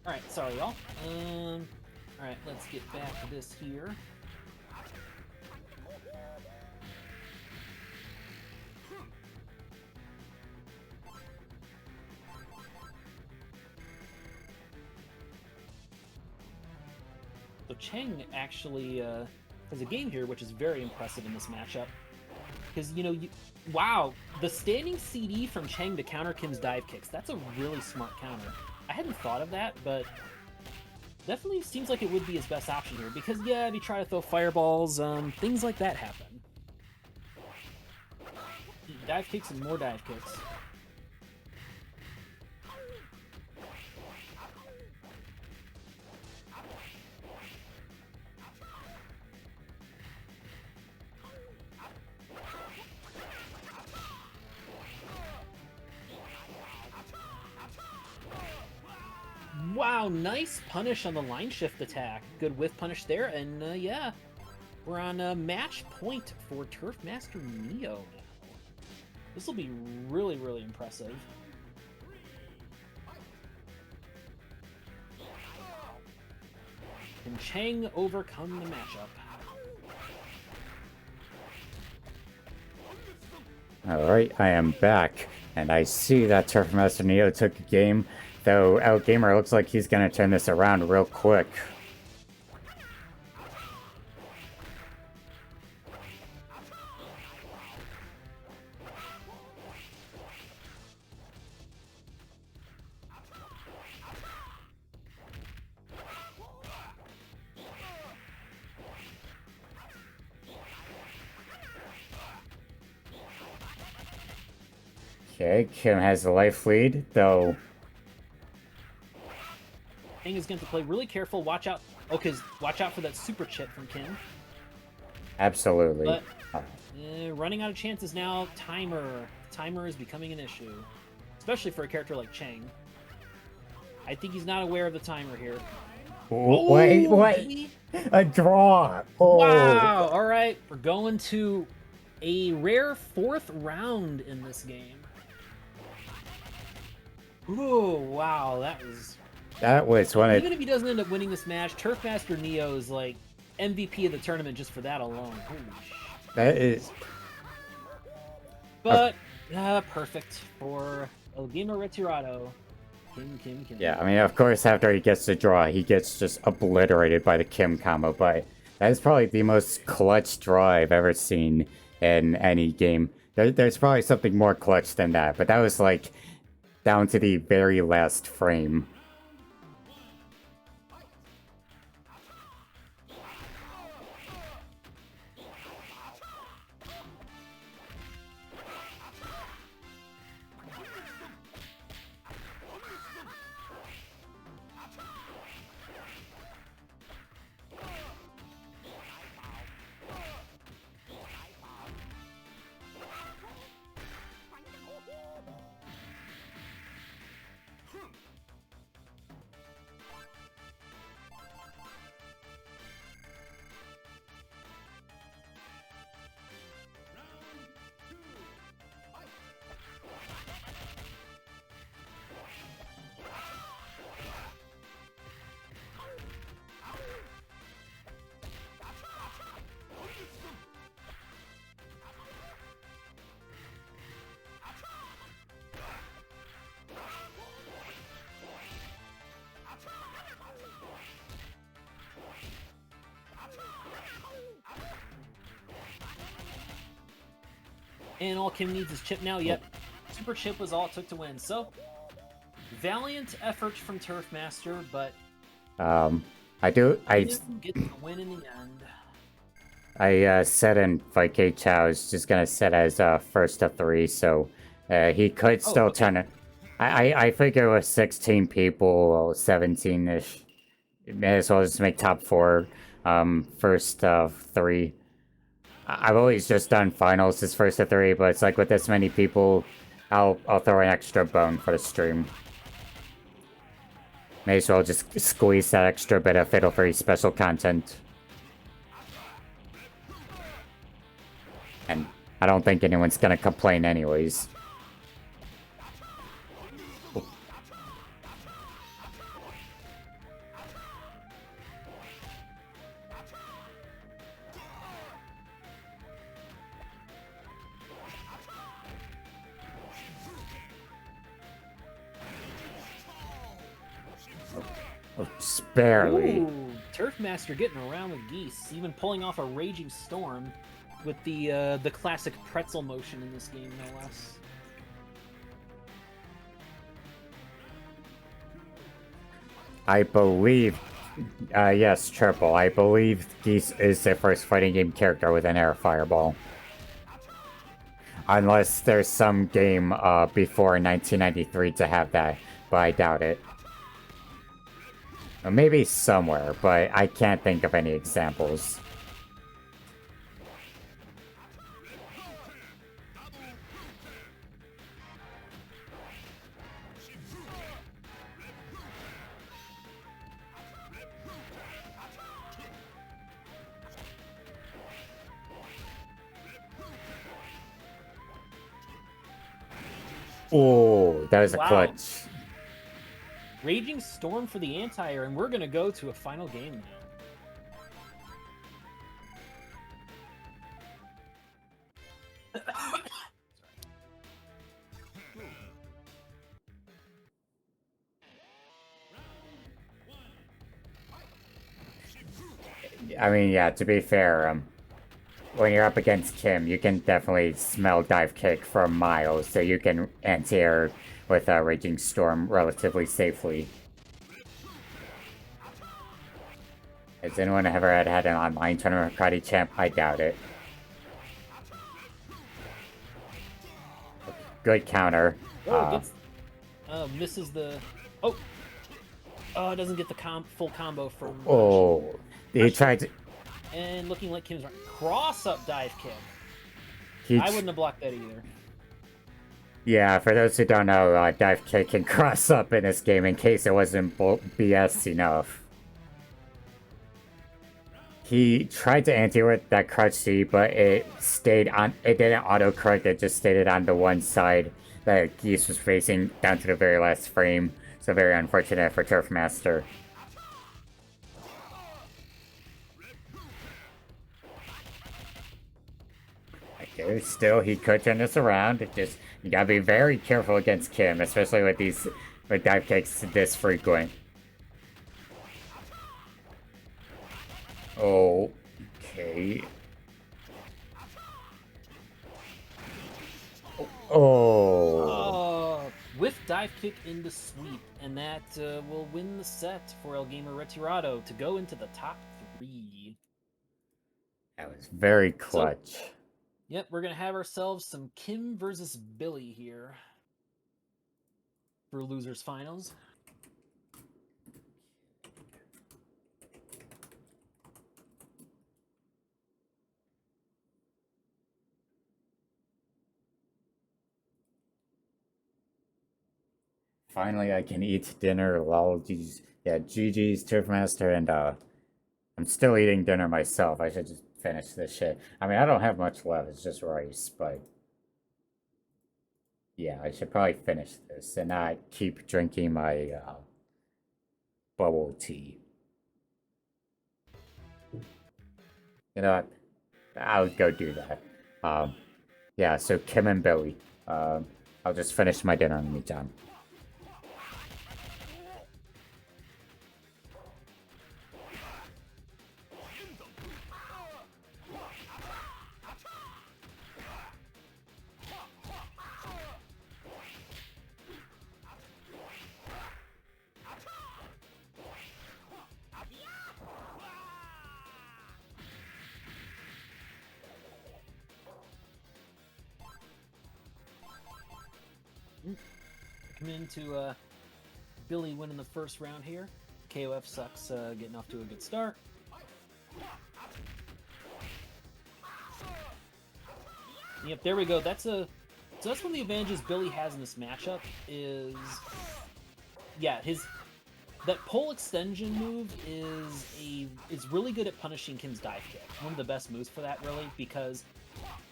Speaker 2: Alright, sorry, y'all. Alright, let's get back to this here. So Cheng actually has a game here, which is very impressive in this matchup. Because, you know, wow, the standing CD from Cheng to counter Kim's dive kicks, that's a really smart counter. I hadn't thought of that, but definitely seems like it would be his best option here. Because, yeah, if you try to throw fireballs, things like that happen. Dive kicks and more dive kicks. Wow, nice punish on the line shift attack. Good whiff punish there, and yeah, we're on a match point for Turf Master Neo now. This will be really, really impressive. Can Cheng overcome the matchup?
Speaker 1: Alright, I am back, and I see that Turf Master Neo took a game, though Outgamer looks like he's gonna turn this around real quick. Okay, Kim has the life lead, though.
Speaker 2: Cheng is going to play really careful. Watch out. Oh, because watch out for that super chip from Kim.
Speaker 1: Absolutely.
Speaker 2: But running out of chances now. Timer is becoming an issue, especially for a character like Cheng. I think he's not aware of the timer here.
Speaker 1: Wait. A draw. Oh.
Speaker 2: Wow. All right. We're going to a rare 4th round in this game. Ooh, wow.
Speaker 1: That was one of...
Speaker 2: Even if he doesn't end up winning this match, Turf Master Neo is like MVP of the tournament just for that alone. Holy shit.
Speaker 1: That is...
Speaker 2: But, perfect for El Gamer Retirado. Kim.
Speaker 1: Yeah, I mean, of course, after he gets the draw, he gets just obliterated by the Kim combo, but that is probably the most clutch draw I've ever seen in any game. There's probably something more clutch than that, but that was like down to the very last frame.
Speaker 2: And all Kim needs is chip now. Yep. Super chip was all it took to win. So, valiant effort from Turf Master, but
Speaker 1: I
Speaker 2: didn't get the win in the end.
Speaker 1: I said in Fight K Chow is just gonna set as first to 3, so he could still turn it. I figure with 16 people, 17-ish, may as well just make top 4 first of 3. I've always just done finals as first to 3, but it's like with this many people, I'll throw an extra bone for the stream. May as well just squeeze that extra bit of Fatal Fury special content. And I don't think anyone's gonna complain anyways. Oh, just barely.
Speaker 2: Ooh, Turfmaster getting around with Geese, even pulling off a Raging Storm with the classic pretzel motion in this game, no less.
Speaker 1: I believe, yes, Triple. I believe Geese is the first fighting game character with an air fireball. Unless there's some game before 1993 to have that, but I doubt it. Or maybe somewhere, but I can't think of any examples. Oh, that was a
Speaker 2: Wow.
Speaker 1: clutch.
Speaker 2: Raging Storm for the anti-air, and we're going to go to a final game now.
Speaker 1: I mean, yeah, to be fair, when you're up against Kim, you can definitely smell dive kick from miles, so you can anti-air with a Raging Storm relatively safely. Has anyone ever had an online tournament karate champ? I doubt it. Good counter.
Speaker 2: Misses the... Oh! Oh, it doesn't get the full combo from...
Speaker 1: Oh, he tried to...
Speaker 2: And looking like Kim's right. Cross-up dive kick. I wouldn't have blocked that either.
Speaker 1: Yeah, for those who don't know, dive kick can cross up in this game in case it wasn't BS enough. He tried to anti with that crouch C, but it stayed on. It didn't auto-correct, it just stayed on the one side that Geese was facing down to the very last frame. So very unfortunate for Turfmaster. Okay, still, he could turn this around. It just, you gotta be very careful against Kim, especially with with dive kicks this frequent. Oh, okay. Oh.
Speaker 2: With dive kick into sweep, and that will win the set for El Gamer Retirado to go into the top 3.
Speaker 1: That was very clutch.
Speaker 2: So, yep, we're going to have ourselves some Kim versus Billy here for losers finals.
Speaker 1: Finally, I can eat dinner. Lol, GG's. Yeah, GG's, Turfmaster, and I'm still eating dinner myself. I should just finish this shit. I mean, I don't have much left. It's just rice, but yeah, I should probably finish this and not keep drinking my bubble tea. You know what? I'll go do that. Yeah, so Kim and Billy. I'll just finish my dinner in the meantime.
Speaker 2: Coming into Billy winning the first round here. KOF sucks getting off to a good start. Yep, there we go. So that's one of the advantages Billy has in this matchup is, yeah, that pole extension move is really good at punishing Kim's dive kick. One of the best moves for that, really, because,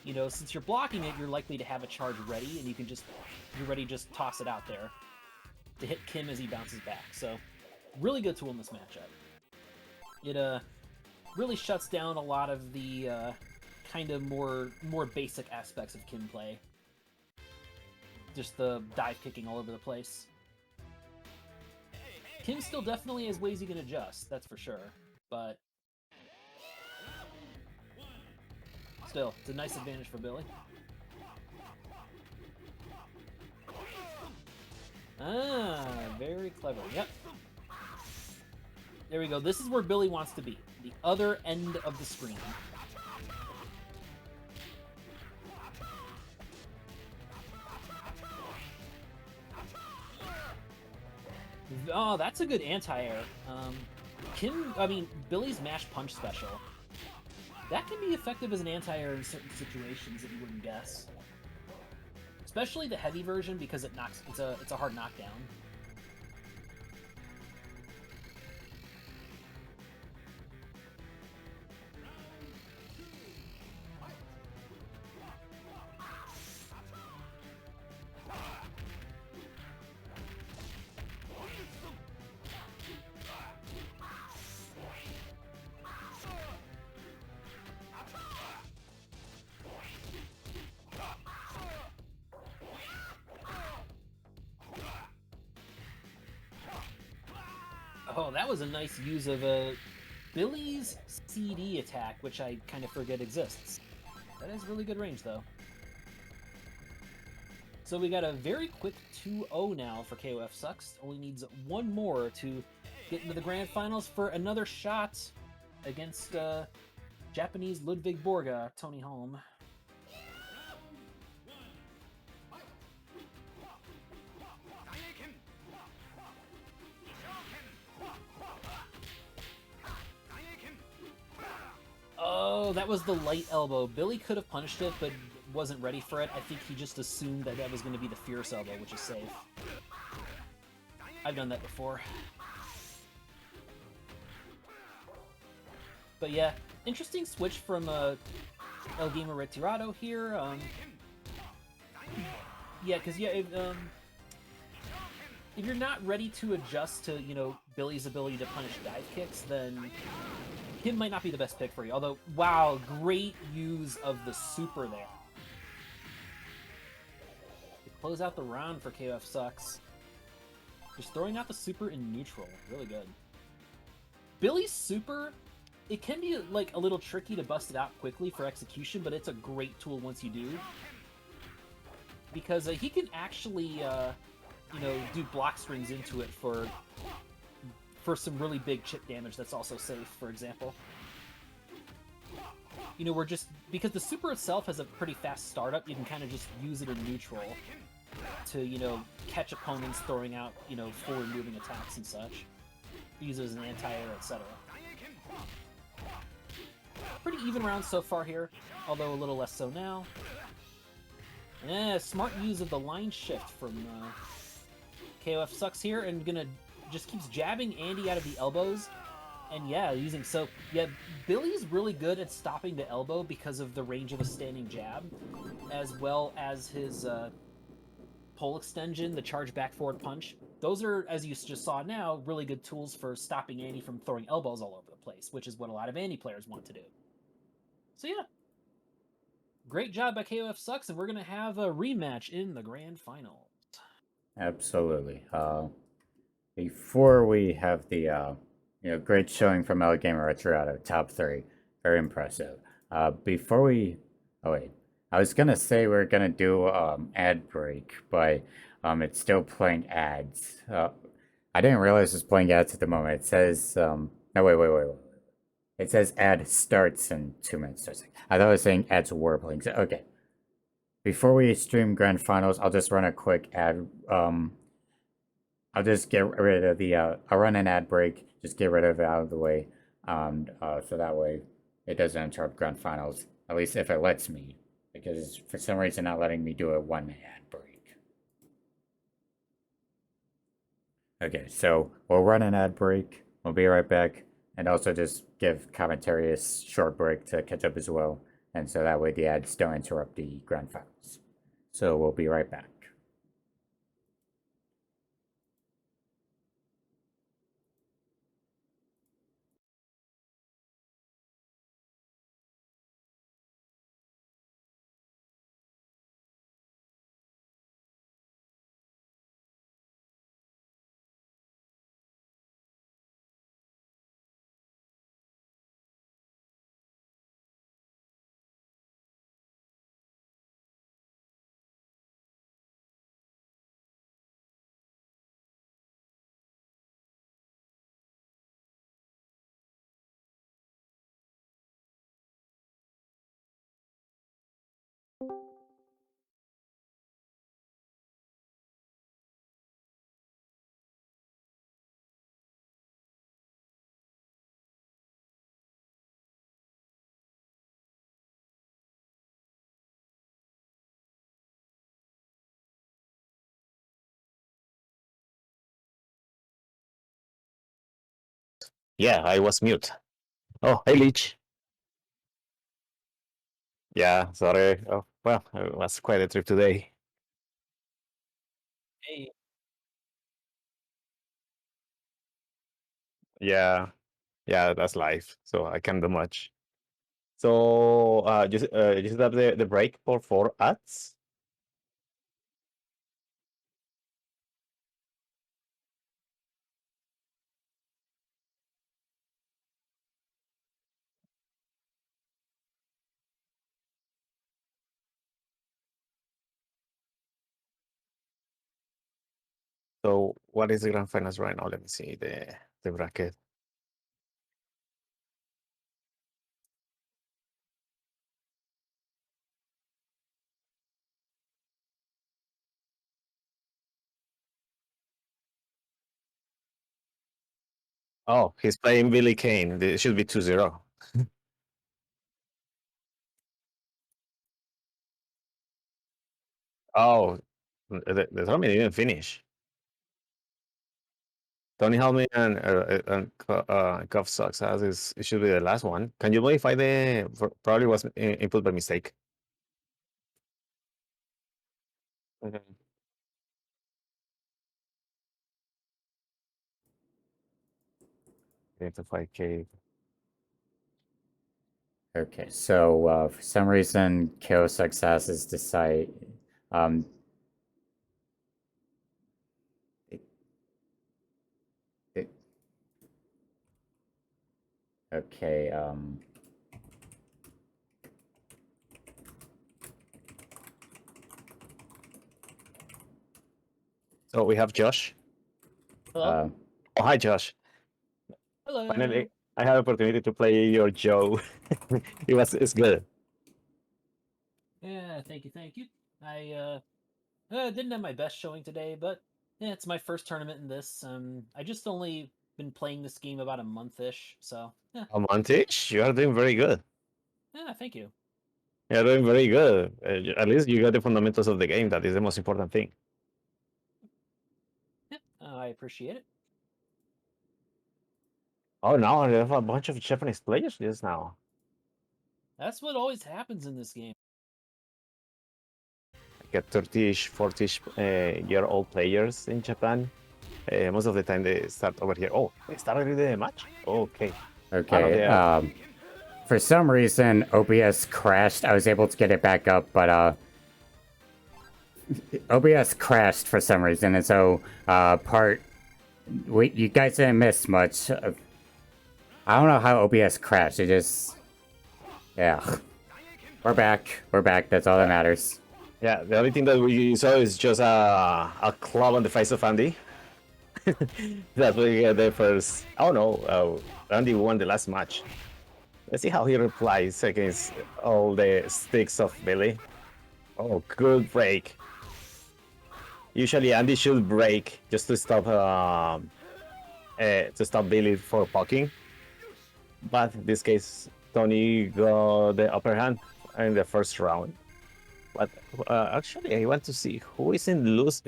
Speaker 2: you know, since you're blocking it, you're likely to have a charge ready, and you're ready to just toss it out there to hit Kim as he bounces back. So, really good tool in this matchup. It really shuts down a lot of the kind of more basic aspects of Kim play. Just the dive kicking all over the place. Kim still definitely has ways he can adjust, that's for sure. But still, it's a nice advantage for Billy. Ah, very clever. Yep. There we go. This is where Billy wants to be. The other end of the screen. Oh, that's a good anti-air. Billy's mash punch special. That can be effective as an anti-air in certain situations that you wouldn't guess. Especially the heavy version because it's a hard knockdown. Oh, that was a nice use of Billy's CD attack, which I kind of forget exists. That has really good range, though. So we got a very quick 2-0 now for KOF Sucks. Only needs one more to get into the grand finals for another shot against Japanese Ludwig Borga, Tonyhalme. Oh, that was the light elbow. Billy could have punished it, but wasn't ready for it. I think he just assumed that was going to be the fierce elbow, which is safe. I've done that before. But yeah, interesting switch from El Gamer Retirado here. Yeah, because if you're not ready to adjust to, Billy's ability to punish dive kicks, then him might not be the best pick for you. Although, wow, great use of the super there. To close out the round for KOF Sucks. Just throwing out the super in neutral. Really good. Billy's super, it can be like a little tricky to bust it out quickly for execution, but it's a great tool once you do. Because he can actually, do block strings into it for some really big chip damage that's also safe, for example. We're just... Because the super itself has a pretty fast startup, you can kind of just use it in neutral to, catch opponents throwing out, forward-moving attacks and such. Use it as an anti-air, etc. Pretty even round so far here, although a little less so now. Yeah, smart use of the line shift from KOF Sucks here, and gonna just keeps jabbing Andy out of the elbows. And yeah, Billy's really good at stopping the elbow because of the range of a standing jab, as well as his pole extension, the charge back forward punch. Those are, as you just saw now, really good tools for stopping Andy from throwing elbows all over the place, which is what a lot of Andy players want to do. So yeah, great job by KOF Sucks, and we're going to have a rematch in the grand final.
Speaker 1: Absolutely. Before we have the great showing from El Gamer Retirado, top 3, very impressive. Before we, oh wait, I was gonna say we're gonna do ad break, but it's still playing ads. I didn't realize it's playing ads at the moment. It says no, wait. It says ad starts in 2 minutes. I thought it was saying ads were playing. So, okay. Before we stream grand finals, I'll just run a quick ad. I'll just get rid of the. I'll run an ad break. Just get rid of it out of the way, so that way it doesn't interrupt grand finals. At least if it lets me, because it's for some reason not letting me do a 1 ad break. Okay, so we'll run an ad break. We'll be right back, and also just give commentary a short break to catch up as well, and so that way the ads don't interrupt the grand finals. So we'll be right back.
Speaker 3: Yeah, I was mute. Oh, hey, Lich. Yeah, sorry. Oh, well, it was quite a trip today.
Speaker 2: Hey,
Speaker 3: Yeah, yeah, that's life. So I can't do much. So just have the break for 4 ads. So what is the grand finals right now? Let me see the bracket. Oh, he's playing Billy Kane. It should be 2-0. Oh, the tournament didn't finish. Tonyhalme and Cuff Sucks as is it should be the last one. Can you modify probably was input by mistake? Okay. Into 5K.
Speaker 1: Okay, so for some reason, KO Success is decide. Um, it, it, okay.
Speaker 3: So we have Josh.
Speaker 2: hello.
Speaker 3: Oh, hi, Josh.
Speaker 2: Hello.
Speaker 3: Finally, I had opportunity to play your Joe. It's good.
Speaker 2: Yeah, thank you, thank you. I didn't have my best showing today, but yeah, it's my first tournament in this. I just only been playing this game about a month-ish, so yeah.
Speaker 3: Montage, you are doing very good.
Speaker 2: Yeah, thank you.
Speaker 3: You're doing very good. At least you got the fundamentals of the game. That is the most important thing.
Speaker 2: Yeah, I appreciate it.
Speaker 3: Oh, now I have a bunch of Japanese players just now.
Speaker 2: That's what always happens in this game.
Speaker 3: Like 30ish, 40ish year old players in Japan. Most of the time they start over here. Oh, they started the match? Okay.
Speaker 1: okay.
Speaker 3: They are.
Speaker 1: For some reason, OBS crashed. I was able to get it back up, but OBS crashed for some reason, and so you guys didn't miss much. I don't know how OBS crashed. It just, yeah. We're back. We're back. That's all that matters.
Speaker 3: Yeah, the only thing that we saw is just a club on the face of Andy. That's what we get the first. Oh no, Andy won the last match. Let's see how he replies against all the sticks of Billy. Oh, good break. Usually Andy should break just to stop Billy for poking. But in this case, Tony got the upper hand in the first round. But actually, I want to see who is in lose.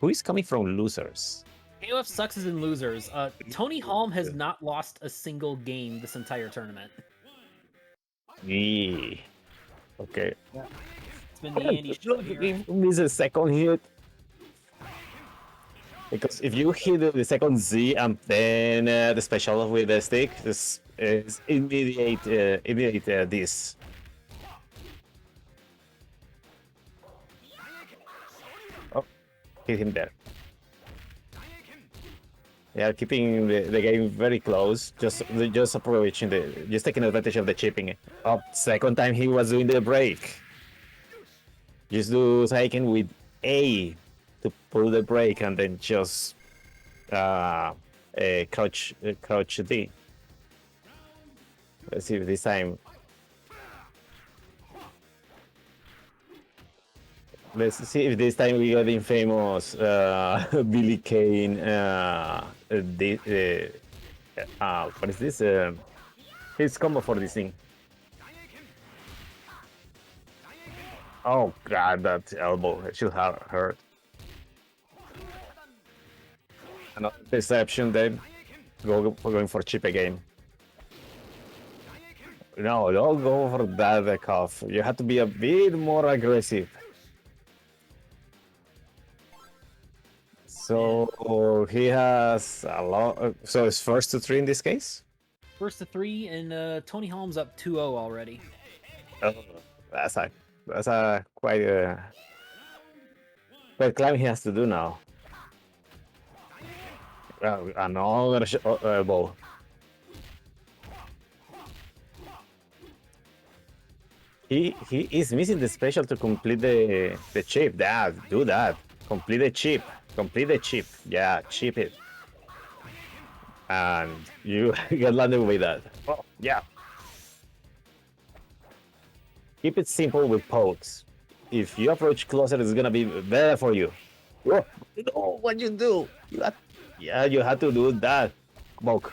Speaker 3: Who is coming from losers.
Speaker 2: KOF sucks is in losers. Tonyhalme has not lost a single game this entire tournament.
Speaker 3: Yeah. Okay.
Speaker 2: It's been the Andy show here.
Speaker 3: Give me the second hit. Because if you hit the second Z and then the special with the stick, this is immediate this. Oh, hit him there. They are keeping the game very close, just approaching just taking advantage of the chipping. Oh, second time he was doing the break. Just do taking with A to pull the break and then just crouch D. Let's see if this time. Let's see if this time we got the famous Billy Kane. What is this? His combo for this thing. Oh god, that elbow it should have hurt. Another deception then. Going for chip again. No, don't go for that cuff. You have to be a bit more aggressive. So he has a lot. So it's first to 3 in this case.
Speaker 2: First to 3, and Tonyhalme's up 2-0 already.
Speaker 3: Oh, that's a quite climb he has to do now. Another elbow. He is missing the special to complete the chip. Do that. Complete the chip. Complete the chip. Yeah, chip it. And you get landed with that. Oh, yeah. Keep it simple with pokes. If you approach closer, it's gonna be better for you. Oh, no, what you do? Yeah, you have to do that. Poke,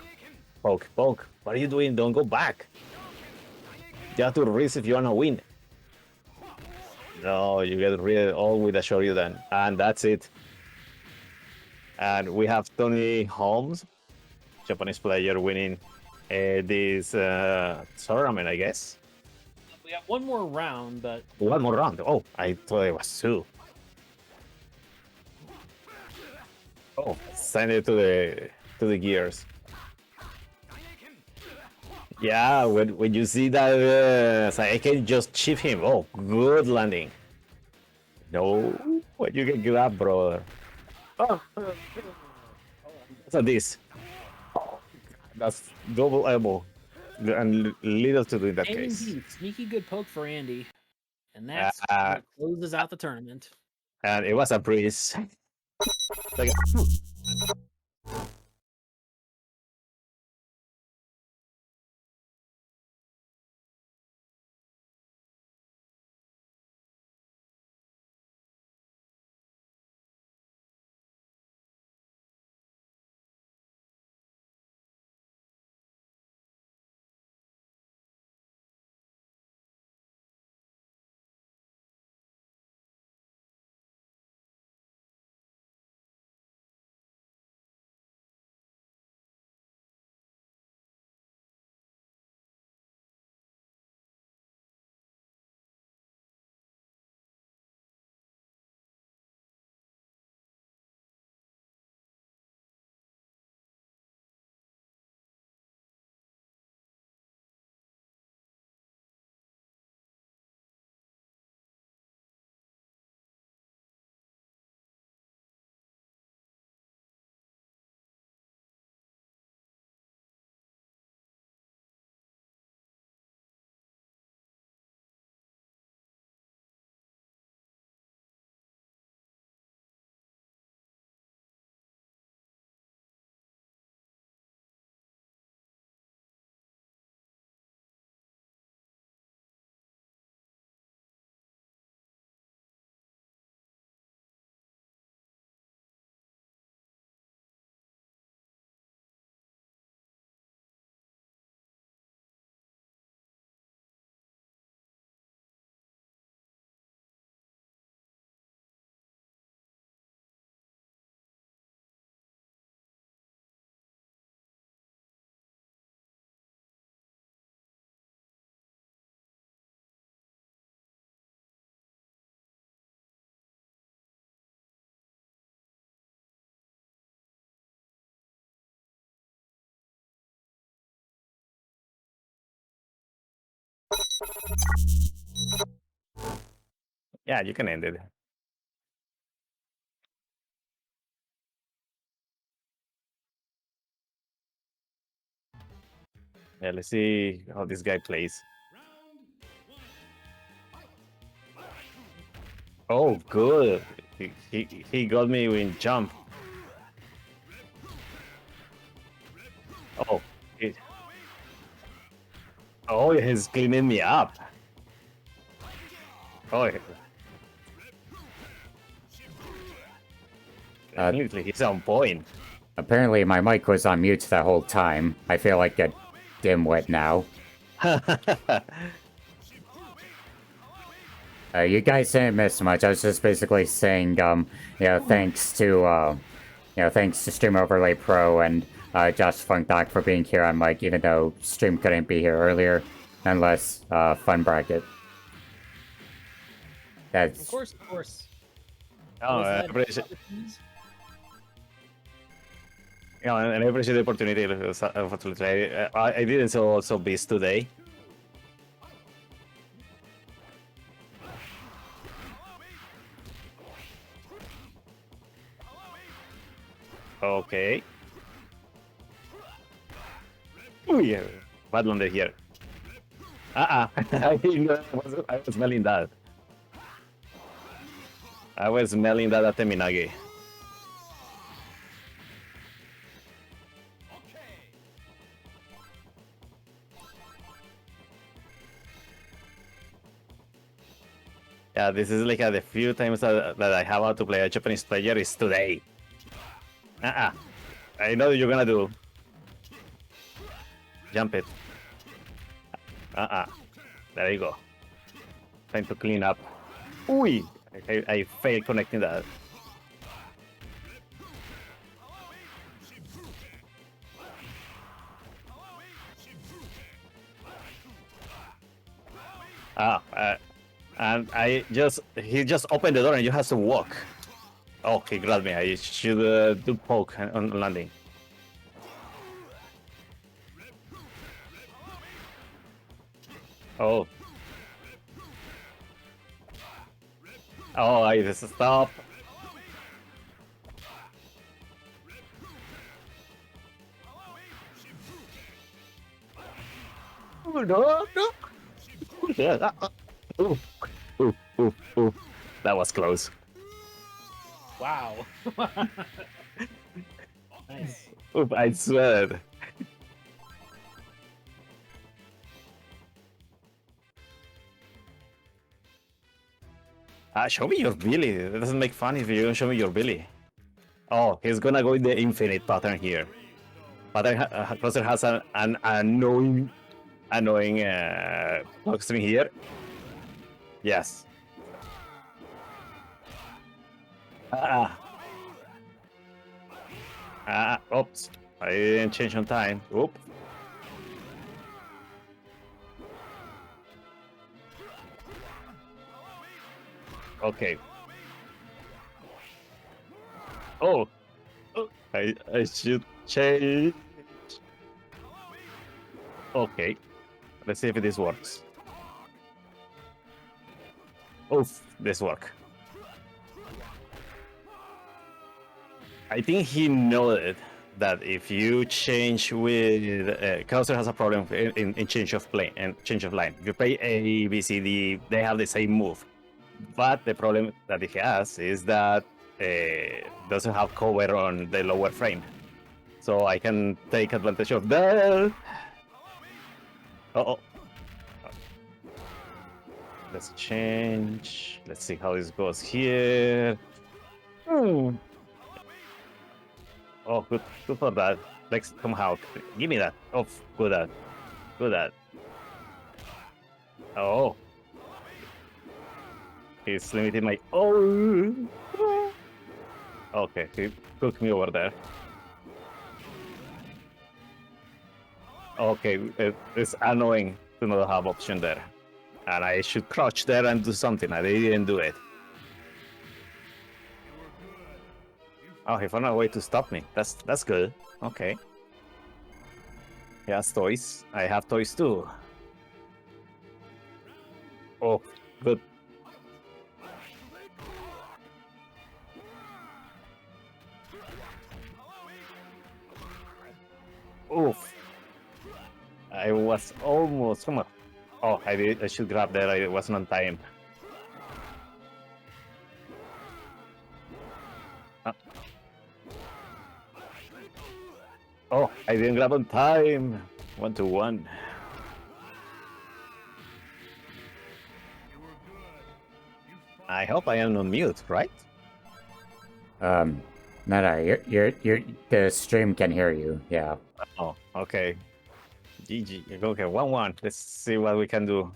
Speaker 3: poke, poke. What are you doing? Don't go back. You have to risk if you wanna win. No, you get rid all with a Shoryuken, and that's it. And we have Tonyhalme, Japanese player, winning this tournament, I guess.
Speaker 2: We have one more round, but
Speaker 3: One more round. Oh, I thought it was 2. Oh, send it to the gears. Yeah, when you see that, I can just chip him. Oh, good landing. No, what you can grab, brother. Oh, what's this? Oh, that's double elbow, and little to do in that case.
Speaker 2: Indeed, sneaky good poke for Andy, and that's what closes out the tournament.
Speaker 3: And it was a breeze. Like, yeah, you can end it. Yeah, let's see how this guy plays. Oh, good. He got me in jump. Oh, he's cleaning me up. Oh, Definitely, he's on point.
Speaker 1: Apparently my mic was on mute that whole time. I feel like a dimwit now. You guys didn't miss much. I was just basically saying, thanks to StreamOverlayPro and Joshthefunkdoc for being here on mic, even though stream couldn't be here earlier. Nonetheless, fun bracket. That's...
Speaker 2: Of course, of course.
Speaker 3: No,
Speaker 2: Was
Speaker 3: I
Speaker 2: that
Speaker 3: appreciate,
Speaker 2: opportunities?
Speaker 3: and I appreciate the opportunity. Unfortunately, I didn't also Beast today. Okay. Oh yeah, bad landed here. I was smelling that. I was smelling that at Teminage. Yeah, this is like the few times that I have had to play a Japanese player is today. I know you're gonna do. Jump it. There you go. Time to clean up. Ooh, I failed connecting that. And he just opened the door and you have to walk. Oh, he grabbed me. I should do poke on landing. Oh. Oh, I just stop. Oh, no. Yeah. Ooh. That was close.
Speaker 2: Wow. Nice.
Speaker 3: Oof, I swear. Show me your Billy. It doesn't make fun if you don't show me your Billy. Oh, he's gonna go in the infinite pattern here. Pattern Closer has an annoying block string here. Yes. Oops. I didn't change on time. Oop. Okay. Oh. I should change. Okay. Let's see if this works. Oof, this work. I think he noted that if you change with Krauser has a problem in change of plane and change of line. If you play A, B, C, D, they have the same move, but the problem that he has is that doesn't have cover on the lower frame, so I can take advantage of that. Oh. Let's change. Let's see how this goes here. Oh, good for that. Like somehow, give me that. Oh, good at. Oh, he's limiting my. Oh, okay. He took me over there. Okay, it's annoying to not have option there, and I should crouch there and do something. I didn't do it. Oh, he found a way to stop me. That's good. Okay. He has toys. I have toys too. Oh, good. Oof. I was almost. Come on. Oh, I should grab there. I wasn't on time. Oh, I didn't grab on time. 1-1. I hope I am on mute, right?
Speaker 1: No, the stream can hear you. Yeah.
Speaker 3: Oh, okay. GG. Okay, 1-1. Let's see what we can do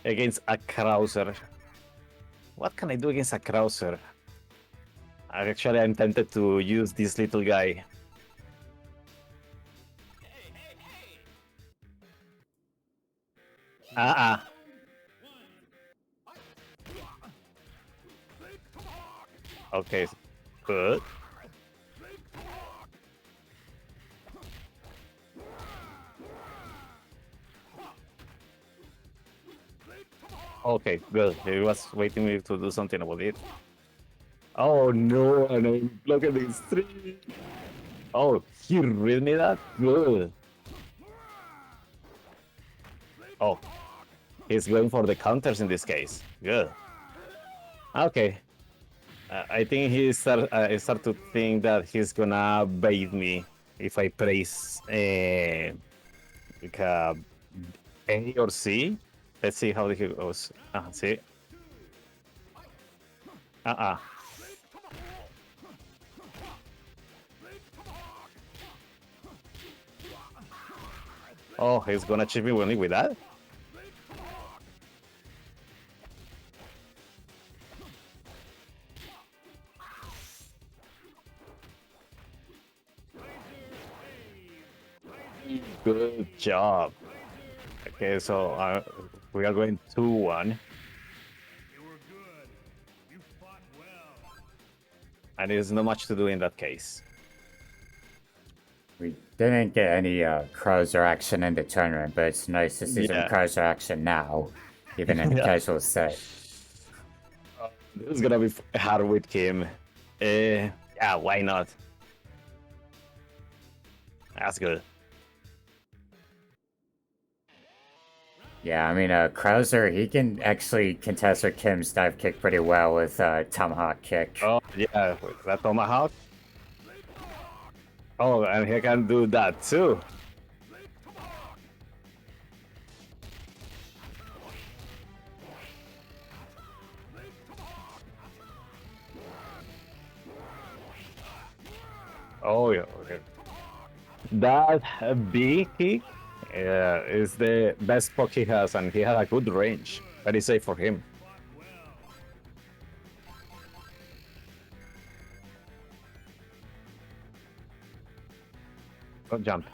Speaker 3: against a Krauser. What can I do against a Krauser? Actually, I'm tempted to use this little guy. Okay, good. Okay, good. He was waiting me to do something about it. Oh no, and I'm blocking the stream. Oh, he read me that? Good. Oh, he's going for the counters in this case. Good. Okay. I think I start to think that he's gonna bait me if I place like A or C. Let's see how he goes. See. Oh, he's gonna chip me only with that? Good job. Okay, so we are going 2-1. And there's not much to do in that case.
Speaker 1: We didn't get any Krauser action in the tournament, but it's nice to see some
Speaker 3: Yeah.
Speaker 1: Krauser action now, even in the
Speaker 3: Yeah.
Speaker 1: casual set.
Speaker 3: This is gonna be hard with him. Yeah, why not? That's good.
Speaker 1: Yeah, I mean, Krauser, he can actually contest with Kim's dive kick pretty well with Tomahawk kick.
Speaker 3: Oh, yeah, with that Tomahawk. Oh, and he can do that too. Oh, yeah, okay. That B kick is the best poke he has, and he has a good range. Very safe for him. Don't jump.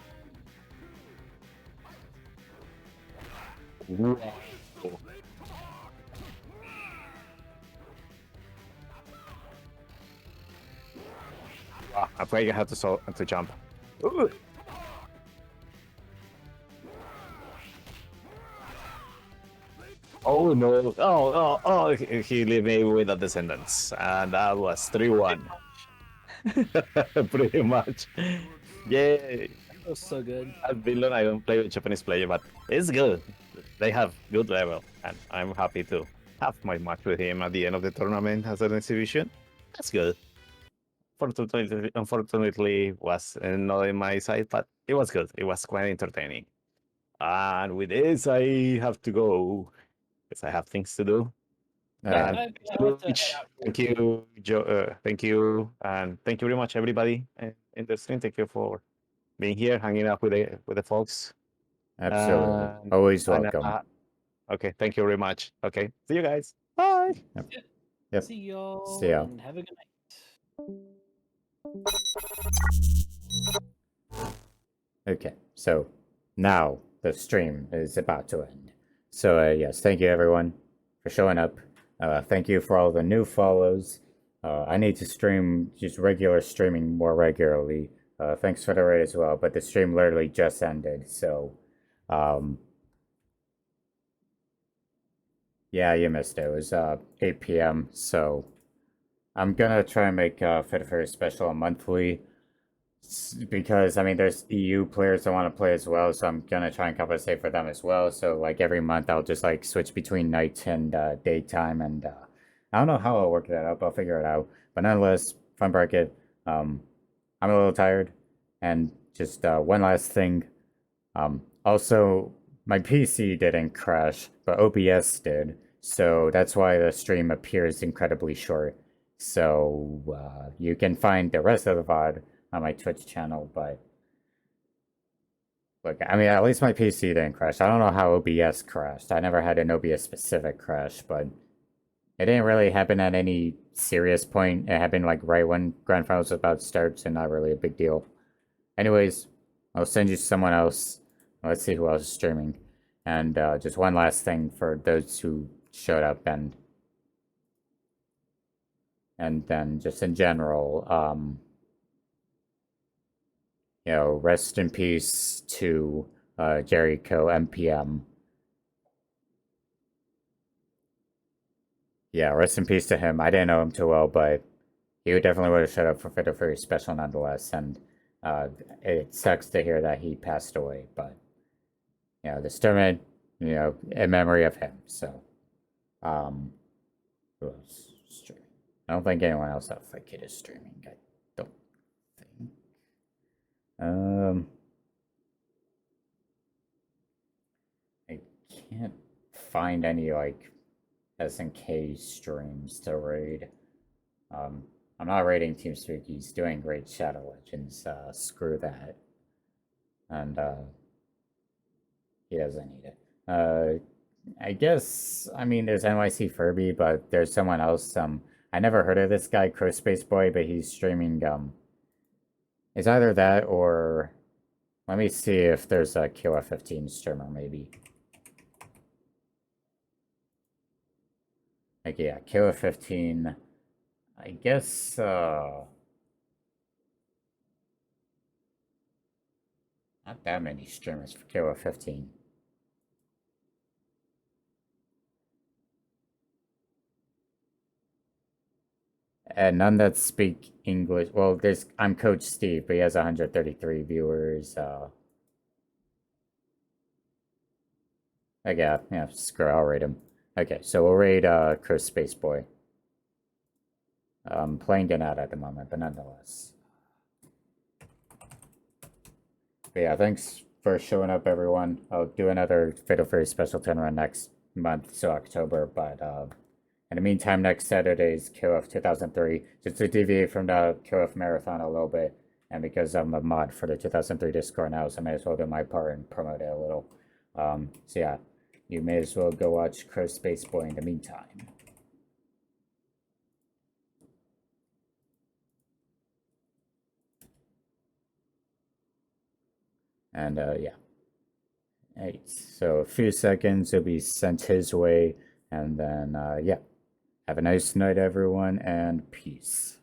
Speaker 3: Wow. Wow, I probably have to jump. Ooh. Oh no! Oh! He leave me with the descendants, and that was 3-1. Pretty much. Yeah.
Speaker 2: That was so good.
Speaker 3: At Billon, I don't play with Japanese player, but it's good. They have good level, and I'm happy to have my match with him at the end of the tournament as an exhibition. That's good. Unfortunately, was not in my side, but it was good. It was quite entertaining. And with this, I have to go because I have things to do.
Speaker 1: Alright.
Speaker 3: And
Speaker 2: I like to head out
Speaker 3: thank
Speaker 2: here.
Speaker 3: you, Joe. Thank you, and thank you very much, everybody in the stream. Thank you for being here, hanging out with the folks.
Speaker 1: Absolutely. Always
Speaker 3: And,
Speaker 1: welcome.
Speaker 3: okay, thank you very much. Okay, see you guys. Bye.
Speaker 1: Yep.
Speaker 2: See y'all
Speaker 1: See ya.
Speaker 2: and have a good night.
Speaker 1: Okay, so now the stream is about to end. So yes, thank you everyone for showing up. Thank you for all the new follows. I need to stream just regular streaming more regularly. Thanks for the raid as well, but the stream literally just ended, so yeah, you missed it. It was 8 p.m. So I'm gonna try and make Fit for Special a monthly because I mean there's EU players that want to play as well, so I'm gonna try and compensate for them as well. So like every month I'll just like switch between night and daytime, and I don't know how I'll work that out, but I'll figure it out. But nonetheless, fun bracket. I'm a little tired, and just one last thing. Also, my PC didn't crash, but OBS did, so that's why the stream appears incredibly short. So you can find the rest of the VOD on my Twitch channel, but look, I mean, at least my PC didn't crash. I don't know how OBS crashed. I never had an OBS specific crash, but it didn't really happen at any serious point. It happened like right when Grand Finals was about to start, so not really a big deal. Anyways, I'll send you someone else. Let's see who else is streaming. And just one last thing for those who showed up and then just in general, you know, rest in peace to JerichoMPM. Yeah, rest in peace to him. I didn't know him too well, but he definitely would have showed up for Fatal Fury Special nonetheless. And it sucks to hear that he passed away, but you know, this tournament, you know, in memory of him. So, who else is streaming? I don't think anyone else at Fight Kid is streaming. I don't think. I can't find any like SNK streams to raid. I'm not raiding Team Streak. He's doing great Shadow Legends. Screw that. And he doesn't need it. I guess, I mean, there's NYC Furby, but there's someone else. I never heard of this guy, Crow Space Boy, but he's streaming. It's either that or let me see if there's a QF15 streamer, maybe. Like, yeah, QF15. I guess, not that many streamers for QF15. And none that speak English. Well, I'm Coach Steve, but he has 133 viewers. Okay, yeah, screw it, I'll rate him. Okay, so we'll rate Chris Space Boy. I'm playing Ganat at the moment, but nonetheless. But yeah, thanks for showing up, everyone. I'll do another Fatal Fury special tournament next month, so October, but in the meantime, next Saturday's KOF 2003, just to deviate from the KOF marathon a little bit, and because I'm a mod for the 2003 Discord now, so I may as well do my part and promote it a little. So yeah, you may as well go watch Crow Space Boy in the meantime. And yeah. Right, so a few seconds will be sent his way, and then yeah. Have a nice night, everyone, and peace.